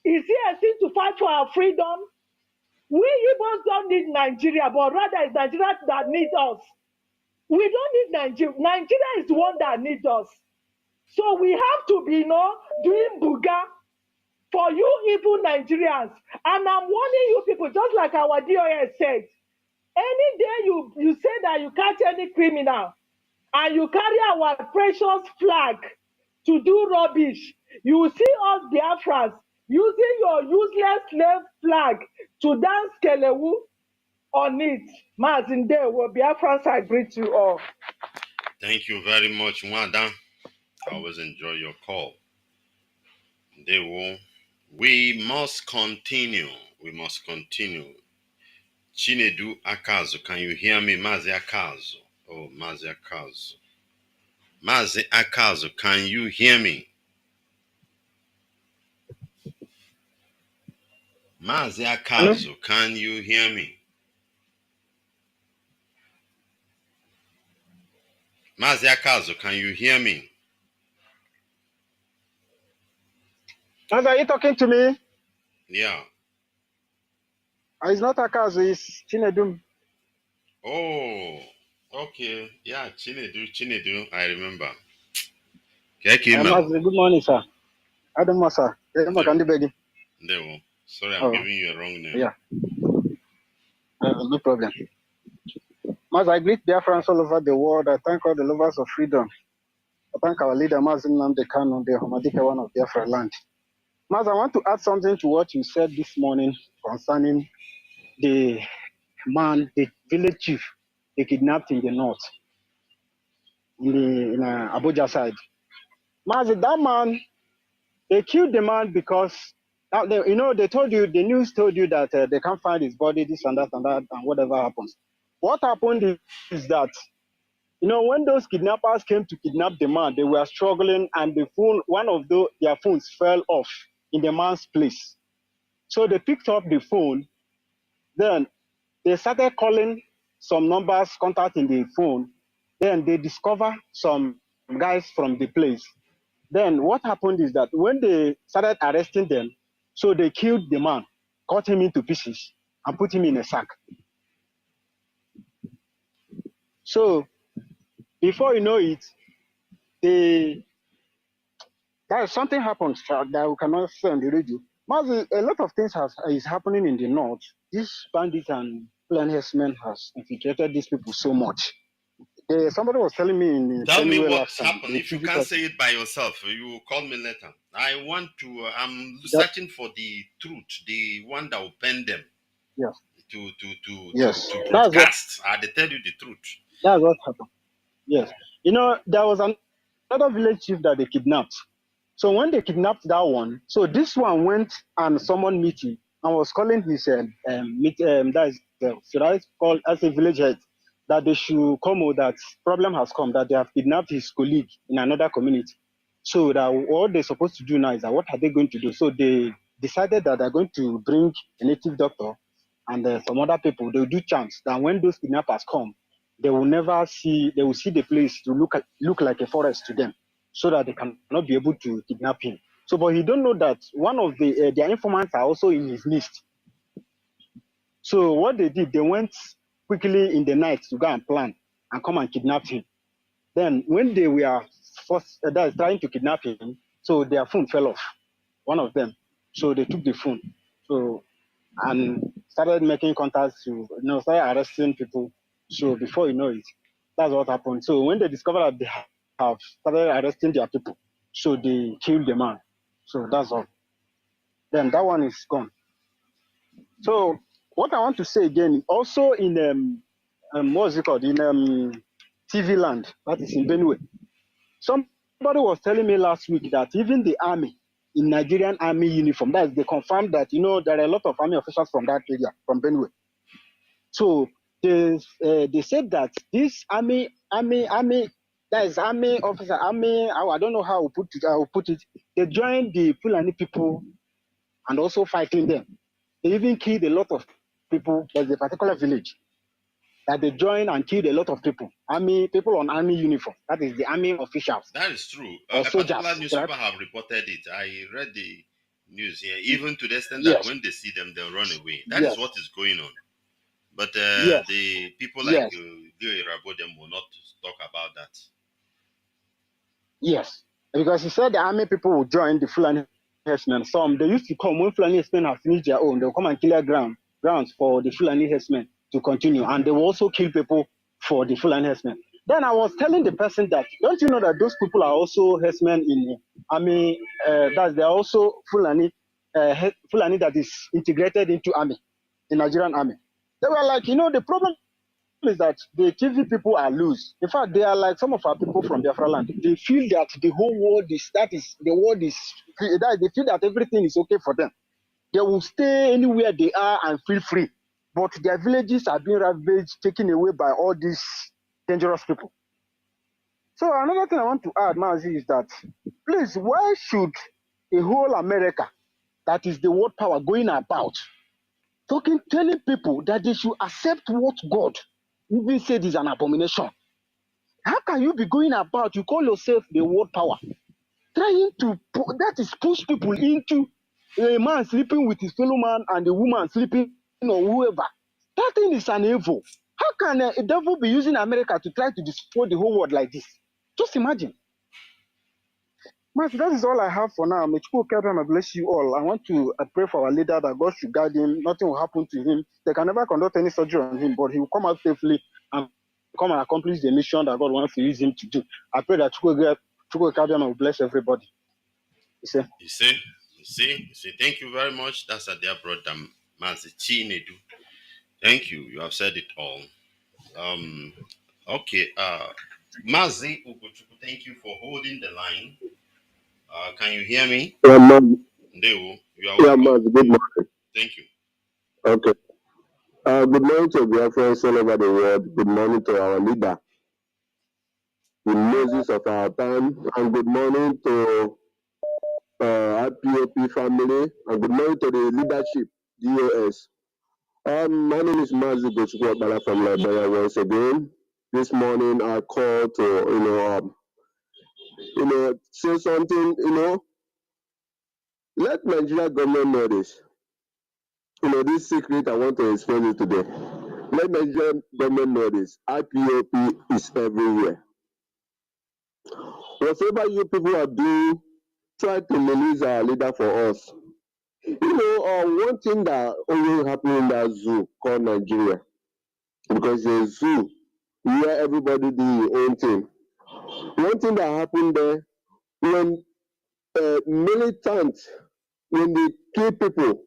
Is it a sin to fight for our freedom? We Igbos don't need Nigeria, but rather it's Nigeria that needs us. We don't need Nigeria. Nigeria is the one that needs us. So we have to be, doing buga for you evil Nigerians. And I'm warning you people, just like our DOS said, Any day you say that you catch any criminal and you carry our precious flag to do rubbish, you will see us Biafrans using your useless slave flag to dance Kelewu on it. Mazi Nwachineke, Biafrans, I greet you all. Thank you very much, Mwada. I always enjoy your call. We must continue. We must continue. Chinedu Akazu, can you hear me? Mazi Akazu. Oh, Mazi Akazu. Mazi Akazu, can you hear me? Mazi Akazu, can you hear me? Mazi Akazu, can you hear me? Mazi, are you talking to me? Yeah. It's not Akazu, it's Chinedum. Oh, okay. Yeah, Chinedu, I remember. Mazi, good morning, sir. Adam, sir. Sorry, I'm giving you a wrong name. Yeah, no problem. Mazi, I greet Biafrans all over the world. I thank all the lovers of freedom. I thank our leader, Mazi Nnamdi Kanu, the Homadika one of Biafra land. Mazi, I want to add something to what you said this morning concerning the man, the village chief, they kidnapped in the north, in Abuja side. Mazi, that man, they killed the man because, they told you, the news told you that they can't find his body, this and that, and whatever happens. What happened is that, when those kidnappers came to kidnap the man, they were struggling, and one of their phones fell off in the man's place. So they picked up the phone, then they started calling some numbers, contacting the phone. Then they discover some guys from the place. Then what happened is that when they started arresting them, so they killed the man, cut him into pieces, and put him in a sack. So before you know it, something happened that we cannot say on the radio. Mazi, a lot of things is happening in the north. These bandits and planetsmen has infiltrated these people so much. Somebody was telling me in Tell me what's happened. If you can't say it by yourself, you will call me later. I'm searching for the truth, the one that will bend them. Yes. To broadcast. I tell you the truth. That's what happened. Yes. There was another village chief that they kidnapped. So when they kidnapped that one, so this one went and summoned meeting and was calling his should I call as a village head, that they should come out, that problem has come, that they have kidnapped his colleague in another community. So that what they're supposed to do now is that what are they going to do? So they decided that they're going to bring a native doctor and some other people. They'll do chants that when those kidnappers come, they will see the place to look like a forest to them, so that they cannot be able to kidnap him. So, but he don't know that one of their informants are also in his list. So what they did, they went quickly in the night to go and plan and come and kidnap him. Then when they were trying to kidnap him, so their phone fell off, one of them. So they took the phone, and started making contacts started arresting people. So before you know it, that's what happened. So when they discovered that they have started arresting their people, so they killed the man. So that's all. Then that one is gone. So what I want to say again, also in what's it called, in TV land, that is in Benue. Somebody was telling me last week that even the army, in Nigerian army uniform, that is, they confirmed that there are a lot of army officers from that area, from Benue. So they said that this army, that is army officer, I don't know how I will put it. They joined the Fulani people and also fighting them. They even killed a lot of people. There's a particular village that they joined and killed a lot of people. People on army uniform. That is the army officials. That is true. A particular newspaper have reported it. I read the news here, even to the extent that when they see them, they'll run away. That is what is going on. But the people like them will not talk about that. Yes, because he said the army people will join the Fulani herdsmen. Some, they used to come when Fulani herdsmen have finished their own, they'll come and clear grounds for the Fulani herdsmen. to continue, and they will also kill people for the Fulani herdsmen. Then I was telling the person that, don't you know that those people are also herdsmen in army, that they are also Fulani, Fulani that is integrated into army, the Nigerian army. They were like, the problem is that the TV people are loose. In fact, they are like some of our people from Biafra land. They feel that the whole world is, that they feel that everything is okay for them. They will stay anywhere they are and feel free. But their villages are being ravaged, taken away by all these dangerous people. So another thing I want to add, Mazi, is that, please, why should a whole America, that is the world power, going about telling people that they should accept what God even said is an abomination? How can you be going about, you call yourself the world power, trying to, that is push people into a man sleeping with his fellow man and a woman sleeping or whoever? That thing is an evil. How can a devil be using America to try to destroy the whole world like this? Just imagine. Master, that is all I have for now. May God bless you all. I want to pray for our leader that God should guide him. Nothing will happen to him. They can never conduct any surgery on him, but he will come out safely and come and accomplish the mission that God wants to use him to do. I pray that God will bless everybody. You see. Thank you very much. That's a dear brother, Mazi Chinedu. Thank you. You have said it all. Okay. Mazi Ugochukwu, thank you for holding the line. Can you hear me? Yeah, Mazi. You are welcome. Mazi, good morning. Thank you. Okay. Good morning to Biafrans all over the world. Good morning to our leader, the Moses of our time, and good morning to RPOP family, and good morning to the leadership, DOS. My name is Mazi Nwachineke from Liberia once again. This morning I called to, say something, let Nigeria government know this. This secret I want to explain it today. Let Nigeria government know this. IPOP is everywhere. Whatever you people are doing, try to release our leader for us. One thing that always happens in that zoo called Nigeria, because it's a zoo where everybody do their own thing. One thing that happened there, when militants, when they kill people,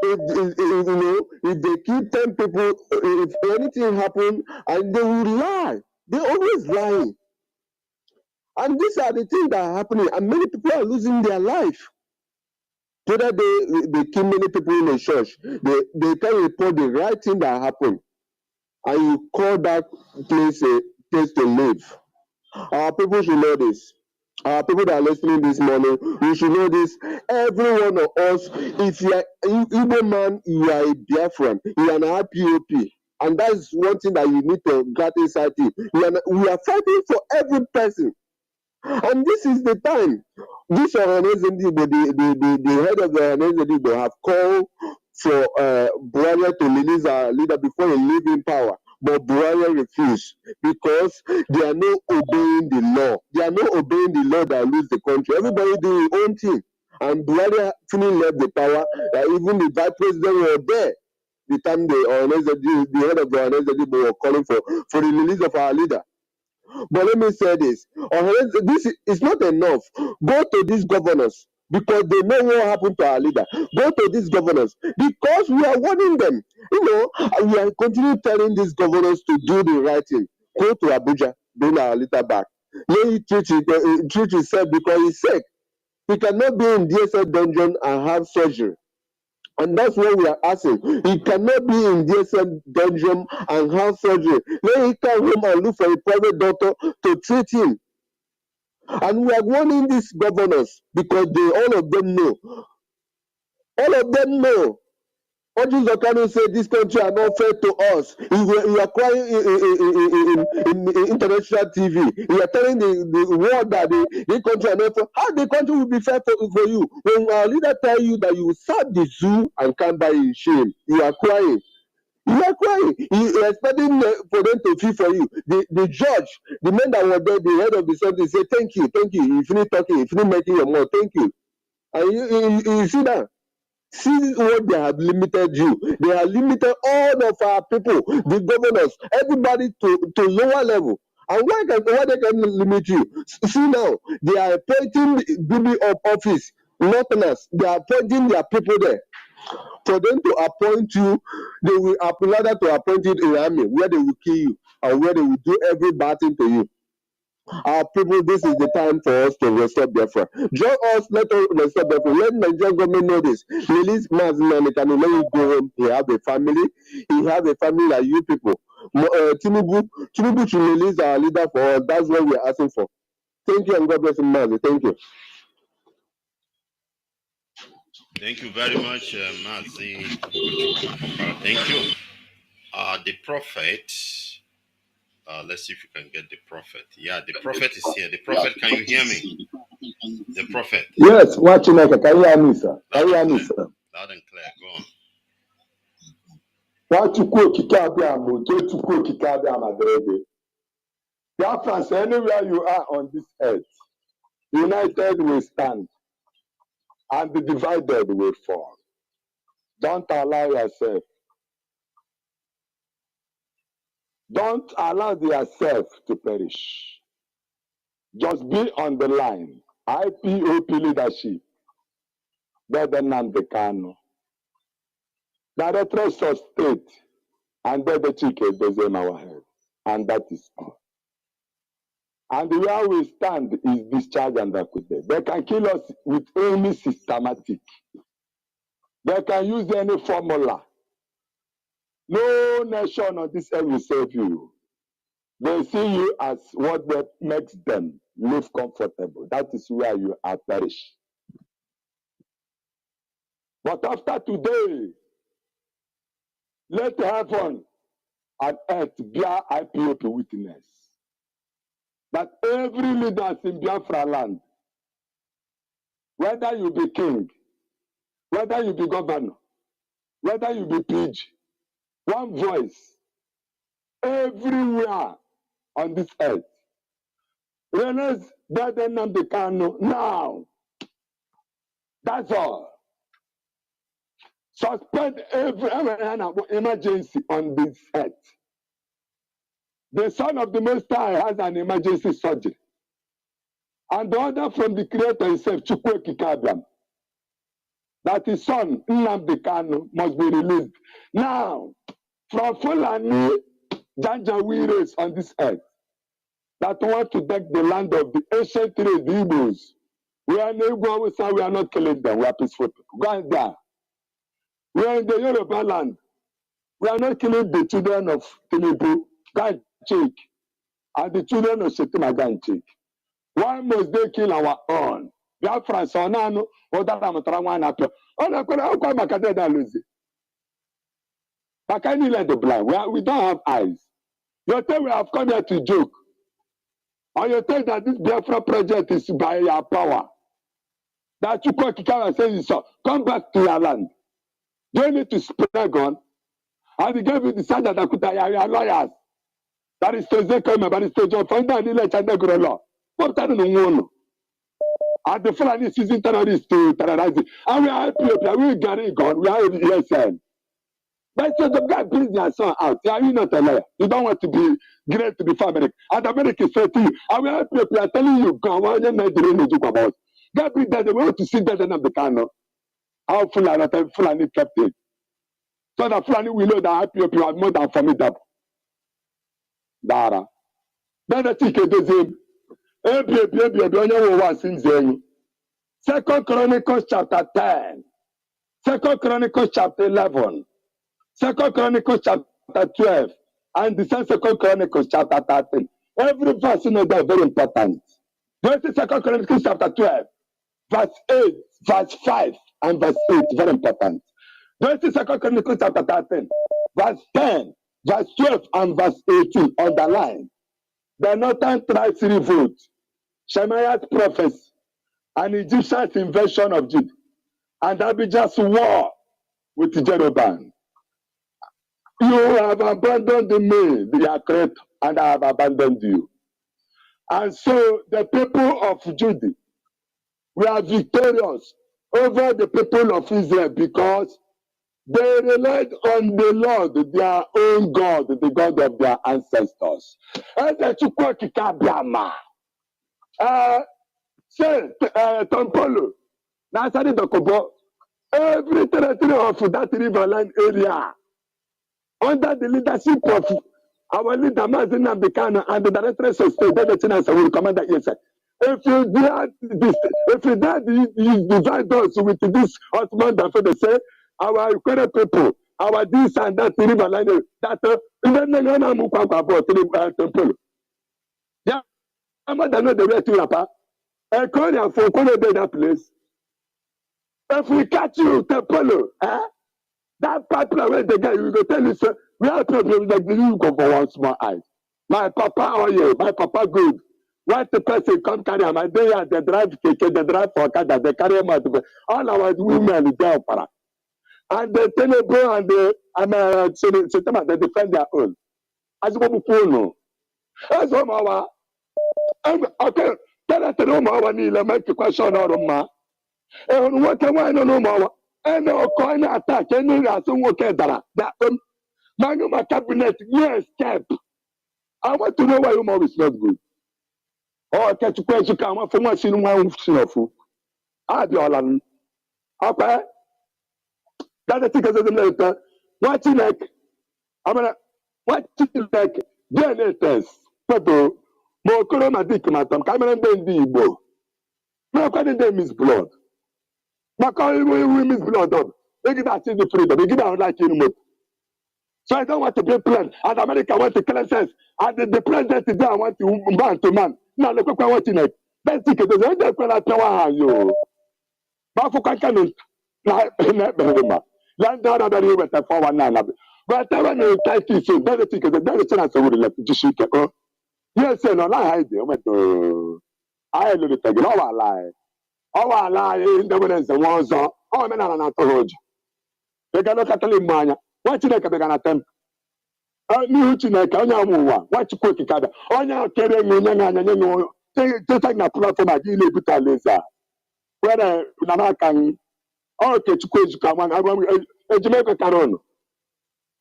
if they kill 10 people, if anything happens, and they will lie. They always lie. And these are the things that are happening, and many people are losing their life. The other day, they kill many people in a church. They can report the right thing that happened, and you call that place a place to live. Our people should know this. Our people that are listening this morning, you should know this. Every one of us, if you are Igbo man, you are a Biafran, you are an RPOP. And that's one thing that you need to get inside you. We are fighting for every person. And this is the time. This organization, the head of the organization, they have called for Buhari to release our leader before he leave in power. But Buhari refused because they are not obeying the law. They are not obeying the law that lose the country. Everybody do their own thing. And Buhari finally left the power. Even the vice president were there. The time the head of the organization were calling for the release of our leader. But let me say this. This is not enough. Go to these governors because they know what happened to our leader. Go to these governors because we are warning them. We are continuing telling these governors to do the right thing. Go to Abuja, bring our leader back. Let him treat himself because he's sick. He cannot be in DSL dungeon and have surgery. And that's what we are asking. He cannot be in DSM dungeon and have surgery. Let him come home and look for a private doctor to treat him. And we are warning these governors because all of them know. All of them know. Kanu said this country are not fair to us. You are crying in international TV. You are telling the world that the country are not fair. How the country will be fair for you? When our leader tell you that you will serve the zoo and come back in shame, you are crying. You are crying. You are expecting for them to feel for you. The judge, the man that was there, the head of the something, say thank you. You finish talking. You finish making your mouth. Thank you. And you see that. See what they have limited you. They have limited all of our people, the governors, everybody to lower level. And why they can limit you? See now, they are appointing BB of office, northerners. They are appointing their people there. For them to appoint you, they will rather to appoint you in the army, where they will kill you, and where they will do every bad thing to you. Our people, this is the time for us to restore Biafra. Join us, let us restore Biafra. Let Nigerian government know this. Release Mazi Nwachineke, let him go home. He have a family. He have a family like you people. Tinubu should release our leader for us. That's what we are asking for. Thank you, and God bless him, Mazi. Thank you. Thank you very much, Mazi. Thank you. The prophet. Let's see if you can get the prophet. Yeah, the prophet is here. The prophet, can you hear me? The prophet. Yes, Nwachineke, can you hear me, sir? Can you hear me, sir? Loud and clear. Go on. Biafrans, anywhere you are on this earth, united we stand, and the divided will fall. Don't allow yourself. Don't allow yourself to perish. Just be on the line. IPOP leadership. Better Nnamdi Kanu. Directors of state. And the ticket is in our head. And that is all. And where we stand is discharge and acquitted. They can kill us with any systematic. They can use any formula. No nation on this earth will save you. They see you as what makes them live comfortable. That is where you are perished. But after today, let heaven and earth bear IPOP witness that every leader in Biafra land, whether you be king, whether you be governor, whether you be page, one voice, everywhere on this earth. Realize that Nnamdi Kanu now. That's all. Suspend every emergency on this earth. The son of the Most High has an emergency surgery. And the order from the Creator himself, Chukwueke Kabiam, that his son, Nnamdi Kanu, must be released. Now, from Fulani Janjaweed on this earth, that want to take the land of the ancient race, the Igbos. We are not killing them, we are peaceful people. Go and die. We are in the Yoruba land. We are not killing the children of Tinubu. Go and check. And the children of Shetima, go and check. Why must they kill our own? Biafrans, Sonano, or that I'm trying to lose. But can you let the blind? We don't have eyes. You tell we have come here to joke. Or you tell that this Biafra project is by your power. That you call Kikawa says so. Come back to your land. You need to spray a gun. And he gave you the sign that you are lawyers. That is to say, come about the stage of founder and election law. What time in the world? And the Fulani is using terrorists to terrorize it. And we are people, we got it gone. We are in the ESN. But so the guy brings their son out. Are you not a lawyer? You don't want to be great to be for America. And America is saying to you, and we are people are telling you, go on, you're not doing the joke about. God bring that they want to see that of the Kano. How Fulani kept it. So that Fulani will know that IPOP are more than formidable. Dara. Then the ticket is him. Second Chronicles chapter 10. Second Chronicles chapter 11. Second Chronicles chapter 12. And the Second Chronicles chapter 13. Every verse in there is very important. Go to Second Chronicles chapter 12. Verse 8, verse 5, and verse 8. Very important. Go to Second Chronicles chapter 13. Verse 10, verse 12, and verse 18. Underline. The northern tribes revolt. Shemaiah's prophecy. An Egyptian's invasion of Judah. And Abijah's war with Jeroboam. You have abandoned me, the creator, and I have abandoned you. And so the people of Judah were victorious over the people of Israel because they relied on the Lord, their own God, the God of their ancestors. Tompolo, Nasari Dokobo, every territory of that riverline area, under the leadership of our leader Mazi Nwachineke and the directors of state, David will command that yes. If you divide us with this Ottoman that they say our Ukrainian people, our this and that riverline, that yeah, I'm not the way to Rapa. A Korean for that place. If we catch you, Tempolo, that pipeline where the guy will go tell you, sir, we have problems like you go for one small eye. My papa, oh yeah, my papa good. What the person come carry my day at the drive keke, the drive for Kada, the carry him out. All our women there para. And the Tenebo and the they defend their own. As we go, as our okay, tell us the room our need make a question or ma. And what can I know more? And no coin attack, any reason what that my cabinet, yes, cap. I want to know why your mom is not good. Oh, catch a question come from what's in one of I be all on. Okay, that's the ticket of the letter. What's in like? I'm gonna what's in like? DNA test. Pero, more corona dick, madam. Cameron Dendi Igbo. No, I didn't miss blood. Because we miss blood. They get that in the freedom. They get out like in the so I don't want to be plan. And America wants to kill sense. And the president is there. I want to man to man. Now look what I want to make. Let's take it. There's a plan to you. But for Kanu, land down at the river with the 419. But I want to take it soon. There's a ticket. There's a chance I would let you shoot. Yes, no, I went to I look at the all lie. All I lie in the evidence and was all men are not told. They cannot tell him, man. What you make a big attempt? New Chineke, onye amụwa, Nwachukwu okike onye kere enyo take na platform a gị na-ebute alaeze a were na n'aka gị Okechukwu ezuka nwa ejimekwe karonu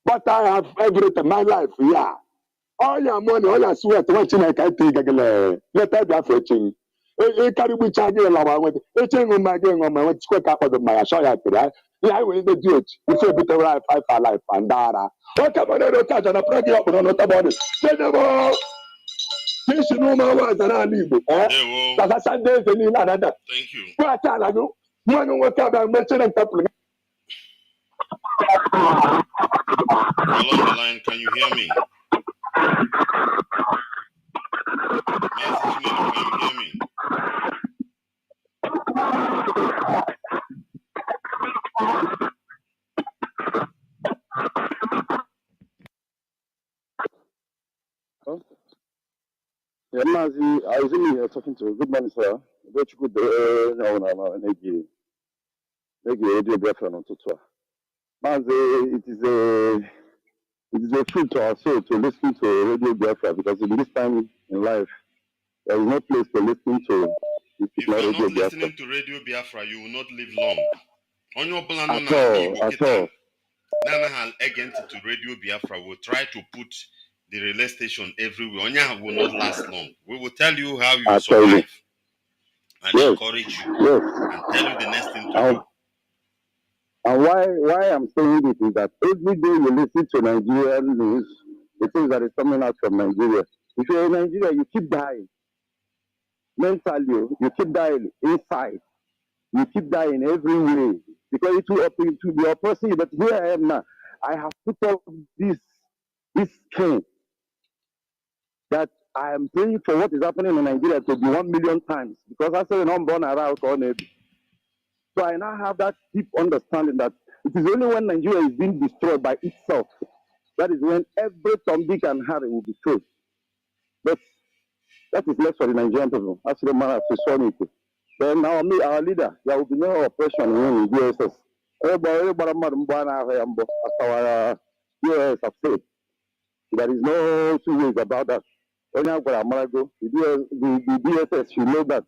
but I have everything my life yeah all your money all your sweat nwa Chineke ete gagele leta Biafra echi ịkarịgbucha gị lawa nweta eche ịṅụ mma gị ịṅụ mma nwechukwe ka akpọdụ mmanya shọ ya kere ya were ndị dị otu ife ebutere five alive and dara oke mmadụ ero kaja na pragi ọkpụrụ n'ụtabọdụ sedebo kisi n'ụmụ awaza n'ala Igbo kasa sande eze niile anada kwata ala gị nwanne nwoke abịa mechere ntapụrụ Along the line, can you hear me? Mazi Nwachineke, can you hear me? Yeah, Mazi, I was in here talking to good morning, sir. Don't you good Radio Biafra on Tutua. Mazi, it is a treat to our soul to listen to Radio Biafra because in this time in life, there is no place to listen to. If you are not listening to Radio Biafra, you will not live long. On your plan, at all. Nana again to Radio Biafra will try to put the relay station everywhere. Onya will not last long. We will tell you how you survive and encourage you and tell you the next thing to do. And why I'm saying this is that every day you listen to Nigerian news, the things that is coming out from Nigeria. If you're in Nigeria, you keep dying. Mentally, you keep dying inside. You keep dying every way. Because it will be oppressing you. But here I am now. I have put up this skin that I am praying for what is happening in Nigeria to be 1 million times. Because I say I'm born around on it. So I now have that deep understanding that it is only when Nigeria is being destroyed by itself, that is when every Tom, Dick, and Harry will be killed. But that is left for the Nigerian people. That's the man to show it. Then now our leader, there will be no oppression in the USS. Everybody, as our US have said. There is no two ways about that. The DSS should know that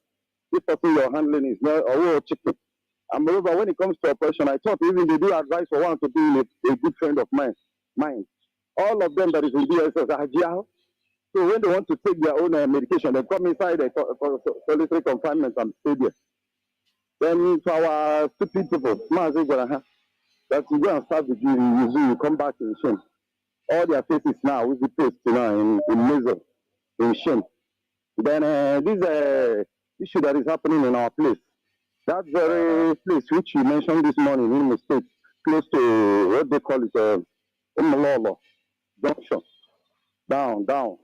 this person you're handling is not a chicken. And moreover, when it comes to oppression, I thought even they do advise for one to be a good friend of mine. All of them that is in DSS are jail. So when they want to take their own medication, they come inside the solitary confinement and stay there. Then for our stupid people, Mazi Nwachineke, that you go and start the jury, you come back in shame. All their faces now with the post in misery, in shame. Then this issue that is happening in our place, that very place which you mentioned this morning in the state, close to what they call it, Umlolo Junction, down.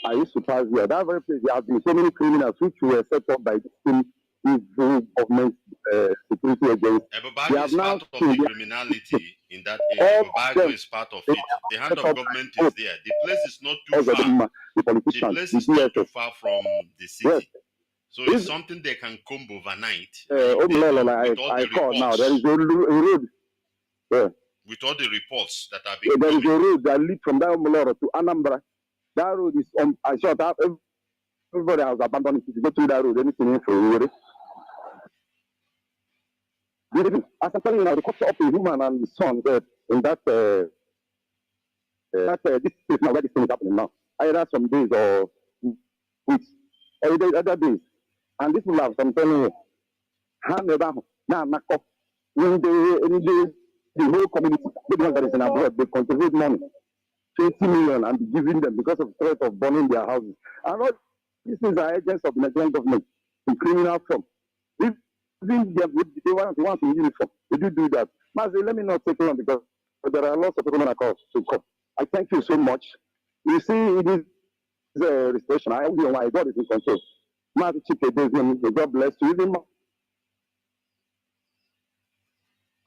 I used to pass there. That very place, there have been so many criminals which were set up by the same government security agency. Ebabago is part of the criminality in that area. Ebabago is part of it. The hand of government is there. The place is not too far. The place is not too far from the city. Yes. So it's something they can comb overnight. I call now. There is a road. Yeah. With all the reports that have been there is a road that leads from that Omoloro to Anambra. That road is I shot up. Everybody has abandoned it. If you go through that road, anything for you. As I'm telling you now, the capture of a woman and his son in that this place now where this thing is happening now. Either some days or weeks or the other days. And this will have, I'm telling you, hand down now when the whole community, the ones that is in abroad, they contribute money, 20 million, and be giving them because of threat of burning their houses. And all these things are agents of the Nigerian government in criminal form. Even they want in uniform. They do that. Mazi, let me not take long because there are lots of people to come. I thank you so much. You see, it is a restoration. I know why God is in control. Mazi Nwachineke, God bless you. Even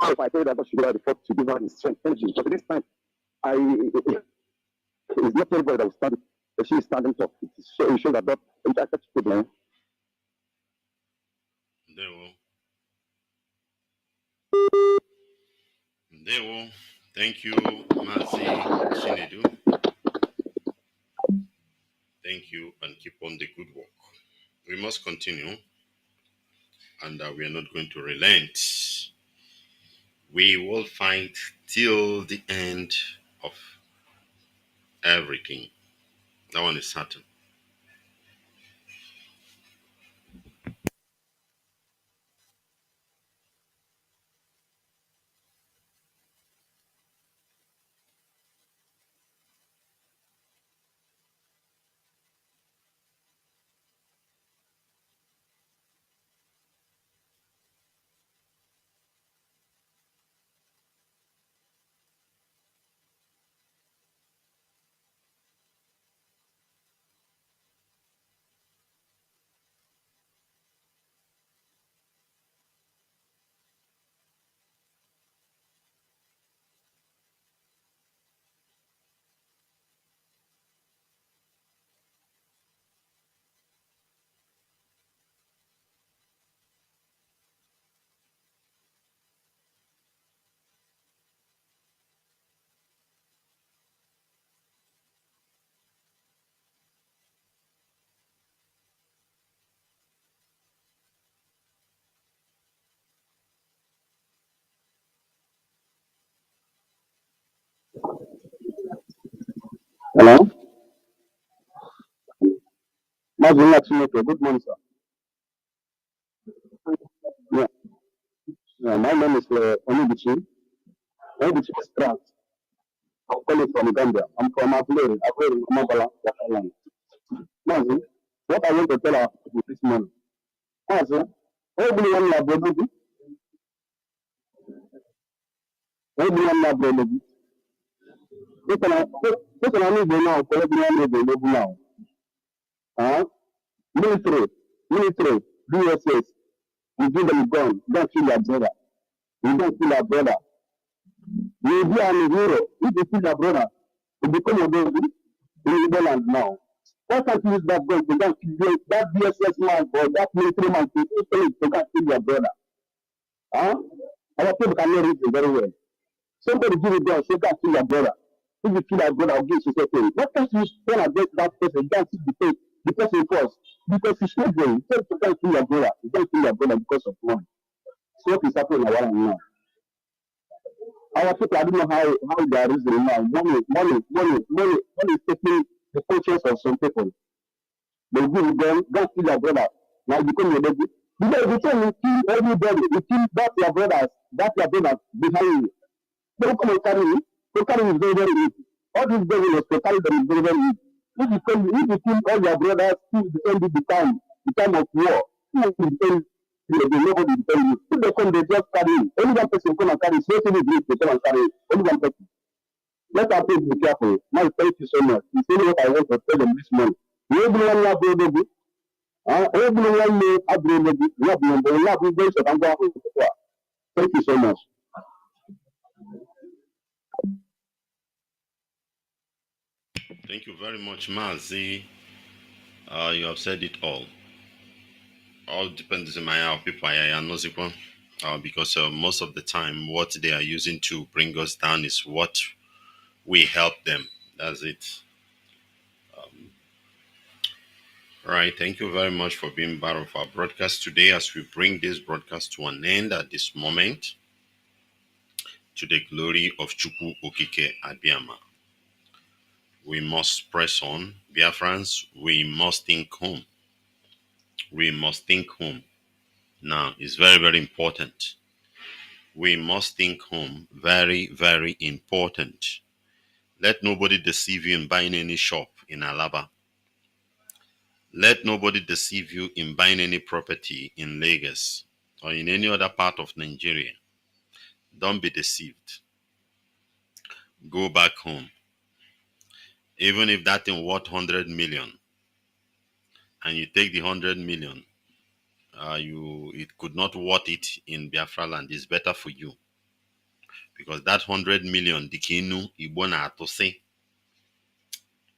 if I pray that God should go out the forth to give her the strength, energy. But this time, it's not everybody that will stand. But she is standing up. It shows that God is actually problem. Thank you, Mazi Chinedu. Thank you, and keep on the good work. We must continue, and we are not going to relent. We will fight till the end of everything. That one is certain. Hello? Mazi Nwachineke, good morning, sir. Yeah, my name is Onibuchi. Onibuchi is Trans. I'm calling from Gambia. I'm from Aguleri, Mabala, Wakaland. Mazi, what I want to tell our people this morning. Mazi, everyone love Bodugu. Everyone love Bodugu. What can I do now? Everyone love Bodugu now. Military, DSS, you give them gun, don't kill your brother. You don't kill your brother. You be an hero. If you kill your brother, you become a baby in the land now. Why can't you use that gun to go and kill that DSS man or that military man to go and kill your brother? Our people cannot read it very well. Somebody give it gun, so go and kill your brother. If you kill your brother, I'll give you something. Why can't you stand against that person, don't kill the person first? Because he's not going. You can't kill your brother. You can't kill your brother because of money. So what is happening now? Our people, I don't know how they are reasoning now. Money is taking the conscience of some people. They give them, don't kill your brother. Now you become your baby. Because if you tell you kill everybody, you kill your brothers behind you. Don't come and carry me. To carry is very, very easy. All these governors to carry them is very, very easy. If you kill all your brothers, who defend the time of war, who will defend you? Nobody defend you. If they come, they just carry you. Only one person come and carry you. So many groups they come and carry you. Only one person. Let our people be careful. Now, thank you so much. It's only what I want to tell them this morning. Everyone love baby. Everyone know baby. Love them. They love you very much. Thank you so much. Thank you very much, Mazi. You have said it all. All depends on my people because most of the time what they are using to bring us down is what we help them. That's it. Right. Thank you very much for being part of our broadcast today as we bring this broadcast to an end at this moment, to the glory of Chukwu Okike Abiyama. We must press on. Biafrans, we must think home. We must think home. Now, it's very, very important. We must think home. Very, very important. Let nobody deceive you in buying any shop in Alaba. Let nobody deceive you in buying any property in Lagos or in any other part of Nigeria. Don't be deceived. Go back home. Even if that thing worth 100 million, and you take the 100 million, it could not worth it in Biafra land. It's better for you. Because that 100 million, dikinu igbo na atụsị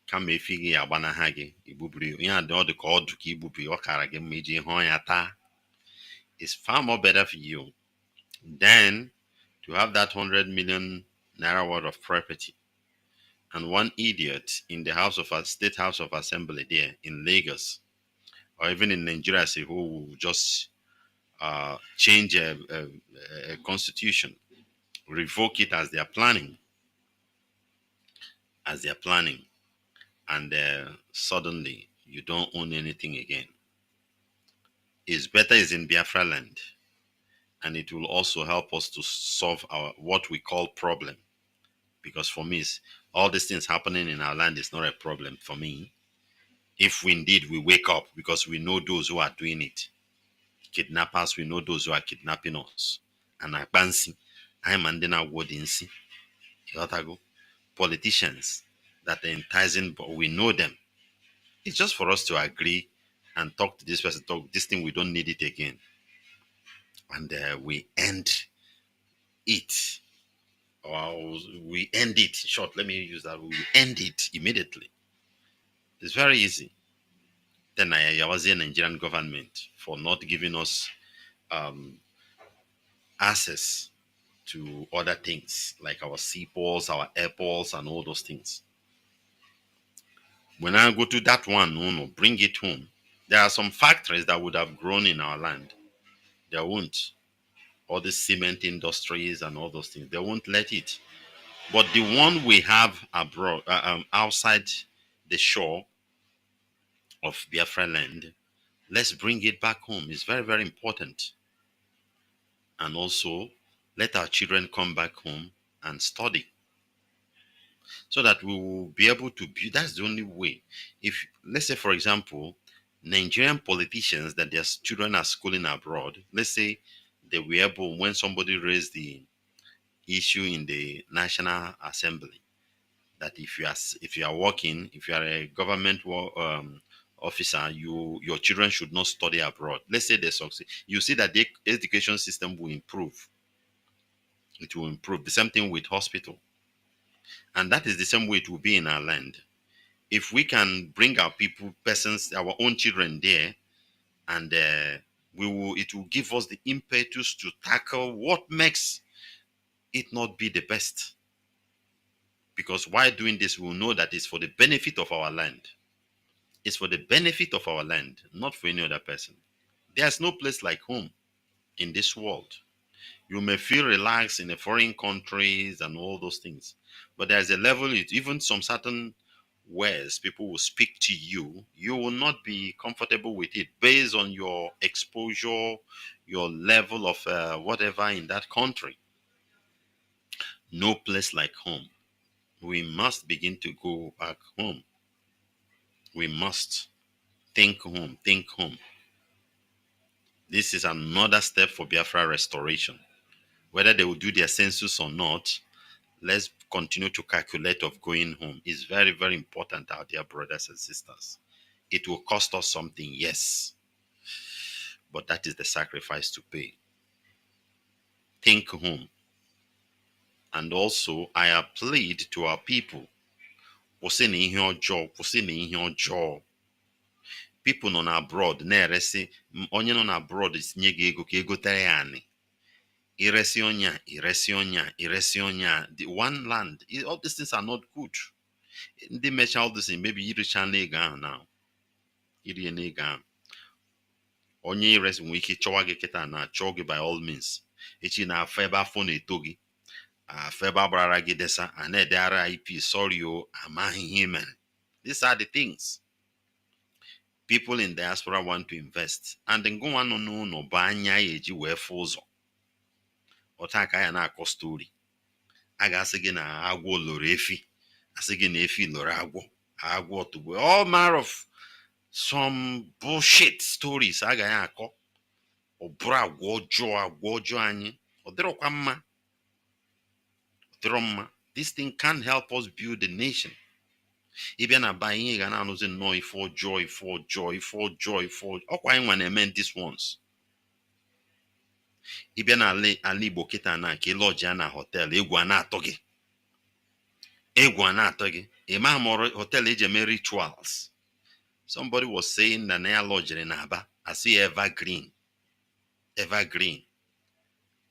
kama efi gị agbanaha gị ibubiri ihe a dị ọdụ ka ọdụ ka ibubiri ọkara gị mma iji hụ ya taa. It's far more better for you than to have that 100 million naira worth of property and one idiot in the State House of Assembly there in Lagos or even in Nigeria who will just change a constitution, revoke it as they are planning, and suddenly you don't own anything again. It's better is in Biafra land, and it will also help us to solve our what we call problem. Because for me, all these things happening in our land is not a problem for me. If we indeed we wake up, because we know those who are doing it. Kidnappers, we know those who are kidnapping us. And I'm Andina Wodinsi. Politicians that are enticing, but we know them. It's just for us to agree and talk to this person, talk this thing, we don't need it again. And we end it. Or we end it. Short, let me use that. We end it immediately. It's very easy. Then I was the Nigerian government for not giving us access to other things like our seaports, our airports, and all those things. When I go to that one, bring it home. There are some factories that would have grown in our land. They won't. All the cement industries and all those things, they won't let it. But the one we have abroad, outside the shore of Biafra land, let's bring it back home. It's very, very important. And also, let our children come back home and study, so that we will be able to build. That's the only way. If, let's say, for example, Nigerian politicians that their children are schooling abroad, let's say they were able, when somebody raised the issue in the National Assembly, that if you are working, if you are a government officer, your children should not study abroad. Let's say they succeed. You see that the education system will improve. It will improve. The same thing with hospital. And that is the same way it will be in our land. If we can bring our people, persons, our own children there, and it will give us the impetus to tackle what makes it not be the best. Because while doing this, we will know that it's for the benefit of our land. It's for the benefit of our land, not for any other person. There's no place like home in this world. You may feel relaxed in a foreign countries and all those things, but there's a level, even some certain words people will speak to you, you will not be comfortable with it based on your exposure, your level of whatever in that country. No place like home. We must begin to go back home. We must think home, think home. This is another step for Biafra restoration. Whether they will do their census or not, let's continue to calculate of going home. It's very, very important out there, brothers and sisters. It will cost us something, yes, but that is the sacrifice to pay. Think home. And also, I appealed to our people. People on abroad na-eresi onye nọ abroad tinye gị ego ka egotere ya anị. Iresi onya, iresi onya, iresi onya. The one land, all these things are not good. Ndị mecha all this, maybe iricha n'ego ahụ now. Irie n'ego ahụ. Onye iresi nwere ike chọwa gị kịta na chọọ gị by all means. Echi na afọ ebe afọ na-eto gị. Afọ ebe agbara gị desa, a na-ede RIP, sorry o, amaghị ihe mere. These are the things. People in diaspora want to invest. And then go on no banya eji wee fụ ụzọ. Ọta ka ya na-akọ story. A ga-asị gị na agwọ loro efi. Asị gị na efi loro agwọ. Agwọ tugbo. All manner of some bullshit stories a ga ya akọ. Ọ bụrụ agwọ ọjọọ anyị. Ọ dịrọkwa mma. Ọ dịrọ mma. This thing can help us build the nation. Ịbịa na ba ihe ga na-anụzi nnọọ ife ọjọọ. Ọkwa anyị nwa na-eme these ones. Ịbịa na ala Igbo kịta na ka ịlọji na hotel, egwu a na-atọ gị. Ịma ma hotel eji eme rituals. Somebody was saying na ya lodgere na Aba, asị evergreen.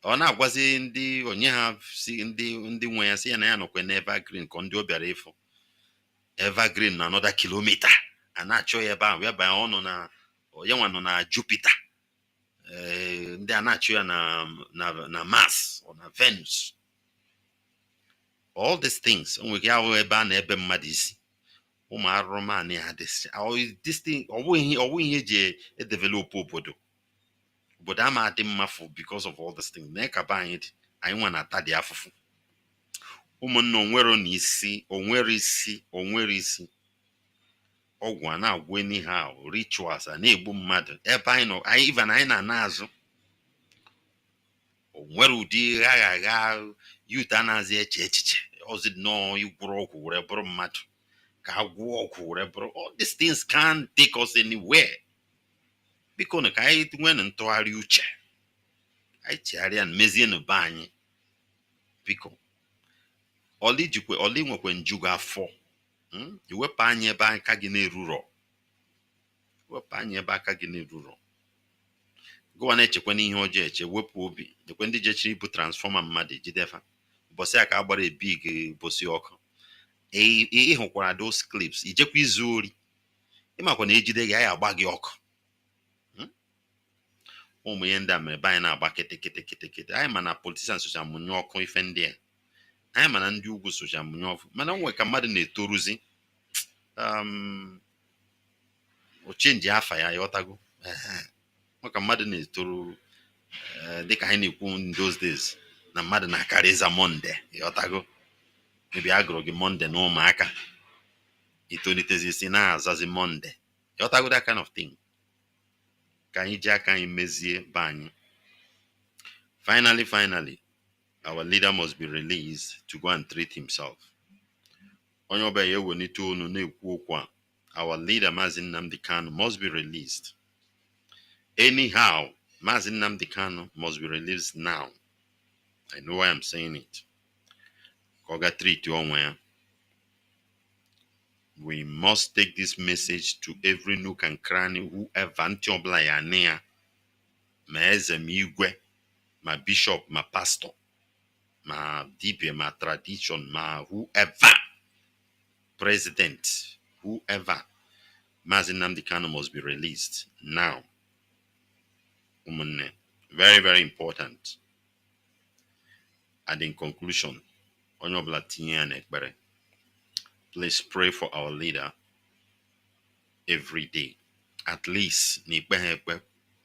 Ọ na-agwazi ndị onye ha si ndị nwe ya si ya na ya nọkwa na evergreen ka ndị ọ bịara ịfụ. Evergreen na another kilometer. A na-achọ ya ebe ahụ, ya banye ọ nọ na onye nọ na Jupiter. Ndị a na-achọ ya na Mars or na Venus. All these things, onwe gị ahụ ebe a na ebe mmadụ isi. Ụmụ arụrụmanụ ya this thing, ọwụ ihe eji edevelop obodo. Obodo ama adị mma for because of all these things. Na ka ba anyị nwa na-ata dị afụfụ. Ụmụnne onwere isi. Ọgwụ a na-agwụ anyhow, rituals a na-egbu mmadụ. Ebe anyị nọ, even anyị na-azụ. Onwere ụdị agha youth a na-azị eche echiche. Ozi nọọ igwuru ọgwụ were bụrụ mmadụ. Ka agwụ ọgwụ were bụrụ. All these things can't take us anywhere. Biko na ka anyị nwee ntụgharị uche. Anyị chegharịa na mezie na be anyị. Biko. Oli nwekwe njugo afọ. Iwepụ anyị ebe aka gị na-erurọ. Gụwa na-echekwa n'ihe ọjọọ eche, wepụ obi. Dekwe ndị jechiri ibu transfọma mmadụ jidefa. Ụbọchị a ka agbara ebig bosi ọkụ. Ịhụkwara those clips, ijekwa izu ori. Ịmakwa na ejide gị anyị agba gị ọkụ. Ụmụ ihe ndị a mere be anyị na-agba kịtịkịtị. Anyị ma na politicians socha mụnye ọkụ ife ndị a. Anyị ma na ndị ugwu socha mụnye ọkụ. Mana onwe ka mmadụ na-etoruzi. O chenji afa ya ọtago. Ka mmadụ na-etoru dịka anyị na-ekwu in those days na mmadụ na-akarị ịza Monde ọtago. Maybe agụrụ gị Monde na ụmụaka. Itolitezi isi na-azazi Monde. Ọtago that kind of thing. Ka anyị ji aka anyị mezie be anyị. Finally, our leader must be released to go and treat himself. Onye ọbụla ya ewelite onu na-ekwu okwu a. Our leader, Mazi Nnamdi Kanu, must be released. Anyhow, Mazi Nnamdi Kanu must be released now. I know why I'm saying it. Koga treat onwe. We must take this message to every nook and cranny, whoever Antiochla ya near. Ma eze, ma igwe, ma bishop, ma pastor, ma dibia, ma tradition, ma whoever. President, whoever. Mazi Nnamdi Kanu must be released now. Very, very important. And in conclusion, Honorable Tinye and Ekbere, please pray for our leader every day. At least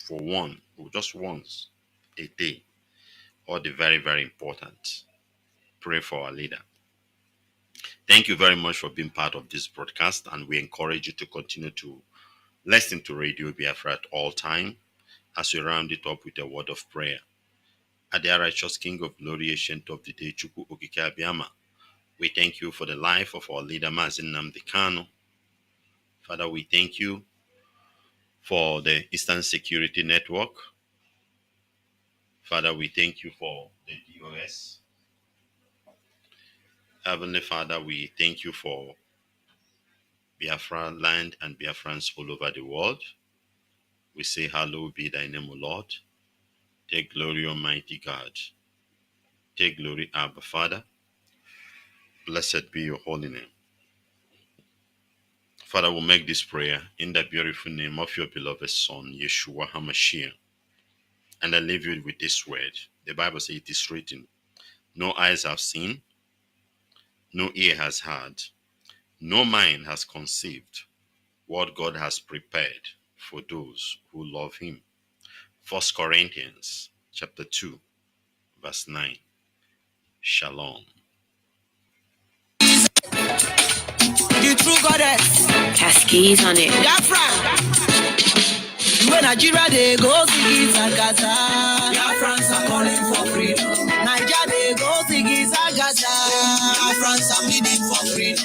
for one, or just once a day. Or the very, very important. Pray for our leader. Thank you very much for being part of this broadcast, and we encourage you to continue to listen to Radio Biafra at all time as we round it up with a word of prayer. At the righteous King of Glory, Ancient of the Day, Chukwu Okike Abiyama, we thank you for the life of our leader, Mazi Nnamdi Kanu. Father, we thank you for the Eastern Security Network. Father, we thank you for the DOS. Heavenly Father, we thank you for Biafra land and Biafrans all over the world. We say, hallowed be thy name, O Lord. Take glory, Almighty God. Take glory, Abba Father. Blessed be your holy name. Father, we'll make this prayer in the beautiful name of your beloved Son, Yeshua HaMashiach. And I leave you with this word. The Bible says it is written, no eyes have seen, no ear has heard, no mind has conceived what God has prepared for those who love him. 1 Corinthians chapter 2, verse 9. Shalom. The true goddess. Cascades on it. Biafra. When Nigeria they go sing it Sagasa. Biafrans are calling for freedom. Nigeria they go sing it Sagasa. Biafrans are pleading for freedom.